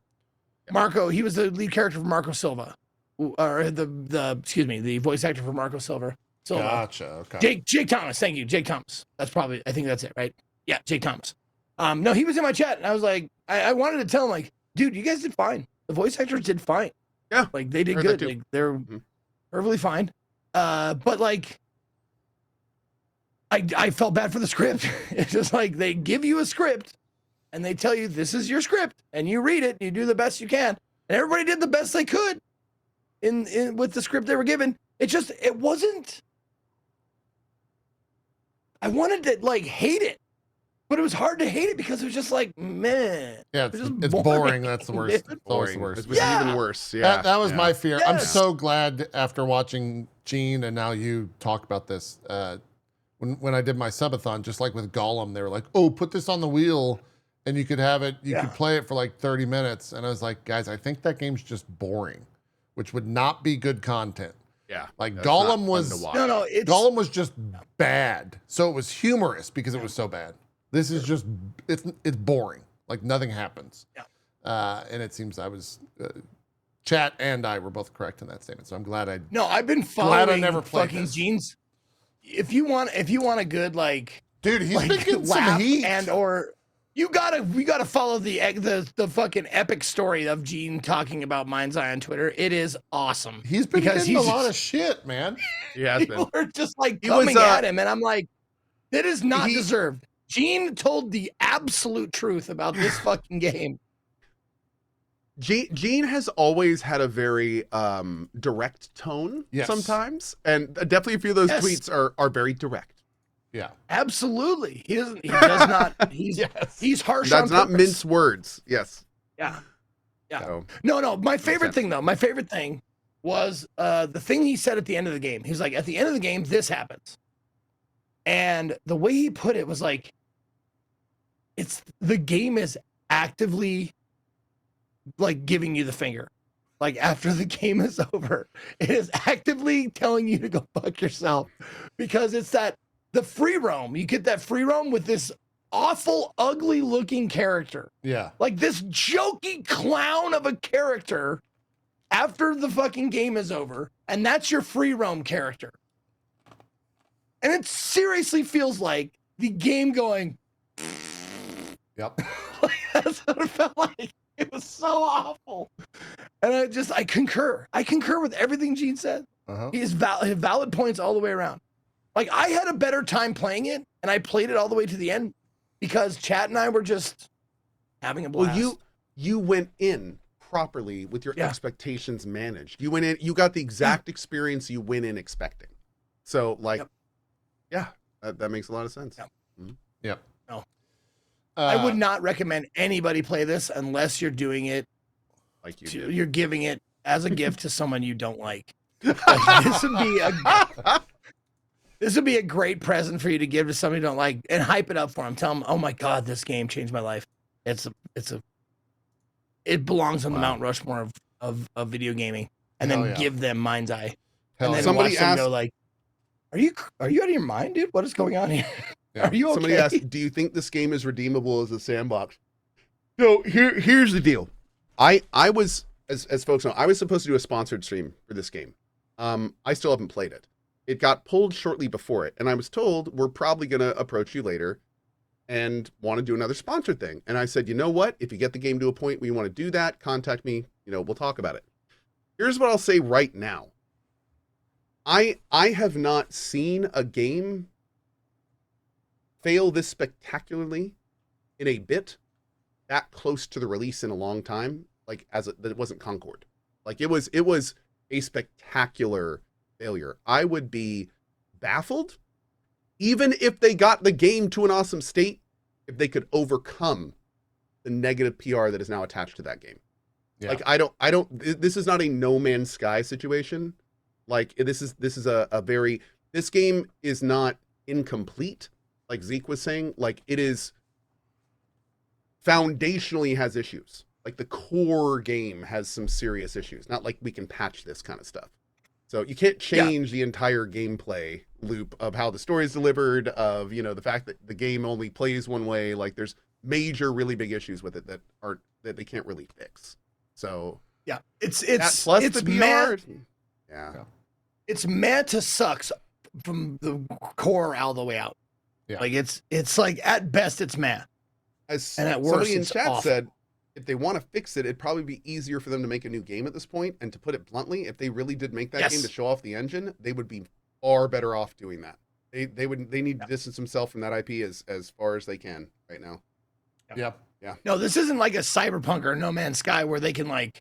Yeah. Marco, he was the lead character for Marco Silva, or the voice actor for Marco Silva. Gotcha. Okay. Jake Thomas. Thank you, Jake Thomas. I think that's it, right? Yeah, Jake Thomas. No, he was in my chat, and I was like, I wanted to tell him, like, dude, you guys did fine. The voice actors did fine. Yeah, like they did good. Like, they're perfectly fine. But like, I felt bad for the script. It's just like they give you a script, and they tell you this is your script, and you read it, and you do the best you can, and everybody did the best they could in with the script they were given. It wasn't. I wanted to like hate it, but it was hard to hate it because it was just like, man. Yeah, it's boring. That's the worst. It's always the worst. It was even worse. Yeah, that was my fear. Yes. I'm so glad after watching Gene and now you talk about this. When I did my subathon, just like with Gollum, they were like, "Oh, put this on the wheel, and you could have it. You could play it for like 30 minutes." And I was like, "Guys, I think that game's just boring, which would not be good content." Yeah, like Gollum was Gollum was just bad. So it was humorous because it was so bad. This is just it's boring. Like nothing happens. Yeah. And it seems I was chat and I were both correct in that statement. So I'm glad I've been following glad I never played fucking Gene's. If you want a good like dude, he's been getting some heat we gotta follow the fucking epic story of Gene talking about Mind's Eye on Twitter. It is awesome. He's been getting a lot of shit, man. Yeah, people are just like coming at him, and I'm like, it is not deserved. Gene told the absolute truth about this fucking game. Gene has always had a very direct tone sometimes, and definitely a few of those tweets are very direct. Yeah, absolutely. He does not. He's harsh. That's not mince words. Yes. Yeah. So. No. My favorite thing was the thing he said at the end of the game. He's like, at the end of the game, this happens, and the way he put it was like, the game is actively like giving you the finger. Like after the game is over, it is actively telling you to go fuck yourself, because it's the free roam. You get that free roam with this awful, ugly looking character. Yeah. Like this jokey clown of a character after the fucking game is over. And that's your free roam character. And it seriously feels like the game going. Yep. Like, that's what it felt like. It was so awful. And I concur. I concur with everything Gene said. He has valid points all the way around. Like, I had a better time playing it, and I played it all the way to the end because Chat and I were just having a blast. Well, you went in properly with your expectations managed. You went in, you got the exact experience you went in expecting. So, like, that makes a lot of sense. Yep. No. I would not recommend anybody play this unless you're doing it like you're giving it as a gift to someone you don't like. This would be a great present for you to give to somebody you don't like, and hype it up for them. Tell them, "Oh my God, this game changed my life." It belongs on the Mount Rushmore of video gaming, and then give them Mind's Eye. And then somebody watch them go like, Are you out of your mind, dude? What is going on here? Yeah. Are you okay? Somebody asked, do you think this game is redeemable as a sandbox? So here's the deal. I was, as folks know, I was supposed to do a sponsored stream for this game. I still haven't played it. It got pulled shortly before it, and I was told we're probably going to approach you later and want to do another sponsored thing. And I said, you know what? If you get the game to a point where you want to do that, contact me. We'll talk about it. Here's what I'll say right now. I have not seen a game fail this spectacularly in a bit that close to the release in a long time. Like that it wasn't Concord. Like it was a spectacular failure. I would be baffled, even if they got the game to an awesome state, if they could overcome the negative PR that is now attached to that game. Yeah. Like I don't. This is not a No Man's Sky situation. Like this is a very. This game is not incomplete, like Zeke was saying. Like it is. Foundationally has issues. Like the core game has some serious issues. Not like we can patch this kind of stuff. So you can't change the entire gameplay loop of how the story is delivered, of, the fact that the game only plays one way. Like there's major, really big issues with it that they can't really fix. So yeah, it's plus the PR. Yeah. It's meant to suck from the core all the way out. Yeah. Like it's like at best it's meh. As and at worst, somebody in chat awful. said, if they want to fix it, it'd probably be easier for them to make a new game at this point. And to put it bluntly, if they really did make that game to show off the engine, they would be far better off doing that. They need to distance themselves from that IP as far as they can right now. Yeah. No, this isn't like a Cyberpunk or No Man's Sky where they can like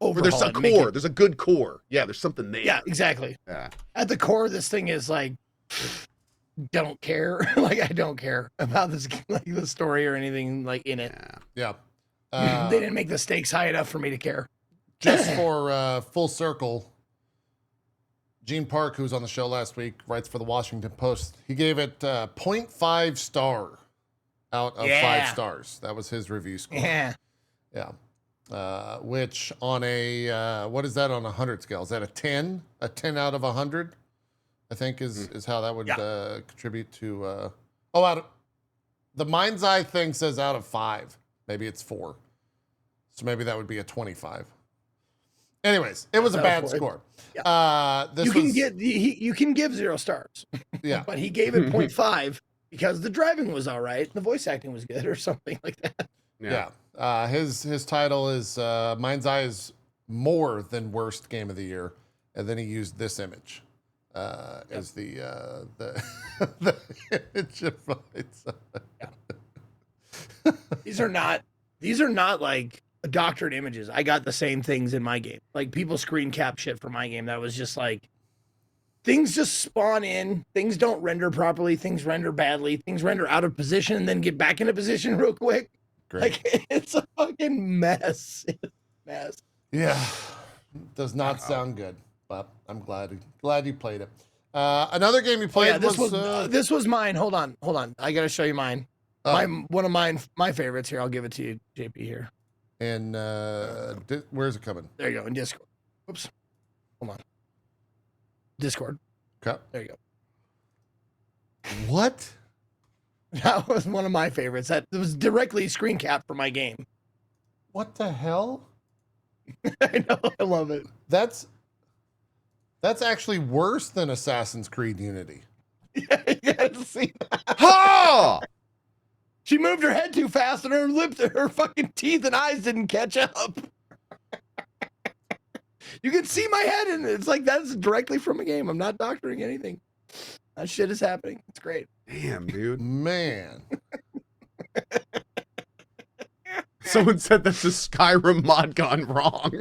overhaul there's a core. There's a good core. Yeah, there's something there. Yeah, exactly. Yeah. At the core, this thing is like, don't care. Like I don't care about this, like the story or anything like in it. Yeah. They didn't make the stakes high enough for me to care. Just for full circle, Gene Park, who was on the show last week, writes for the Washington Post. He gave it 0.5 star out of 5 stars. That was his review score. Yeah. Which on a, what is that on a 100 scale? Is that a 10? A 10 out of 100? I think is how that would contribute to, out of, the Mind's Eye thing says out of 5. Maybe it's 4. So maybe that would be a 25. Anyways, it was a bad score. Yeah. You can give 0 stars. Yeah. But he gave it 0.5 because the driving was all right. The voice acting was good or something like that. Yeah. His title is Mind's Eye is more than worst game of the year. And then he used this image as the image of Mind's Eye. These are not like doctored images. I got the same things in my game. Like people screen cap shit for my game. That was just like things just spawn in. Things don't render properly. Things render badly. Things render out of position and then get back into position real quick. Great. Like it's a fucking mess. It's a mess. Yeah, does not sound good. But I'm glad you played it. Another game you played this was mine. Hold on. I gotta show you mine. One of my favorites here. I'll give it to you, JP here. And where's it coming? There you go, in Discord. Oops. Hold on. Discord. Okay. There you go. What? That was one of my favorites. That was directly screen cap for my game. What the hell? I know. I love it. That's actually worse than Assassin's Creed Unity. Yeah, you gotta see that. Ha! She moved her head too fast and her fucking teeth and eyes didn't catch up. You can see my head and it's like that's directly from a game. I'm not doctoring anything. That shit is happening. It's great. Damn, dude. Man. Someone said that's a Skyrim mod gone wrong.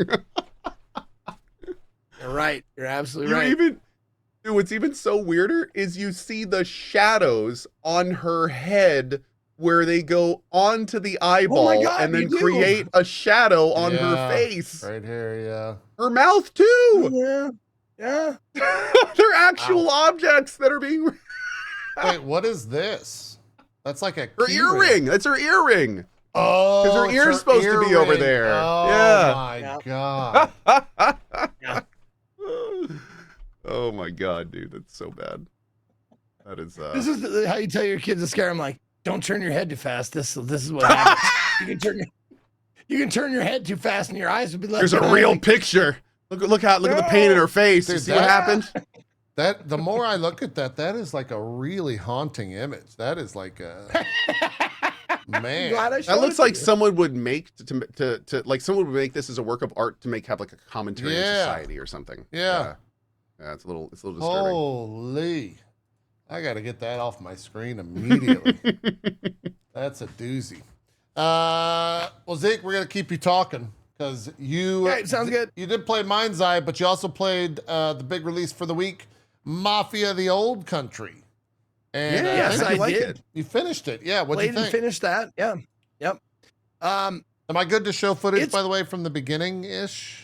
You're right. You're absolutely right. Dude, what's even so weirder is you see the shadows on her head where they go onto the eyeball and then create a shadow on her face. Right here, yeah. Her mouth too. Yeah. They're actual objects that are being. Wait, what is this? That's like a her earring. That's her earring. Oh, because her ear's supposed to be over there. Oh yeah. My God. Yeah. Oh my god, dude, that's so bad. That is. This is how you tell your kids to scare them. Like, don't turn your head too fast. This is what happens. You can turn your head too fast, and your eyes will be like. There's a real picture. Look at the pain in her face. Dude, you see what happened? That the more I look at that, that is like a really haunting image. That is like a man. That looks like someone would make to like someone would make this as a work of art to have like a commentary on society or something. Yeah. Yeah, it's a little disturbing. Holy. I got to get that off my screen immediately. That's a doozy. Well, Zeke, we're going to keep you talking because you... Okay, sounds good. You did play Mind's Eye, but you also played the big release for the week, Mafia: The Old Country. And yes, I did. You finished it. Yeah, what did you think? Finished that. Yeah. Yep. Am I good to show footage, by the way, from the beginning-ish?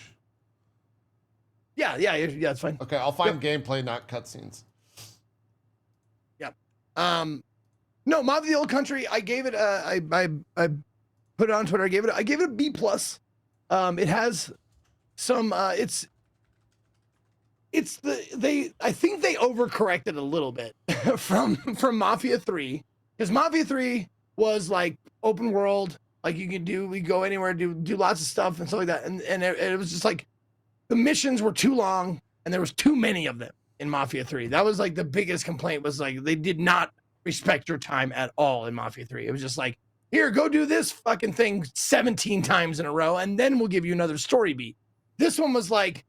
Yeah, it's fine. Okay, I'll find gameplay, not cutscenes. Yep. No, Mafia: The Old Country. I gave it. I put it on Twitter. I gave it a B+. It has some. I think they overcorrected a little bit from Mafia 3, because Mafia 3 was like open world, like we go anywhere, do lots of stuff and stuff like that, and it was just like. The missions were too long, and there was too many of them in Mafia 3. That was like the biggest complaint, was like they did not respect your time at all in Mafia 3. It was just like, here, go do this fucking thing 17 times in a row, and then we'll give you another story beat. This one was like,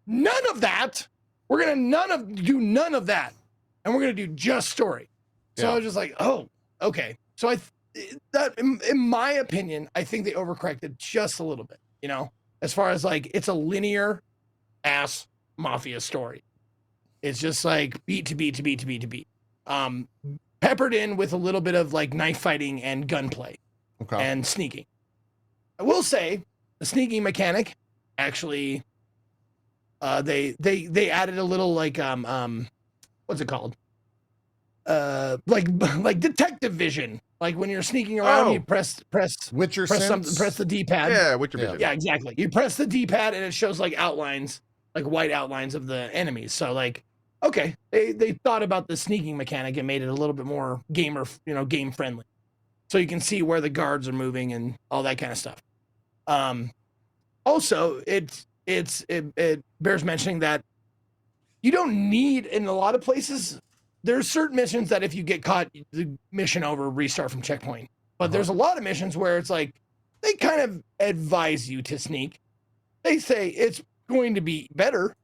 none of that. We're gonna do none of that, and we're gonna do just story. So I was just like, oh, okay. So in my opinion, I think they overcorrected just a little bit, you know. As far as like, it's a linear ass Mafia story. It's just like beat to beat to beat to beat to beat. Peppered in with a little bit of like knife fighting and gunplay and sneaking. I will say the sneaking mechanic actually, they added a little like, what's it called? Like detective vision. Like when you're sneaking around, you press the D-pad. Yeah, Witcher vision. Yeah, exactly. You press the D-pad and it shows like outlines, like white outlines of the enemies. So like, okay, they thought about the sneaking mechanic and made it a little bit more game friendly. So you can see where the guards are moving and all that kind of stuff. Also, it bears mentioning that you don't need, in a lot of places, there's certain missions that if you get caught, the mission over, restart from checkpoint. But there's a lot of missions where it's like, they kind of advise you to sneak. They say it's going to be better.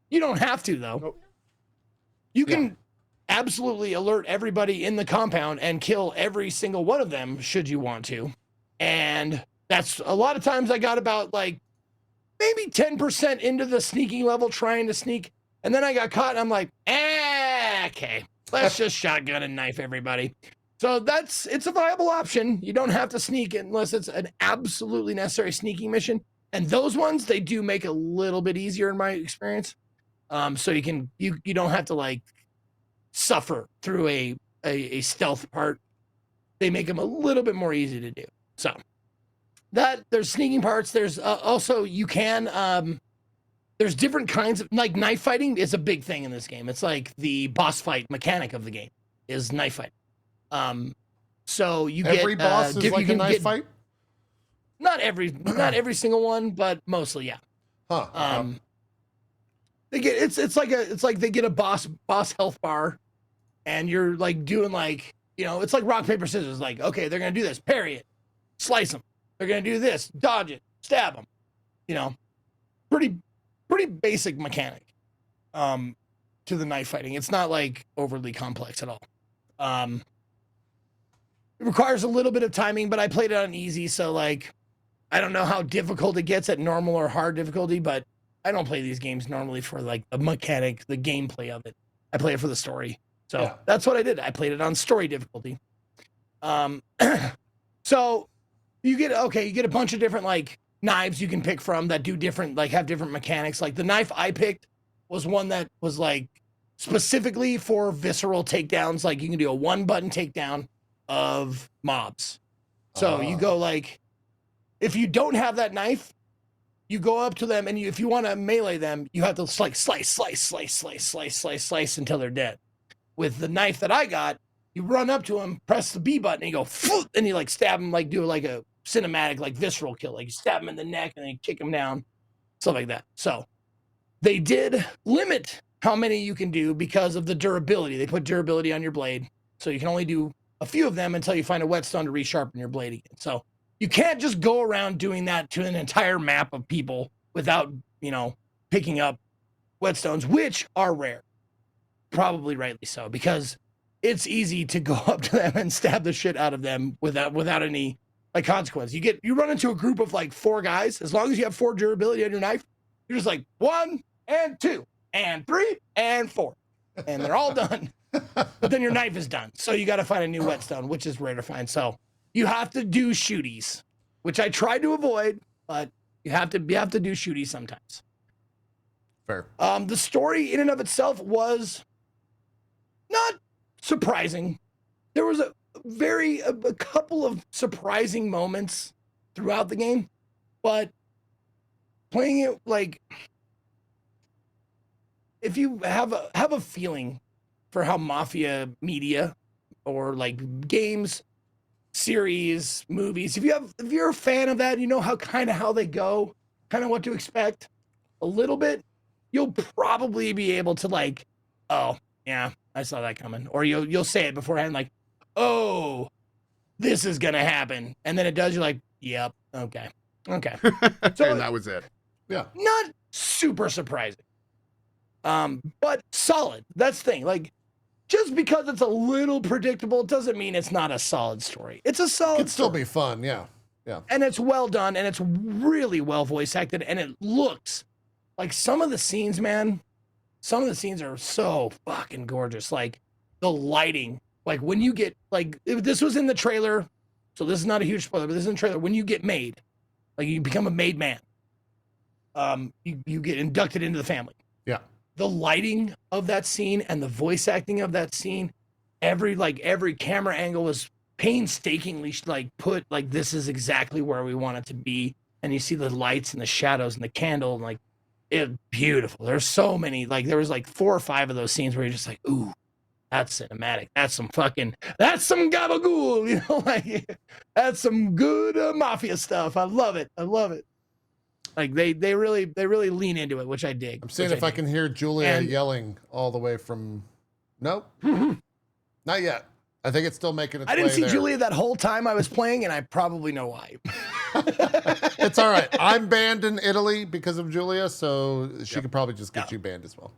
You don't have to, though. Nope. You can absolutely alert everybody in the compound and kill every single one of them, should you want to. And that's a lot of times I got about like maybe 10% into the sneaking level trying to sneak. And then I got caught and I'm like, okay. Let's just shotgun and knife everybody. So it's a viable option. You don't have to sneak unless it's an absolutely necessary sneaking mission. And those ones, they do make it a little bit easier in my experience. So you don't have to like suffer through a stealth part. They make them a little bit more easy to do. So there's sneaking parts. There's also, you can, there's different kinds of, like, knife fighting is a big thing in this game. It's like the boss fight mechanic of the game is knife fighting. So you get every boss is like a knife fight. Not every single one, but mostly, yeah. Huh. They get it's like they get a boss health bar, and you're like doing like, you know, it's like rock paper scissors. Like, okay, they're gonna do this, parry it, slice them. They're gonna do this, dodge it, stab them. You know, pretty basic mechanic to the knife fighting. It's not like overly complex at all. It requires a little bit of timing, but I played it on easy, so like I don't know how difficult it gets at normal or hard difficulty, but I don't play these games normally for like the mechanic, the gameplay of it. I play it for the story. So that's what I did. I played it on story difficulty. So you get a bunch of different like knives you can pick from that do different, like have different mechanics. Like the knife I picked was one that was like specifically for visceral takedowns. Like you can do a 1-button takedown of mobs. So you go like, if you don't have that knife, you go up to them, and if you want to melee them, you have to like slice until they're dead. With the knife that I got, you run up to him, press the B button, and you go, Phoot! And you like stab him, like do like a cinematic, like visceral kill. Like you stab him in the neck and then you kick him down, stuff like that. So they did limit how many you can do because of the durability. They put durability on your blade, so you can only do a few of them until you find a whetstone to resharpen your blade again. So you can't just go around doing that to an entire map of people without, picking up whetstones, which are rare. Probably rightly so, because it's easy to go up to them and stab the shit out of them without any like consequence. You run into a group of like 4 guys. As long as you have 4 durability on your knife, you're just like 1 and 2 and 3 and 4, and they're all done. But then your knife is done, so you got to find a new whetstone, which is rare to find. So you have to do shooties, which I tried to avoid, but you have to do shooties sometimes. Fair. The story in and of itself was not surprising. There was a couple of surprising moments throughout the game, but playing it, like, if you have a feeling for how Mafia media or like games, series, movies, if you're a fan of that, you know how they go, kind of what to expect a little bit, you'll probably be able to like, oh yeah, I saw that coming. Or you'll say it beforehand, like, oh, this is gonna happen. And then it does, you're like, yep, okay. So and that was it. Yeah. Not super surprising. But solid. That's the thing. Like, just because it's a little predictable doesn't mean it's not a solid story. It's a solid story. It can still be fun, yeah. Yeah. And it's well done, and it's really well voice acted, and it looks like some of the scenes, man. Some of the scenes are so fucking gorgeous. Like the lighting, like when you get, like, this was in the trailer, so this is not a huge spoiler, but this is in the trailer. When you get made, like you become a made man, you get inducted into the family. Yeah. The lighting of that scene and the voice acting of that scene, every camera angle was painstakingly like put, like, this is exactly where we want it to be. And you see the lights and the shadows and the candle, and like, it's beautiful. There's so many, like there was like 4 or 5 of those scenes where you're just like, ooh, that's cinematic. That's some gabagool, like that's some good Mafia stuff. I love it. Like they really lean into it, which I dig. I'm seeing if I can hear Julia yelling all the way from. Nope, not yet. I think it's still making its way. I didn't see there. Julia that whole time I was playing, and I probably know why. It's all right. I'm banned in Italy because of Julia, so she could probably just get you banned as well.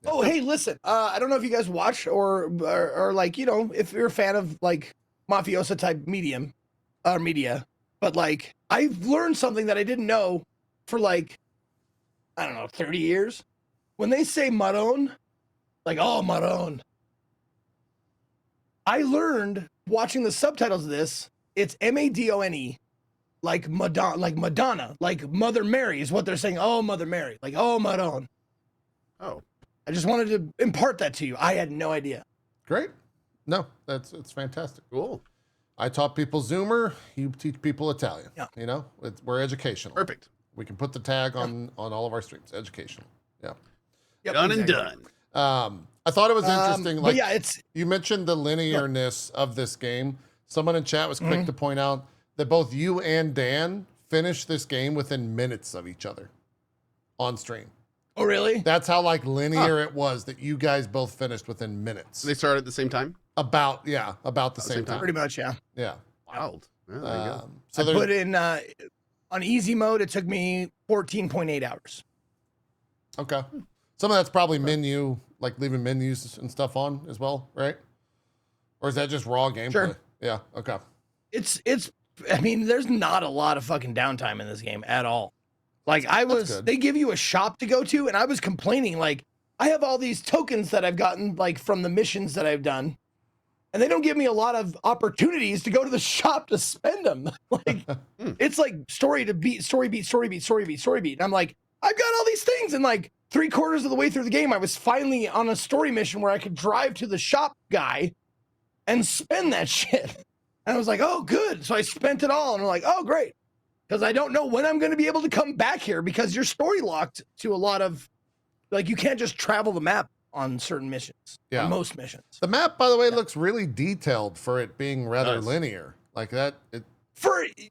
Yeah. Oh, hey, listen. I don't know if you guys watch or like, if you're a fan of like mafiosa type media, but like I've learned something that I didn't know for like, I don't know, 30 years. When they say Maron, like, oh, Maron. I learned watching the subtitles of this, it's Madone, like Madonna, like Mother Mary is what they're saying. Oh, Mother Mary, like, oh, Maron. Oh, I just wanted to impart that to you. I had no idea. Great. No, it's fantastic. Cool. I taught people Zoomer. You teach people Italian. Yeah. We're educational. Perfect. We can put the tag on all of our streams. Educational. Yeah. Yep, done exactly. and done. I thought it was interesting. But yeah, you mentioned the linearness of this game. Someone in chat was quick to point out that both you and Dan finished this game within minutes of each other on stream. Oh, really? That's how like linear it was that you guys both finished within minutes. They started at the same time? About the same time. Pretty much, yeah. Yeah. Wild. Yeah, there you go. So I put in on easy mode, it took me 14.8 hours. Okay. Some of that's probably menu, like leaving menus and stuff on as well, right? Or is that just raw gameplay? Sure. Yeah, okay. I mean, there's not a lot of fucking downtime in this game at all. Like they give you a shop to go to, and I was complaining, like, I have all these tokens that I've gotten, like, from the missions that I've done, and they don't give me a lot of opportunities to go to the shop to spend them. Like, it's like story beat. And I'm like, I've got all these things, and like 3/4 of the way through the game, I was finally on a story mission where I could drive to the shop guy and spend that shit. And I was like, oh, good. So I spent it all, and I'm like, oh, great. because I don't know when I'm going to be able to come back here because you're story locked to a lot of, like, you can't just travel the map on certain missions. Yeah. On most missions. The map, by the way, looks really detailed for it being rather linear. Like that.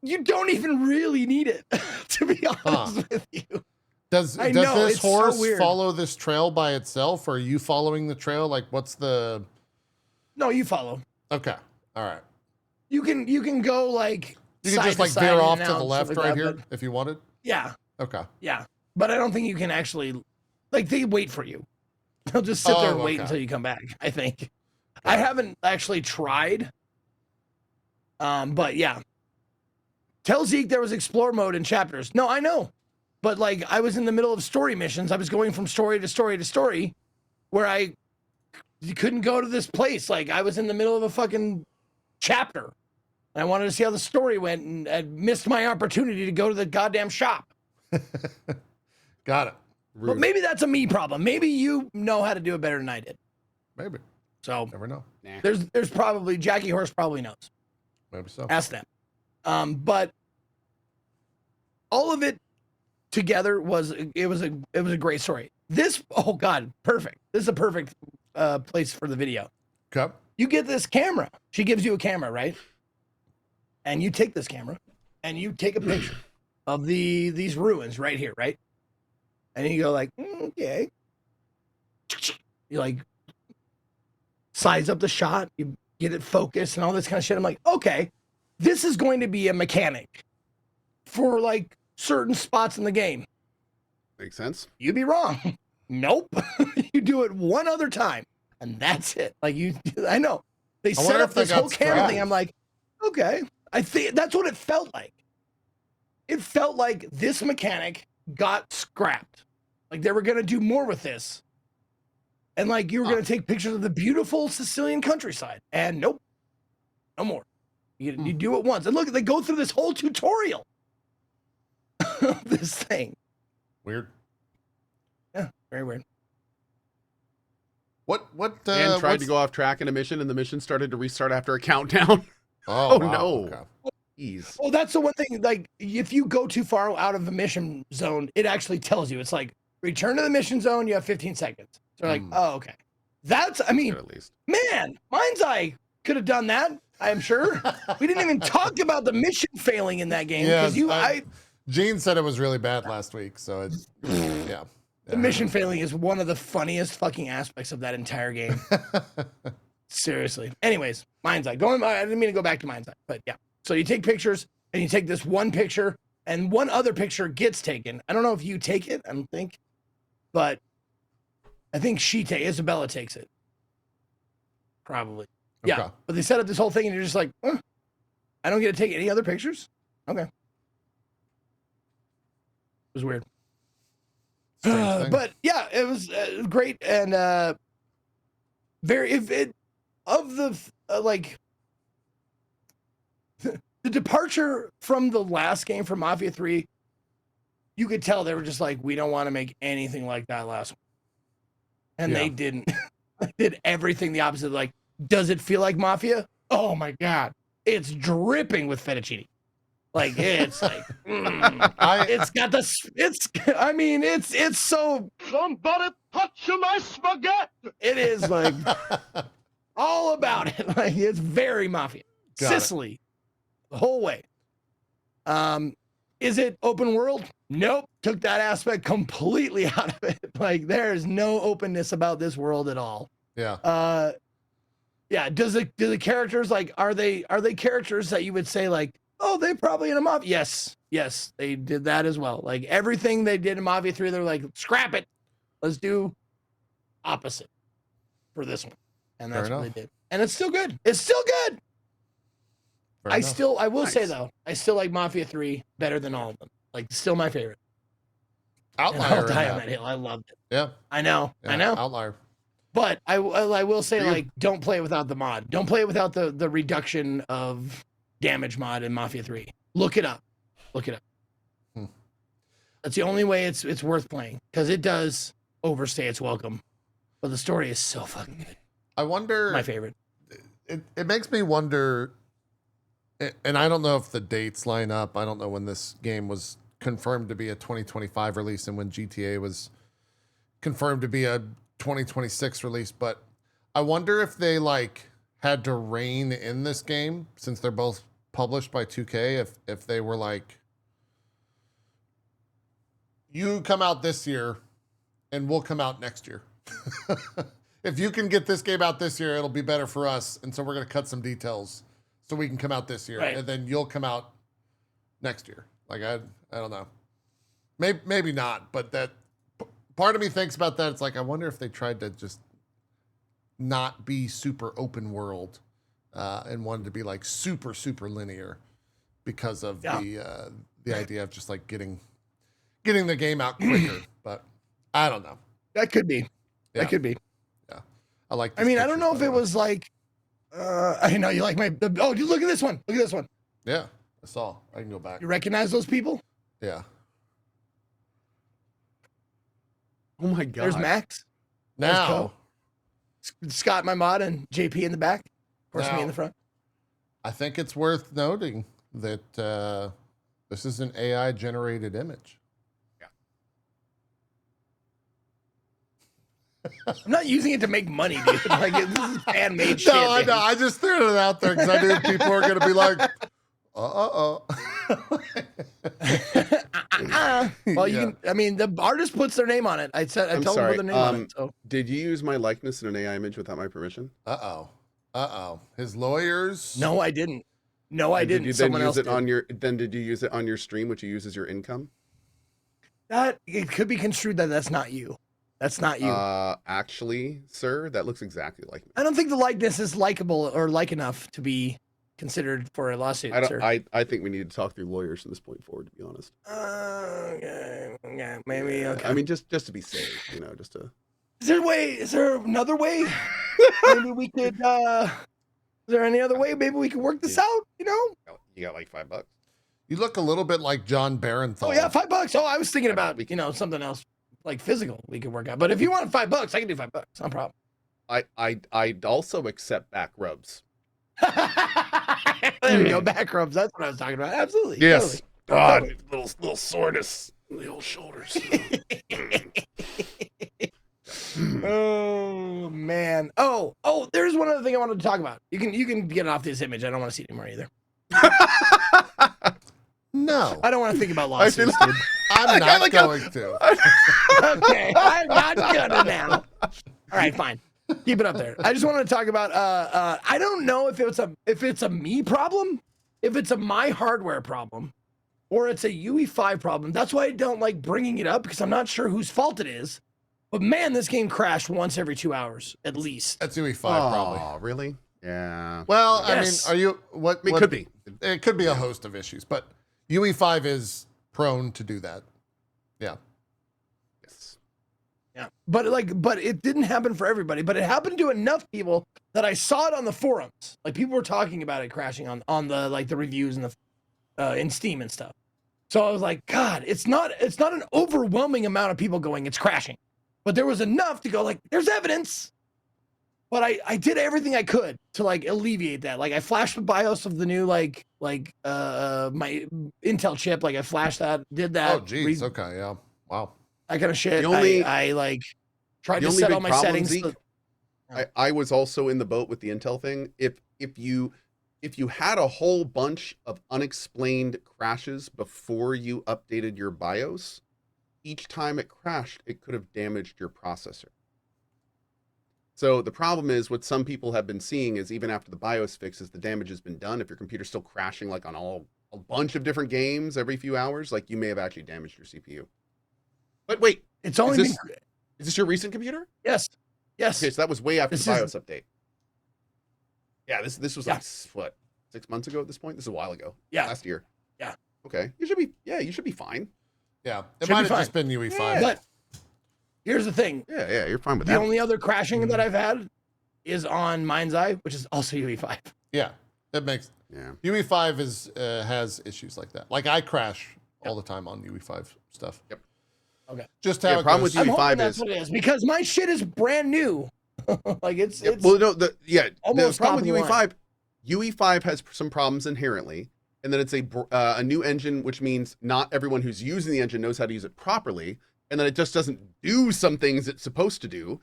You don't even really need it, to be honest with you. Does this horse follow this trail by itself, or are you following the trail? Like, what's the? No, you follow. Okay, all right. You can go like. You can just like veer off to the left right here if you wanted. Yeah. Okay. Yeah, but I don't think you can actually, like, they wait for you. They'll just sit there and wait until you come back. I think. I haven't actually tried. But yeah. Tell Zeke there was explore mode in chapters. No, I know. But like I was in the middle of story missions. I was going from story to story to story where you couldn't go to this place. Like I was in the middle of a fucking chapter. And I wanted to see how the story went and I missed my opportunity to go to the goddamn shop. Got it. Rude. But maybe that's a me problem. Maybe you know how to do it better than I did. Maybe. So never know. Nah. There's probably Jackie Horse probably knows. Maybe so. Ask them. But all of it together was a great story. Oh God, perfect. This is a perfect place for the video. Okay. You get this camera. She gives you a camera, right? And you take this camera and you take a picture of these ruins right here, right? And you go like, okay. You like size up the shot, you get it focused and all this kind of shit. I'm like, okay, this is going to be a mechanic for like certain spots in the game. Makes sense. You'd be wrong. Nope. You do it one other time and that's it. Like I know. They set up this whole camera thing. I'm like, okay. I think that's what it felt like. It felt like this mechanic got scrapped. Like they were going to do more with this. And like you were going to take pictures of the beautiful Sicilian countryside. And nope. No more. You do it once. And look, they go through this whole tutorial of this thing. Weird. Yeah, very weird. What Dan tried to go off track in a mission and the mission started to restart after a countdown. Oh, wow. No. Okay. Jeez. Well, that's the one thing, like, if you go too far out of the mission zone, it actually tells you. It's like, return to the mission zone, you have 15 seconds. So like, oh, okay. That's, I mean, at least. Man, Mind's Eye could have done that, I'm sure. We didn't even talk about the mission failing in that game. Yeah, Gene said it was really bad last week, so it's, yeah. The mission failing is one of the funniest fucking aspects of that entire game. Seriously. Anyways, Mind's Eye. I didn't mean to go back to Mind's Eye, but yeah. So you take pictures, and you take this one picture, and one other picture gets taken. I don't know if you take it, I don't think, but I think Isabella takes it. Probably. Okay. Yeah. But they set up this whole thing, and you're just like, I don't get to take any other pictures? Okay. It was weird. But yeah, it was great, and the departure from the last game for Mafia 3, you could tell they were just like, we don't want to make anything like that last one. And they didn't. They did everything the opposite. Like, does it feel like Mafia? Oh my God. It's dripping with fettuccine. Like, it's like, it's got it's so. Somebody touch my spaghetti. It is like all about it. Like, it's very Mafia. Sicily. The whole way. Is it open world? Nope. Took that aspect completely out of it. Like, there's no openness about this world at all. Yeah. Yeah. Do the characters, like, are they characters that you would say, like, oh, they probably in a Mafia? Yes, they did that as well. Like, everything they did in Mafia 3, they're like, scrap it. Let's do opposite for this one. And that's what they did. And it's still good. It's still good. I will say though, I still like Mafia 3 better than all of them. Like, still my favorite. Outlier. I'll die on that hill. I loved it. Yeah. I know. Outlier. But I will say, like, don't play it without the mod. Don't play it without the reduction of damage mod in Mafia 3. Look it up. That's the only way it's worth playing, because it does overstay its welcome. But the story is so fucking good. I wonder. My favorite. It makes me wonder And I don't know if the dates line up. I don't know when this game was confirmed to be a 2025 release and when GTA was confirmed to be a 2026 release, but I wonder if they like had to rein in this game since they're both published by 2K, if they were like, you come out this year and we'll come out next year. If you can get this game out this year, it'll be better for us. And so we're going to cut some details so we can come out this year, right. And then you'll come out next year. Like, I don't know. Maybe not, but that part of me thinks about that. It's like, I wonder if they tried to just not be super open world and wanted to be like super, super linear because of the idea of just like getting the game out quicker. But I don't know. That could be. Yeah. That could be. Yeah. I like I mean, I don't know if it was like, I know you like look at this one. Look at this one. Yeah, I saw. I can go back. You recognize those people? Yeah. Oh my God. There's Max. Now, Scott, my mod, and JP in the back. Of course, me in the front. I think it's worth noting that this is an AI generated image. I'm not using it to make money, dude. Like, this is fan made shit. No, I know. I just threw it out there because I knew people were going to be like, Well, you can. I mean, the artist puts their name on it. I told them to put their name on it. So. Did you use my likeness in an AI image without my permission? His lawyers. No, I didn't. No, I didn't. Did you then use it on your? Then did you use it on your stream, which you use as your income? That it could be construed that that's not you. That's not you. Actually, sir, that looks exactly like me. I don't think the likeness is likable or like enough to be considered for a lawsuit, sir. I think we need to talk through lawyers from this point forward, to be honest. Yeah, maybe. Okay. I mean, just to be safe, just to. Is there another way? Maybe we could. Is there any other way? Maybe we could work this out. You got like $5. You look a little bit like John Barenthal. Oh yeah, $5. Oh, I was thinking about something else. Like physical, we could work out. But if you want $5, I can do $5. No problem. I'd also accept back rubs. There we go, back rubs. That's what I was talking about. Absolutely. Yes. Totally. Little soreness in the old shoulders. Oh man. Oh, there's one other thing I wanted to talk about. You can get off this image. I don't want to see it anymore either. No. I don't want to think about lawsuits, dude. I'm not going to. Okay, I'm not gonna now. All right, fine. Keep it up there. I just wanted to talk about. I don't know if it's a me problem, if it's a my hardware problem, or it's a UE5 problem. That's why I don't like bringing it up because I'm not sure whose fault it is. But man, this game crashed once every 2 hours at least. That's UE5 probably. Oh, really? Yeah. Well, Yes. I mean, are you what? It could be. It could be a host of issues, but UE5 is prone to do that. Yeah. Yes. Yeah, but it didn't happen for everybody. But it happened to enough people that I saw it on the forums. Like people were talking about it crashing on the the reviews and the in Steam and stuff. So I was like, God, it's not an overwhelming amount of people going it's crashing, but there was enough to go like there's evidence. But I did everything I could to like alleviate that. Like I flashed the BIOS of the new my Intel chip. Like I flashed that, did that. Oh geez. Okay. Yeah. Wow. That kind of shit. I tried to set all my settings. Zeke, I was also in the boat with the Intel thing. If you had a whole bunch of unexplained crashes before you updated your BIOS, each time it crashed, it could have damaged your processor. So the problem is what some people have been seeing is even after the BIOS fixes, the damage has been done. If your computer's still crashing like on a bunch of different games every few hours, like you may have actually damaged your CPU. But wait, it's only is this your recent computer? Yes. Okay, so that was way after the BIOS update. Yeah, this was like what, 6 months ago at this point? This is a while ago. Yeah. Last year. Yeah. Okay. You should be fine. Yeah. It might have just been UE5. Yeah. But here's the thing. Yeah, you're fine with the that. The only other crashing that I've had is on Mind's Eye, which is also UE5. Yeah. It makes UE5 has issues like that. Like I crash all the time on UE5 stuff. Yep. Okay. Just how it problem goes. with UE5 that's what it is because my shit is brand new. Like it's well, no, the almost problem with UE5. UE5 has some problems inherently, and then it's a new engine, which means not everyone who's using the engine knows how to use it properly, and then it just doesn't do some things it's supposed to do.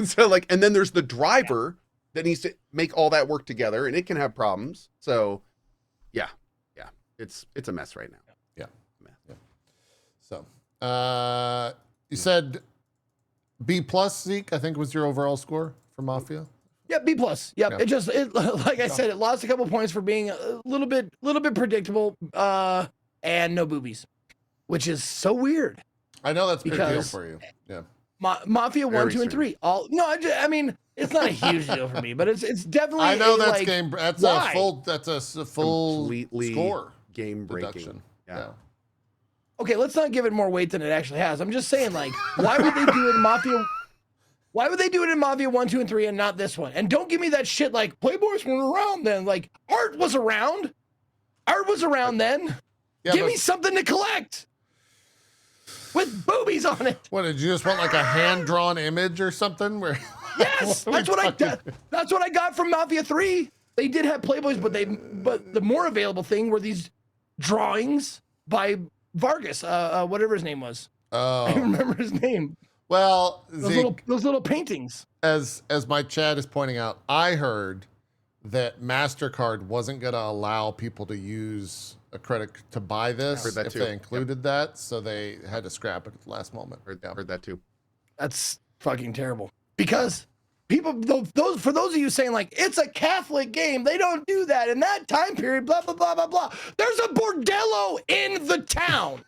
So like, and then there's the driver that needs to make all that work together, and it can have problems. So yeah, it's a mess right now. Yeah. So you said B+, Zeke, I think was your overall score for Mafia. Yeah, B+. Yep. Yeah. It like I said, it lost a couple points for being a little bit predictable, and no boobies, which is so weird. I know that's a big deal for you. Yeah. Mafia 1, 2, and 3. I mean, it's not a huge deal for me, but it's definitely. I know that's like, game. That's why? a full completely score. Game breaking. Deduction. Yeah. Okay, let's not give it more weight than it actually has. I'm just saying, like, why would they do it in Mafia? Why would they do it in Mafia 1, 2, and 3 and not this one? And don't give me that shit like Playboys weren't around then. Like, art was around. Art was around then. Yeah, give me something to collect with boobies on it. What, did you just want like a hand-drawn image or something? Where yes, that's what I got from Mafia 3. They did have Playboys, but the more available thing were these drawings by Vargas, whatever his name was. Oh. I don't remember his name. Well, those little paintings. As my chat is pointing out, I heard that MasterCard wasn't going to allow people to use a credit to buy this if they included that, so they had to scrap it at the last moment. Heard that too. That's fucking terrible. Because people, for those of you saying like it's a Catholic game, they don't do that in that time period. Blah blah blah blah blah. There's a bordello in the town.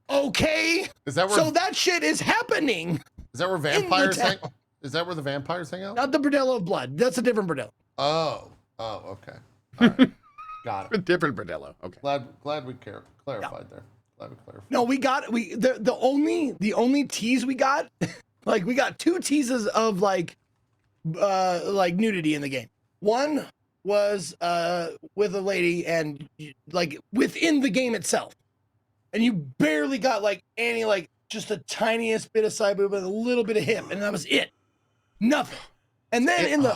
Okay. Is that where? So that shit is happening. Is that where vampires hang? Is that where the vampires hang out? Not the bordello of blood. That's a different bordello. Oh, okay. All right. Got it. A different bordello. Okay. Glad we clarified there. Glad we clarified. No, the only tease we got, like we got 2 teases of like nudity in the game. One was with a lady and like within the game itself. And you barely got like any, like just the tiniest bit of side boob and a little bit of hip, and that was it. Nothing. And then in the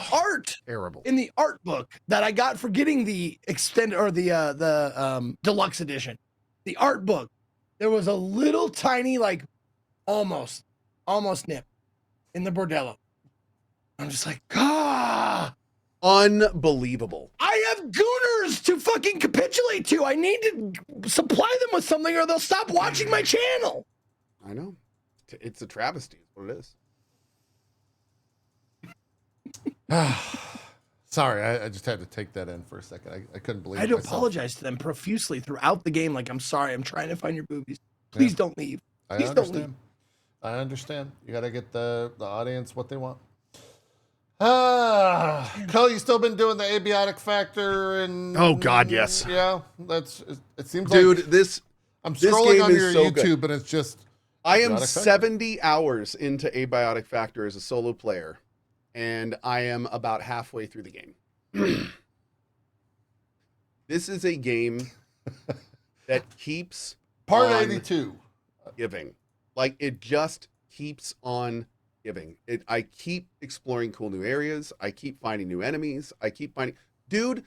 art book that I got for getting the extended or the deluxe edition, the art book, there was a little tiny, like almost nip in the bordello. I'm just like, unbelievable. I have gooners to fucking capitulate to. I need to supply them with something or they'll stop watching my channel. I know. It's a travesty. Is what it is. Sorry, I just had to take that in for a second. I couldn't believe it. I had to apologize to them profusely throughout the game. Like, I'm sorry. I'm trying to find your boobies. Please don't leave. Please don't leave. I understand. You got to get the audience what they want. Cole, you still been doing the Abiotic Factor and oh god, yes. Yeah, it seems dude, like I'm scrolling on your YouTube and it's just I am 70 hours into Abiotic Factor as a solo player, and I am about halfway through the game. This is a game that keeps part 82 giving. Like it just keeps on giving. I keep exploring cool new areas. I keep finding new enemies. Dude,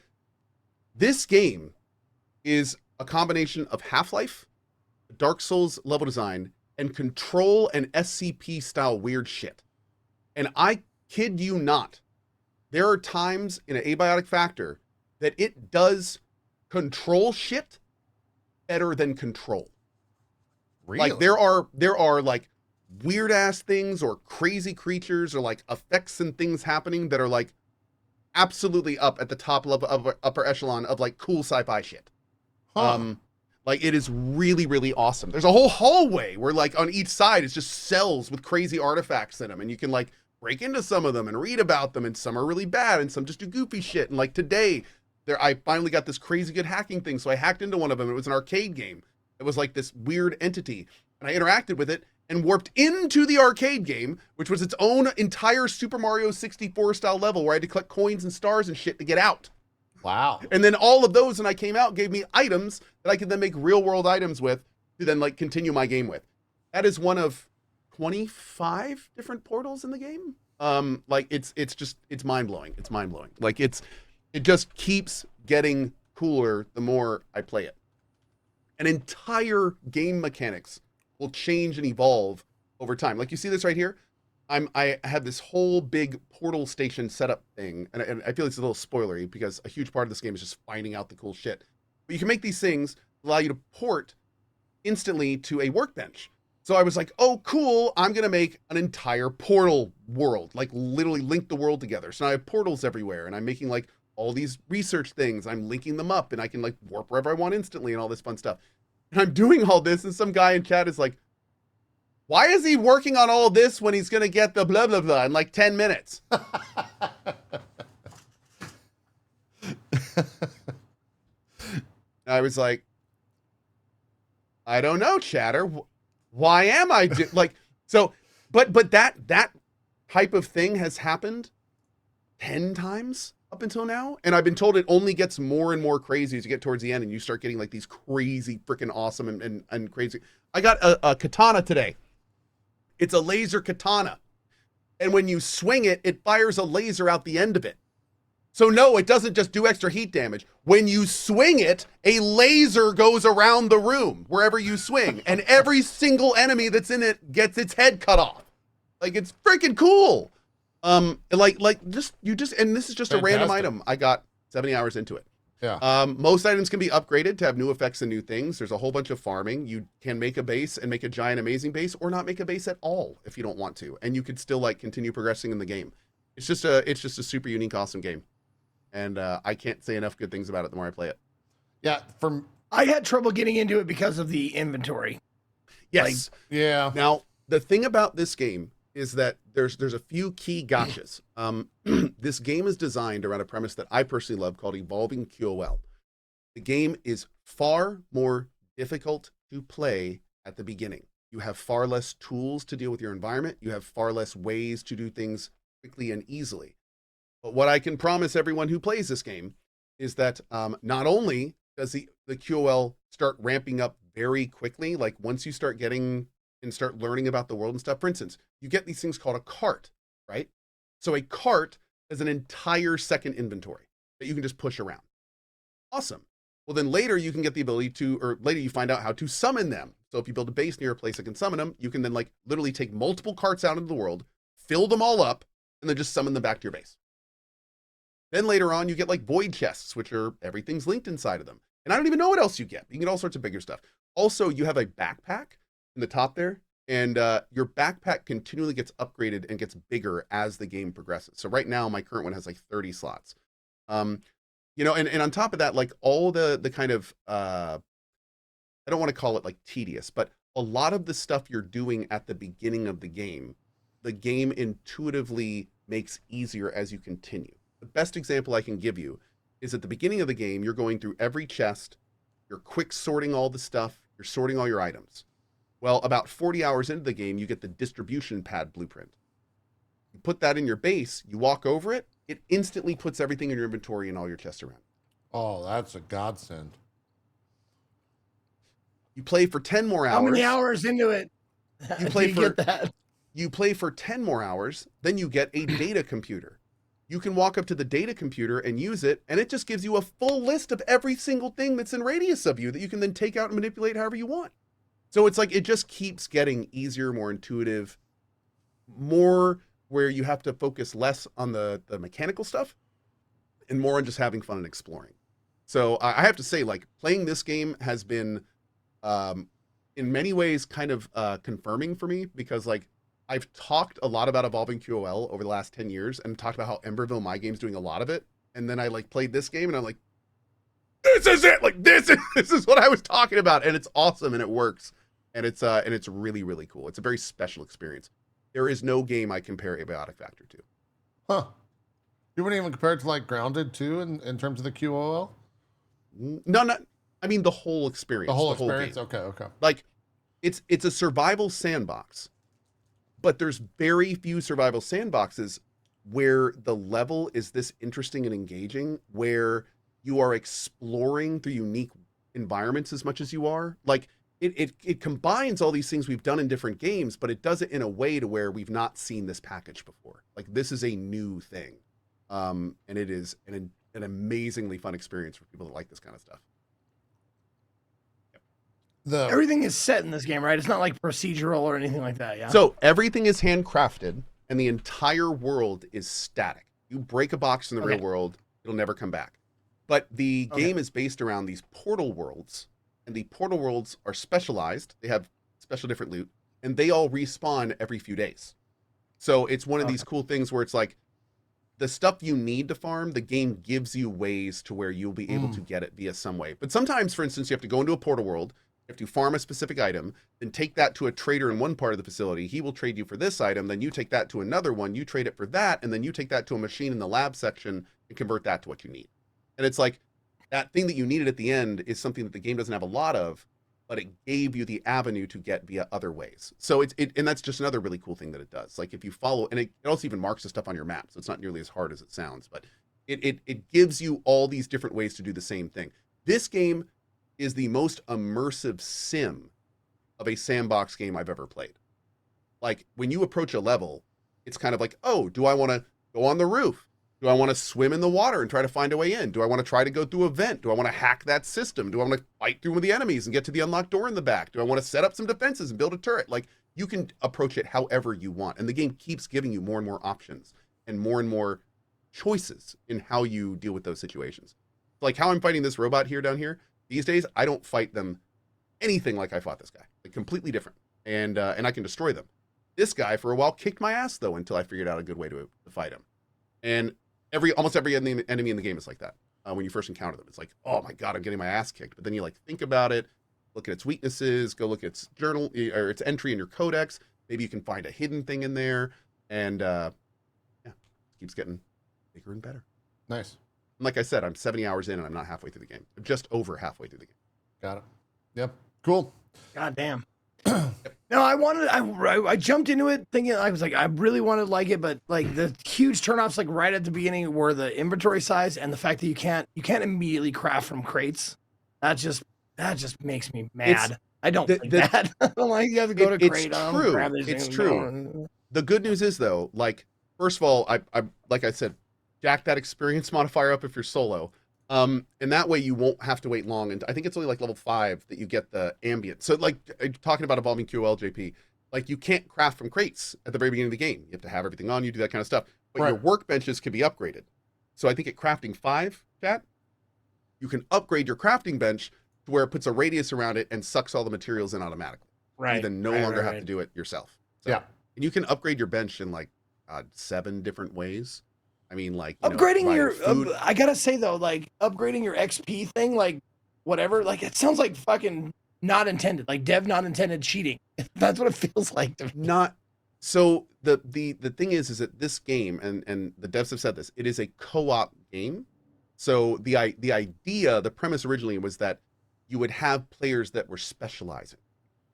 this game is a combination of Half-Life, Dark Souls level design, and Control and SCP style weird shit. And I kid you not, there are times in an Abiotic Factor that it does Control shit better than Control. Really? Like there are like weird ass things or crazy creatures or like effects and things happening that are like absolutely up at the top level of upper echelon of like cool sci-fi shit. Like it is really, really awesome. There's a whole hallway where like on each side it's just cells with crazy artifacts in them, and you can like break into some of them and read about them, and some are really bad and some just do goofy shit. And like today I finally got this crazy good hacking thing, so I hacked into one of them. It was an arcade game. It was like this weird entity, and I interacted with it and warped into the arcade game, which was its own entire Super Mario 64 style level where I had to collect coins and stars and shit to get out. Wow. And then all of those, when I came out, gave me items that I could then make real world items with to then like continue my game with. That is one of 25 different portals in the game. Like it's mind blowing. It's mind blowing. Like it just keeps getting cooler the more I play it. And entire game mechanics will change and evolve over time. Like you see this right here. I have this whole big portal station setup thing, and I feel it's a little spoilery because a huge part of this game is just finding out the cool shit. But you can make these things allow you to port instantly to a workbench. So I was like, oh, cool, I'm going to make an entire portal world, like literally link the world together. So now I have portals everywhere, and I'm making like all these research things. I'm linking them up, and I can like warp wherever I want instantly and all this fun stuff. And I'm doing all this, and some guy in chat is like, why is he working on all this when he's going to get the blah, blah, blah in like 10 minutes? I was like, I don't know, chatter. Why am I like, so, but that type of thing has happened 10 times up until now. And I've been told it only gets more and more crazy as you get towards the end and you start getting like these crazy, freaking awesome and crazy. I got a katana today. It's a laser katana. And when you swing it, it fires a laser out the end of it. So no, it doesn't just do extra heat damage. When you swing it, a laser goes around the room wherever you swing, and every single enemy that's in it gets its head cut off. Like, it's freaking cool. And this is just a random item. I got 70 hours into it. Yeah. Most items can be upgraded to have new effects and new things. There's a whole bunch of farming. You can make a base and make a giant amazing base, or not make a base at all if you don't want to, and you could still like continue progressing in the game. It's just a super unique, awesome game. And I can't say enough good things about it the more I play it. Yeah, I had trouble getting into it because of the inventory. Yes. Yeah. Now, the thing about this game is that there's a few key gotchas. This game is designed around a premise that I personally love called evolving QOL. The game is far more difficult to play at the beginning. You have far less tools to deal with your environment. You have far less ways to do things quickly and easily. But what I can promise everyone who plays this game is that not only does the QOL start ramping up very quickly, like once you start getting and start learning about the world and stuff, for instance, you get these things called a cart, right? So a cart is an entire second inventory that you can just push around. Awesome. Well, then later you can get the ability to, or later you find out how to summon them. So if you build a base near a place that can summon them, you can then like literally take multiple carts out into the world, fill them all up, and then just summon them back to your base. Then later on, you get like void chests, which are everything's linked inside of them. And I don't even know what else you get. You can get all sorts of bigger stuff. Also, you have a backpack in the top there, and your backpack continually gets upgraded and gets bigger as the game progresses. So right now, my current one has like 30 slots. And on top of that, like all the kind of, I don't want to call it like tedious, but a lot of the stuff you're doing at the beginning of the game intuitively makes easier as you continue. The best example I can give you is at the beginning of the game, you're going through every chest, you're quick sorting all the stuff, you're sorting all your items. Well, about 40 hours into the game, you get the distribution pad blueprint. You put that in your base, you walk over it, it instantly puts everything in your inventory and all your chests around. Oh, that's a godsend. You play for 10 more hours. How many hours into it? You play for 10 more hours, then you get a data computer. You can walk up to the data computer and use it, and it just gives you a full list of every single thing that's in radius of you that you can then take out and manipulate however you want. So it's like, it just keeps getting easier, more intuitive, more where you have to focus less on the mechanical stuff and more on just having fun and exploring. So I have to say, like, playing this game has been, in many ways, kind of confirming for me, because like, I've talked a lot about evolving QOL over the last 10 years and talked about how Emberville, my game's doing a lot of it. And then I like played this game and I'm like, this is it. Like this is what I was talking about. And it's awesome and it works. And it's really, really cool. It's a very special experience. There is no game I compare Abiotic Factor to. Huh. You wouldn't even compare it to like Grounded too in terms of the QOL? No, I mean the whole experience. The whole experience? Game. Okay. Like it's a survival sandbox. But there's very few survival sandboxes where the level is this interesting and engaging, where you are exploring the unique environments as much as you are. Like it combines all these things we've done in different games, but it does it in a way to where we've not seen this package before. Like, this is a new thing. And it is an amazingly fun experience for people that like this kind of stuff. Everything is set in this game, right? It's not like procedural or anything like that, yeah? So everything is handcrafted, and the entire world is static. You break a box in the real world, it'll never come back. But the game is based around these portal worlds, and the portal worlds are specialized. They have special different loot, and they all respawn every few days. So it's one of these cool things where it's like, the stuff you need to farm, the game gives you ways to where you'll be able to get it via some way. But sometimes, for instance, you have to go into a portal world, you have to farm a specific item, then take that to a trader in one part of the facility. He will trade you for this item, then you take that to another one, you trade it for that, and then you take that to a machine in the lab section and convert that to what you need. And it's like, that thing that you needed at the end is something that the game doesn't have a lot of, but it gave you the avenue to get via other ways. So and that's just another really cool thing that it does. Like, if you follow, and it also even marks the stuff on your map, so it's not nearly as hard as it sounds, but it gives you all these different ways to do the same thing. This game is the most immersive sim of a sandbox game I've ever played. Like, when you approach a level, it's kind of like, oh, do I want to go on the roof? Do I want to swim in the water and try to find a way in? Do I want to try to go through a vent? Do I want to hack that system? Do I want to fight through with the enemies and get to the unlocked door in the back? Do I want to set up some defenses and build a turret? Like, you can approach it however you want. And the game keeps giving you more and more options and more choices in how you deal with those situations. Like how I'm fighting this robot here down here. These days, I don't fight them anything like I fought this guy. Like, completely different. And I can destroy them. This guy, for a while, kicked my ass, though, until I figured out a good way to fight him. And almost every enemy in the game is like that. When you first encounter them, it's like, oh my God, I'm getting my ass kicked. But then you like think about it, look at its weaknesses, go look at its journal or its entry in your codex. Maybe you can find a hidden thing in there. And it keeps getting bigger and better. Nice. And like I said, I'm 70 hours in and I'm not halfway through the game. I'm just over halfway through the game. Got it. Yep. Cool. God damn. No, I jumped into it thinking, I was like, I really wanted to like it, but like the huge turnoffs like right at the beginning were the inventory size and the fact that you can't immediately craft from crates. That just makes me mad. I don't like that. Like, you have to go to crate. It's true. The good news is, though, like, first of all, I like I said, jack that experience modifier up if you're solo. And that way you won't have to wait long. And I think it's only like level 5 that you get the ambient. So like talking about evolving QOL, JP, like you can't craft from crates at the very beginning of the game. You have to have everything on you, do that kind of stuff. But your workbenches can be upgraded. So I think at crafting 5, chat, you can upgrade your crafting bench to where it puts a radius around it and sucks all the materials in automatically. Right. You then no longer have to do it yourself. So, yeah. And you can upgrade your bench in like 7 different ways. I mean, like, upgrading your I gotta say though, like upgrading your XP thing, like whatever, like it sounds like fucking not intended, like dev not intended cheating. That's what it feels like to me. Not so the thing is that this game, and the devs have said this, it is a co-op game. So the idea, the premise originally was that you would have players that were specializing,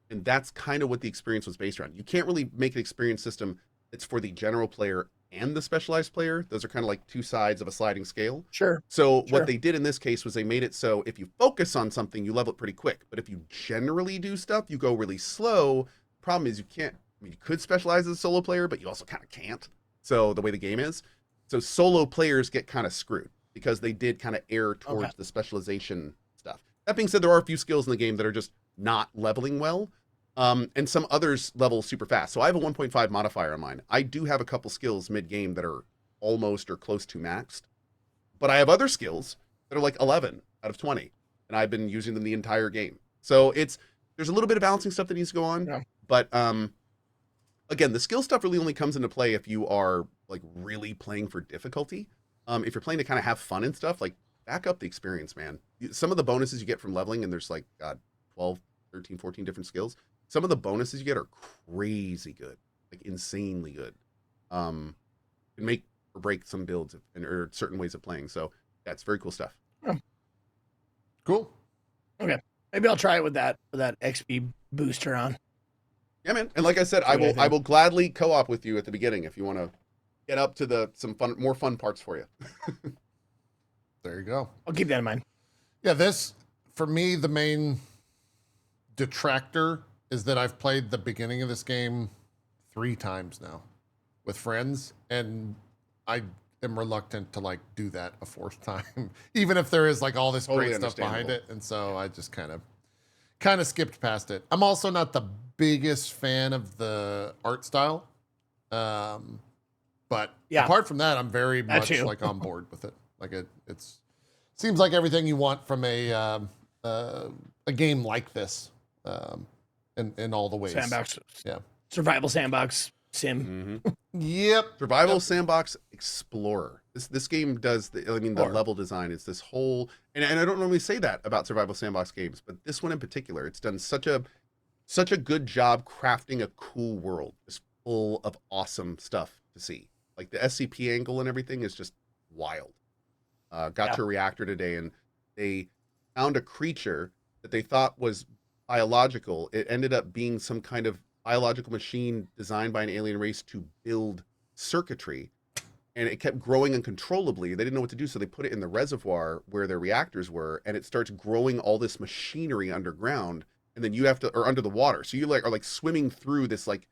and that's kind of what the experience was based around. You can't really make an experience system that's for the general player and the specialized player. Those are kind of like two sides of a sliding scale. Sure. So what they did in this case was they made it so if you focus on something, you level it pretty quick. But if you generally do stuff, you go really slow. Problem is you can't, I mean, you could specialize as a solo player, but you also kind of can't. So the way the game is. So solo players get kind of screwed because they did kind of err towards the specialization stuff. That being said, there are a few skills in the game that are just not leveling well. And some others level super fast. So I have a 1.5 modifier on mine. I do have a couple skills mid-game that are almost or close to maxed. But I have other skills that are like 11 out of 20. And I've been using them the entire game. So there's a little bit of balancing stuff that needs to go on. Yeah. But again, the skill stuff really only comes into play if you are like really playing for difficulty. If you're playing to kind of have fun and stuff, like back up the experience, man. Some of the bonuses you get from leveling, and there's like 12, 13, 14 different skills. Some of the bonuses you get are crazy good, like insanely good. Can make or break some builds or certain ways of playing. So yeah, it's very cool stuff. Yeah. Cool. Okay, maybe I'll try it with that XP booster on. Yeah, man. And like I said, I will gladly co-op with you at the beginning if you want to get up to some more fun parts for you. There you go. I'll keep that in mind. Yeah, this for me the main detractor is that I've played the beginning of this game 3 times now with friends, and I am reluctant to like do that a 4th time, even if there is like all this Totally great stuff behind it. And so I just kind of skipped past it. I'm also not the biggest fan of the art style. But apart from that, I'm very much like on board with it. Like it's seems like everything you want from a game like this, in all the ways. Sandbox. Yeah. Survival sandbox sim. Yep. Survival Sandbox Explorer. This game does the level design is this whole, and I don't normally say that about Survival Sandbox games, but this one in particular, it's done such a good job crafting a cool world, just full of awesome stuff to see. Like the SCP angle and everything is just wild. Got to a reactor today, and they found a creature that they thought was biological. It ended up being some kind of biological machine designed by an alien race to build circuitry, and it kept growing uncontrollably. They didn't know what to do, so they put it in the reservoir where their reactors were, and it starts growing all this machinery underground, and then you have to, or under the water. So you are swimming through this like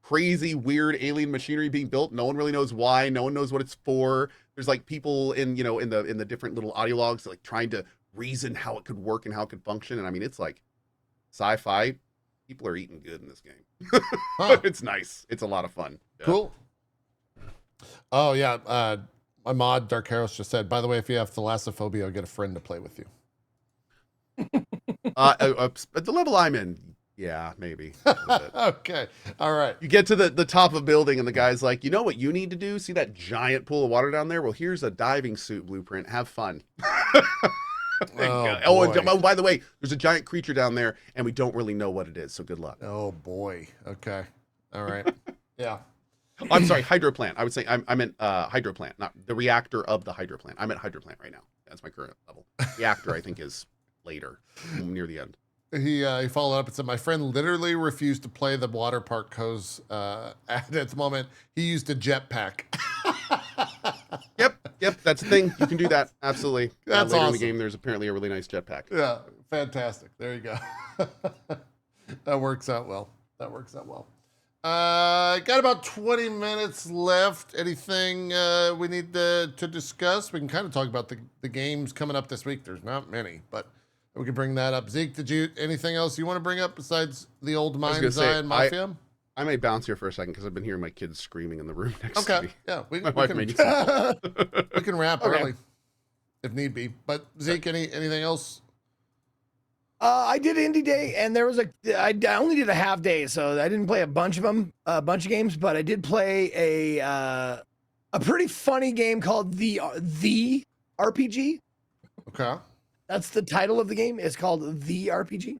crazy, weird alien machinery being built. No one really knows why. No one knows what it's for. There's like people in the different little audio logs like trying to reason how it could work and how it could function. And I mean, it's like sci-fi. People are eating good in this game. It's nice. It's a lot of fun. Yeah. Cool. Oh yeah. My mod Dark Heros just said, by the way, if you have thalassophobia, I'll get a friend to play with you. At the level I'm in, yeah, maybe. Okay. All right. You get to the top of a building and the guy's like, you know what you need to do? See that giant pool of water down there? Well, here's a diving suit blueprint. Have fun. And by the way, there's a giant creature down there and we don't really know what it is. So good luck. Oh boy. Okay. All right. Yeah. I'm sorry, hydroplant. I would say I meant hydroplant, not the reactor of the hydroplant. I'm at hydroplant right now. That's my current level. Reactor, I think, is later, near the end. He followed up and said, my friend literally refused to play the water park hose at the moment. He used a jetpack. Yep, that's the thing. You can do that. Absolutely. That's later awesome. in the game, there's apparently a really nice jetpack. Yeah, fantastic. There you go. That works out well. Got about 20 minutes left. Anything we need to discuss? We can kind of talk about the games coming up this week. There's not many, but we can bring that up. Zeke, anything else you want to bring up besides the old Mind's Eye and Mafia? I may bounce here for a second because I've been hearing my kids screaming in the room next to me. Yeah, we can wrap early if need be. But Zeke, anything else? I did Indie Day, and there was I only did a half day, so I didn't play a bunch of games, but I did play a pretty funny game called the RPG. Okay. That's the title of the game. It's called The RPG.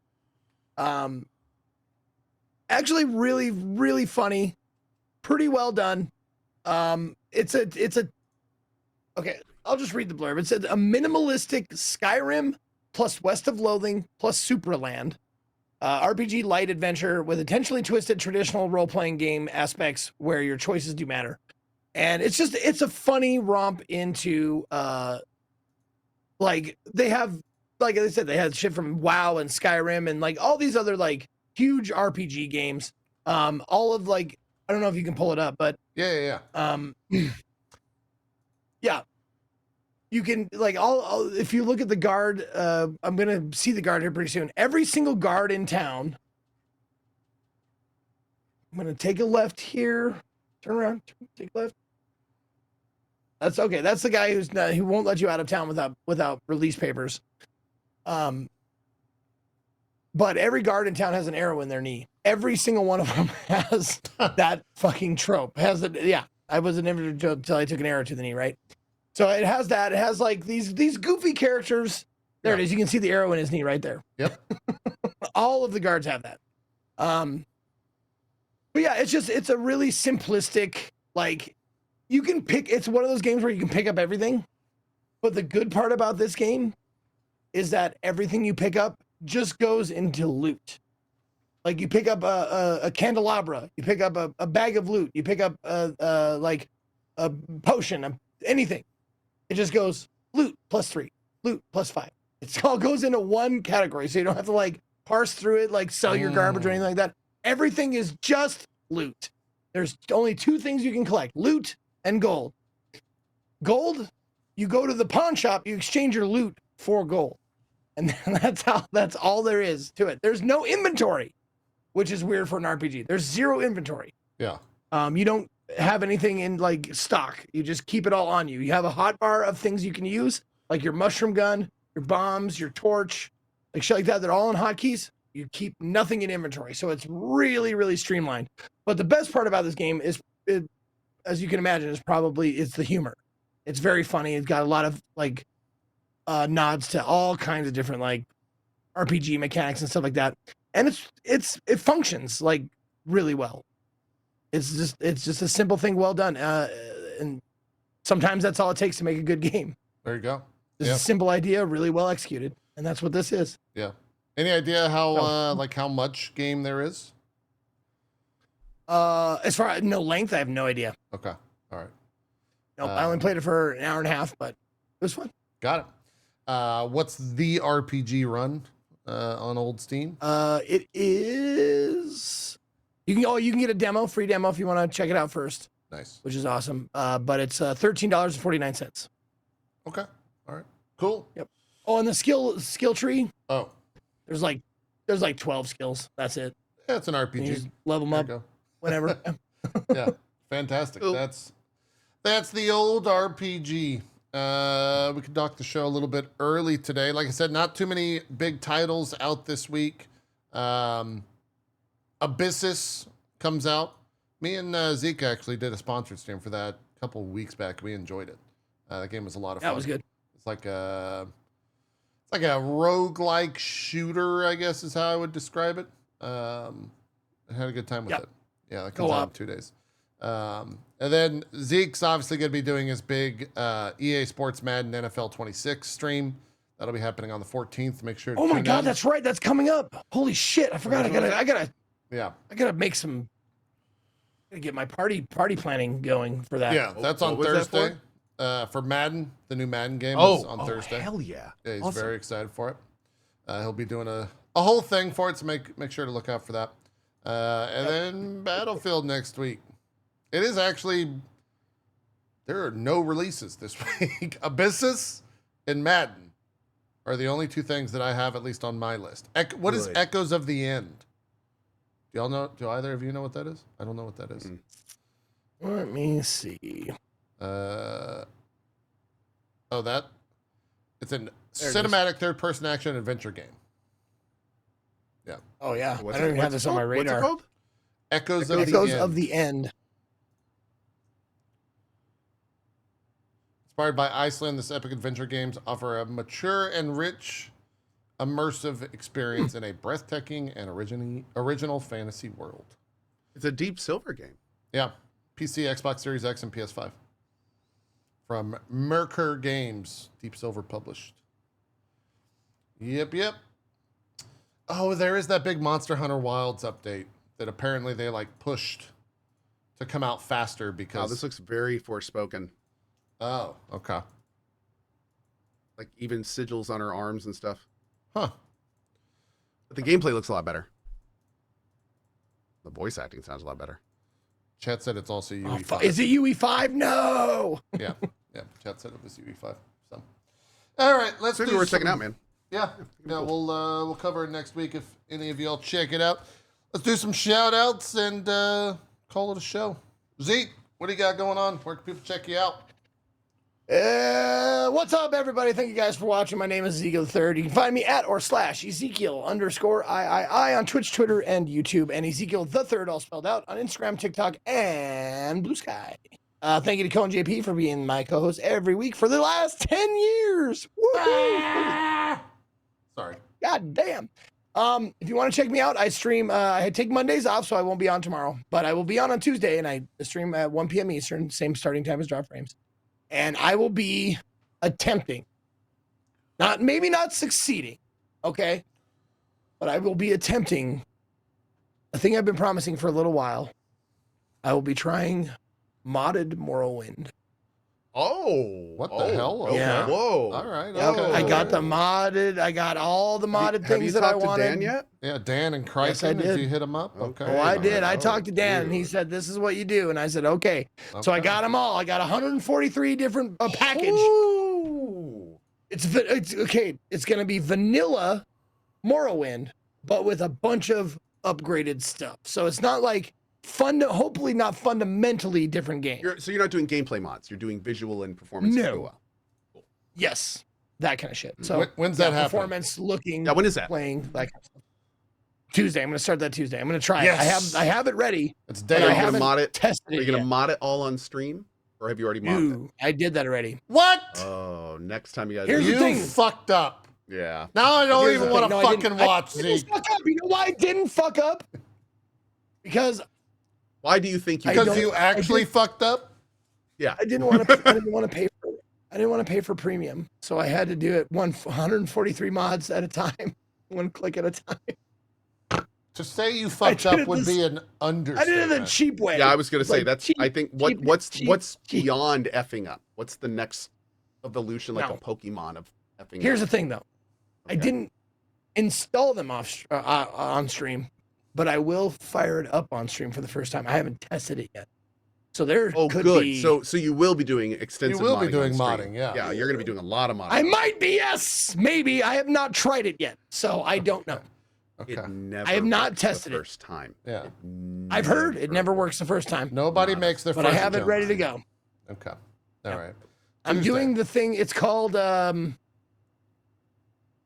Actually really, really funny. Pretty well done. It's a okay, I'll just read the blurb. It says a minimalistic Skyrim plus West of Loathing plus Supraland. RPG light adventure with intentionally twisted traditional role-playing game aspects where your choices do matter. And it's a funny romp into like they have, like I said, they had shit from WoW and Skyrim and like all these other like huge RPG games. All of like, I don't know if you can pull it up, but yeah. Yeah. You can like all if you look at the guard, I'm gonna see the guard here pretty soon. Every single guard in town. I'm gonna take a left here. Turn around. Take a left. That's okay. That's the guy who won't let you out of town without release papers. But every guard in town has an arrow in their knee. Every single one of them has that fucking trope. Yeah, I wasn't never until I took an arrow to the knee, right? So it has that. It has like these goofy characters. There it is. You can see the arrow in his knee right there. Yep. All of the guards have that. But yeah, it's a really simplistic, like you can pick, it's one of those games where you can pick up everything. But the good part about this game is that everything you pick up just goes into loot. Like you pick up a candelabra, you pick up a bag of loot, you pick up like a potion, anything. It just goes loot +3, loot +5. It all goes into one category, so you don't have to like parse through it, like sell your garbage or anything like that. Everything is just loot. There's only two things you can collect: loot and gold. Gold, you go to the pawn shop, you exchange your loot for gold. And that's all there is to it. There's no inventory, which is weird for an RPG. There's zero inventory. Yeah. You don't have anything in like stock. You just keep it all on you. You have a hotbar of things you can use, like your mushroom gun, your bombs, your torch, like shit like that. They're all in hotkeys. You keep nothing in inventory. So it's really, really streamlined. But the best part about this game is, as you can imagine, it's the humor. It's very funny. It's got a lot of like nods to all kinds of different like RPG mechanics and stuff like that. And it functions like really well. It's just a simple thing, well done. And sometimes that's all it takes to make a good game. There you go. It's a simple idea, really well executed, and that's what this is. Yeah. Any idea how how much game there is? As far as no length, I have no idea. Okay. All right. Nope. I only played it for an hour and a half, but it was fun. Got it. What's the RPG run on old Steam? It is. You can get a demo, free demo if you want to check it out first. Nice. Which is awesome. But it's $13.49. Okay. All right. Cool. Yep. Oh, and the skill tree. Oh. There's like 12 skills. That's it. Yeah, it's an RPG. You just level them up whenever. Yeah. Fantastic. Cool. That's the old RPG. We could dock the show a little bit early today. Like I said, not too many big titles out this week. Abyssus comes out. Me and Zeke actually did a sponsored stream for that a couple of weeks back. We enjoyed it. That game was a lot of fun. That was good. It's like a roguelike shooter, I guess is how I would describe it. I had a good time with it. Yeah, that comes out in 2 days. And then Zeke's obviously going to be doing his big EA Sports Madden NFL 26 stream. That'll be happening on the 14th. Make sure to my God, that's right. That's coming up. Holy shit. I forgot. I gotta make some, get my party planning going for that. Yeah, that's on Thursday. For Madden, the new Madden game is on Thursday. Hell yeah. Yeah, he's very excited for it. He'll be doing a whole thing for it, so make sure to look out for that. And then Battlefield next week. It is actually, there are no releases this week. Abyssus and Madden are the only two things that I have at least on my list. What is Echoes of the End? Do y'all know? Do either of you know what that is? I don't know what that is. Let me see. It's a cinematic third-person action adventure game. Yeah. Oh yeah. I don't even have this on my radar. What's it called? Echoes of the End. Inspired by Iceland, this epic adventure games offer a mature and rich, immersive experience in a breathtaking and original fantasy world. It's a Deep Silver game. Yeah. PC, Xbox Series X, and PS5. From Merkur Games, Deep Silver published. Yep. Oh, there is that big Monster Hunter Wilds update that apparently they like pushed to come out faster because... Oh, this looks very Forspoken. Oh, okay. Like even sigils on her arms and stuff. Huh. But the gameplay looks a lot better. The voice acting sounds a lot better. Chat said it's also UE5. Is it UE5? No! Yeah. Chat said it was UE5. So, all right, let's do we're checking out, man. Yeah, we'll cover it next week if any of y'all check it out. Let's do some shout outs and call it a show. Zeke, what do you got going on? Where can people check you out? What's up, everybody? Thank you guys for watching. My name is Ezekiel III. You can find me at /Ezekiel_III on Twitch, Twitter, and YouTube, and Ezekiel the Third, all spelled out, on Instagram, TikTok, and Blue Sky. Thank you to Cohen JP for being my co-host every week for the last 10 years. Sorry. God damn. If you want to check me out, I stream. I take Mondays off, so I won't be on tomorrow, but I will be on Tuesday, and I stream at 1 p.m. Eastern, same starting time as Drop Frames. And I will be attempting, maybe not succeeding, okay? But I will be attempting a thing I've been promising for a little while. I will be trying modded Morrowind. Oh, what the hell? Okay. Yeah. Whoa. All right. Yep. Okay. I got the modded. I got all the modded things that I wanted. Have you talked to Dan yet? Yeah, Dan and Crichton. Yes, I Did did. you hit him up? Okay. Oh, I did. I Oh, talked to Dan, and he dude. said, "This is what you do." And I said, "Okay." So I got them all. I got 143 different package. Ooh. It's okay. It's gonna be vanilla Morrowind, but with a bunch of upgraded stuff. So it's not like hopefully not fundamentally different game. So you're not doing gameplay mods. You're doing visual and performance. No. Cool. Yes, that kind of shit. So when's that happening? Performance, looking. Yeah, when is that? Playing that kind of stuff. Tuesday. I'm gonna start that Tuesday. I'm gonna try it. Yes. I have it ready. It's But day. I Are you haven't gonna mod it? tested Are it you gonna yet. mod it all on stream, or have you already modded it? Ooh, I did that already. What? Oh, next time you guys. Here's the You thing. fucked up. Yeah. Now I don't Here's even the want thing. to No, I didn't. fucking watch I didn't Zeke. fuck up. You know why I didn't fuck up? Because Why do you think you? I Because don't- you actually fucked up? Yeah. I didn't want to. I didn't want to pay for it. I didn't want to pay for premium, so I had to do it 143 mods at a time, one click at a time. To say you fucked did up it would this- be an I did it understatement. the cheap way. Yeah, I was gonna say Like, that's. cheap, I think cheap, what's cheap. beyond effing up? What's the next evolution, like No. a Pokemon of effing Here's the up? thing, though. I Okay. didn't install them on stream, but I will fire it up on stream for the first time. I haven't tested it yet, so there Oh, could good. be. So you will be doing extensive. You will be modding doing on stream. modding, yeah. Yeah, you're gonna be doing a lot of modding. I might be. Yes, maybe. I have not tried it yet, so I don't know. Okay. It never. I have not works tested the it. first time. Yeah. I've heard it never works the first time, Nobody Not makes their but first I have it attempt. ready to go. Okay. All Yeah. right. I'm Tuesday. doing the thing. It's called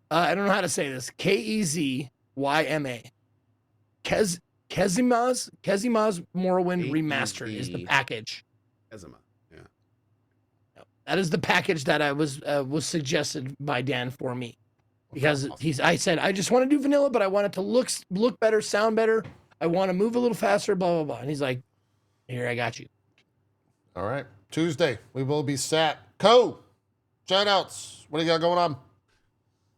I don't know how to say this. Kezyma. Kezima's Morrowind Remastered is the KEZ. package. Ezima. Yeah. That is the package that I was suggested by Dan for me, because Awesome. I said I just want to do vanilla, but I want it to look better, sound better. I want to move a little faster, blah blah blah. And he's like, "Here, I got you." All right. Tuesday, we will be sat. Shoutouts. What do you got going on?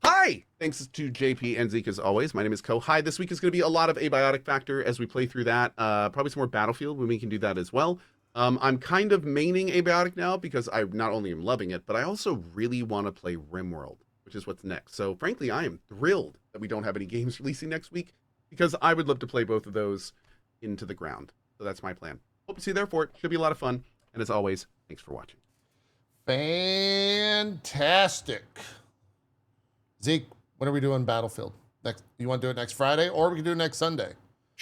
Hi! Thanks to JP and Zeke as always. My name is Ko. Hi, this week is going to be a lot of Abiotic Factor as we play through that. Probably some more Battlefield when we can do that as well. I'm kind of maining Abiotic now because I not only am loving it, but I also really want to play RimWorld, which is what's next. So frankly, I am thrilled that we don't have any games releasing next week because I would love to play both of those into the ground. So that's my plan. Hope to see you there for it. Should be a lot of fun. And as always, thanks for watching. Fantastic. Zeke, when are we doing Battlefield? Next, you want to do it next Friday, or we can do it next Sunday?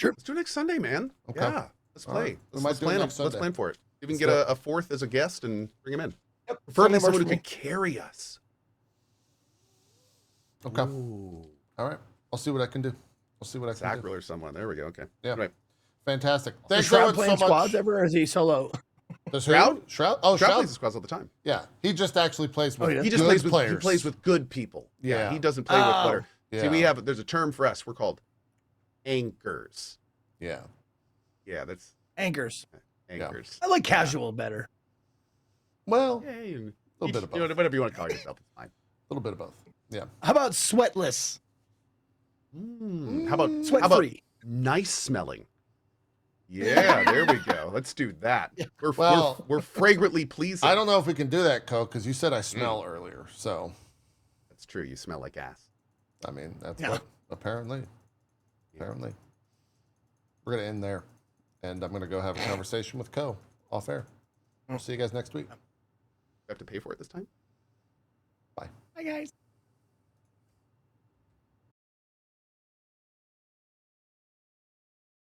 Let's do it next Sunday, man. Okay. Yeah, let's All play. right. We Let's, might let's do it plan. next Let's Sunday. plan for it. Even Let's get do a fourth as a guest and bring him in. Yep. Preferably Sunday works someone who for can me. carry us. Okay. Ooh. All right. I'll see what I can do. I'll see what I can do. Sacral or someone. There we go. Okay. Yeah. Right. Fantastic. Does Thanks Shroud everyone playing so squads much. ever, or is he solo? Does who? Shroud? Shroud? Oh, Shroud Shroud. plays the squads all the time. Yeah. He just actually plays with Oh, yeah. He just good plays with players. he plays with good people. Yeah. He doesn't play with Oh. butter. Yeah. See, there's a term for us. We're called anchors. Yeah. Yeah, that's Anchors. anchors. I like casual better. Well, Yeah, a little bit of you know, both. whatever you want to call yourself, it's fine. A little bit of both. Yeah. How about sweatless? How about Sweat how about free. nice smelling? Yeah, there we go. Let's do that. Well- We're fragrantly pleasing. I don't know if we can do that, Coke, because you said I smell earlier. So, That's true. You smell like ass. I mean, that's Yeah. what apparently. Apparently. We're going to end there. And I'm going to go have a conversation with Co off air. I'll see you guys next week. You have to pay for it this time. Bye. Hi guys.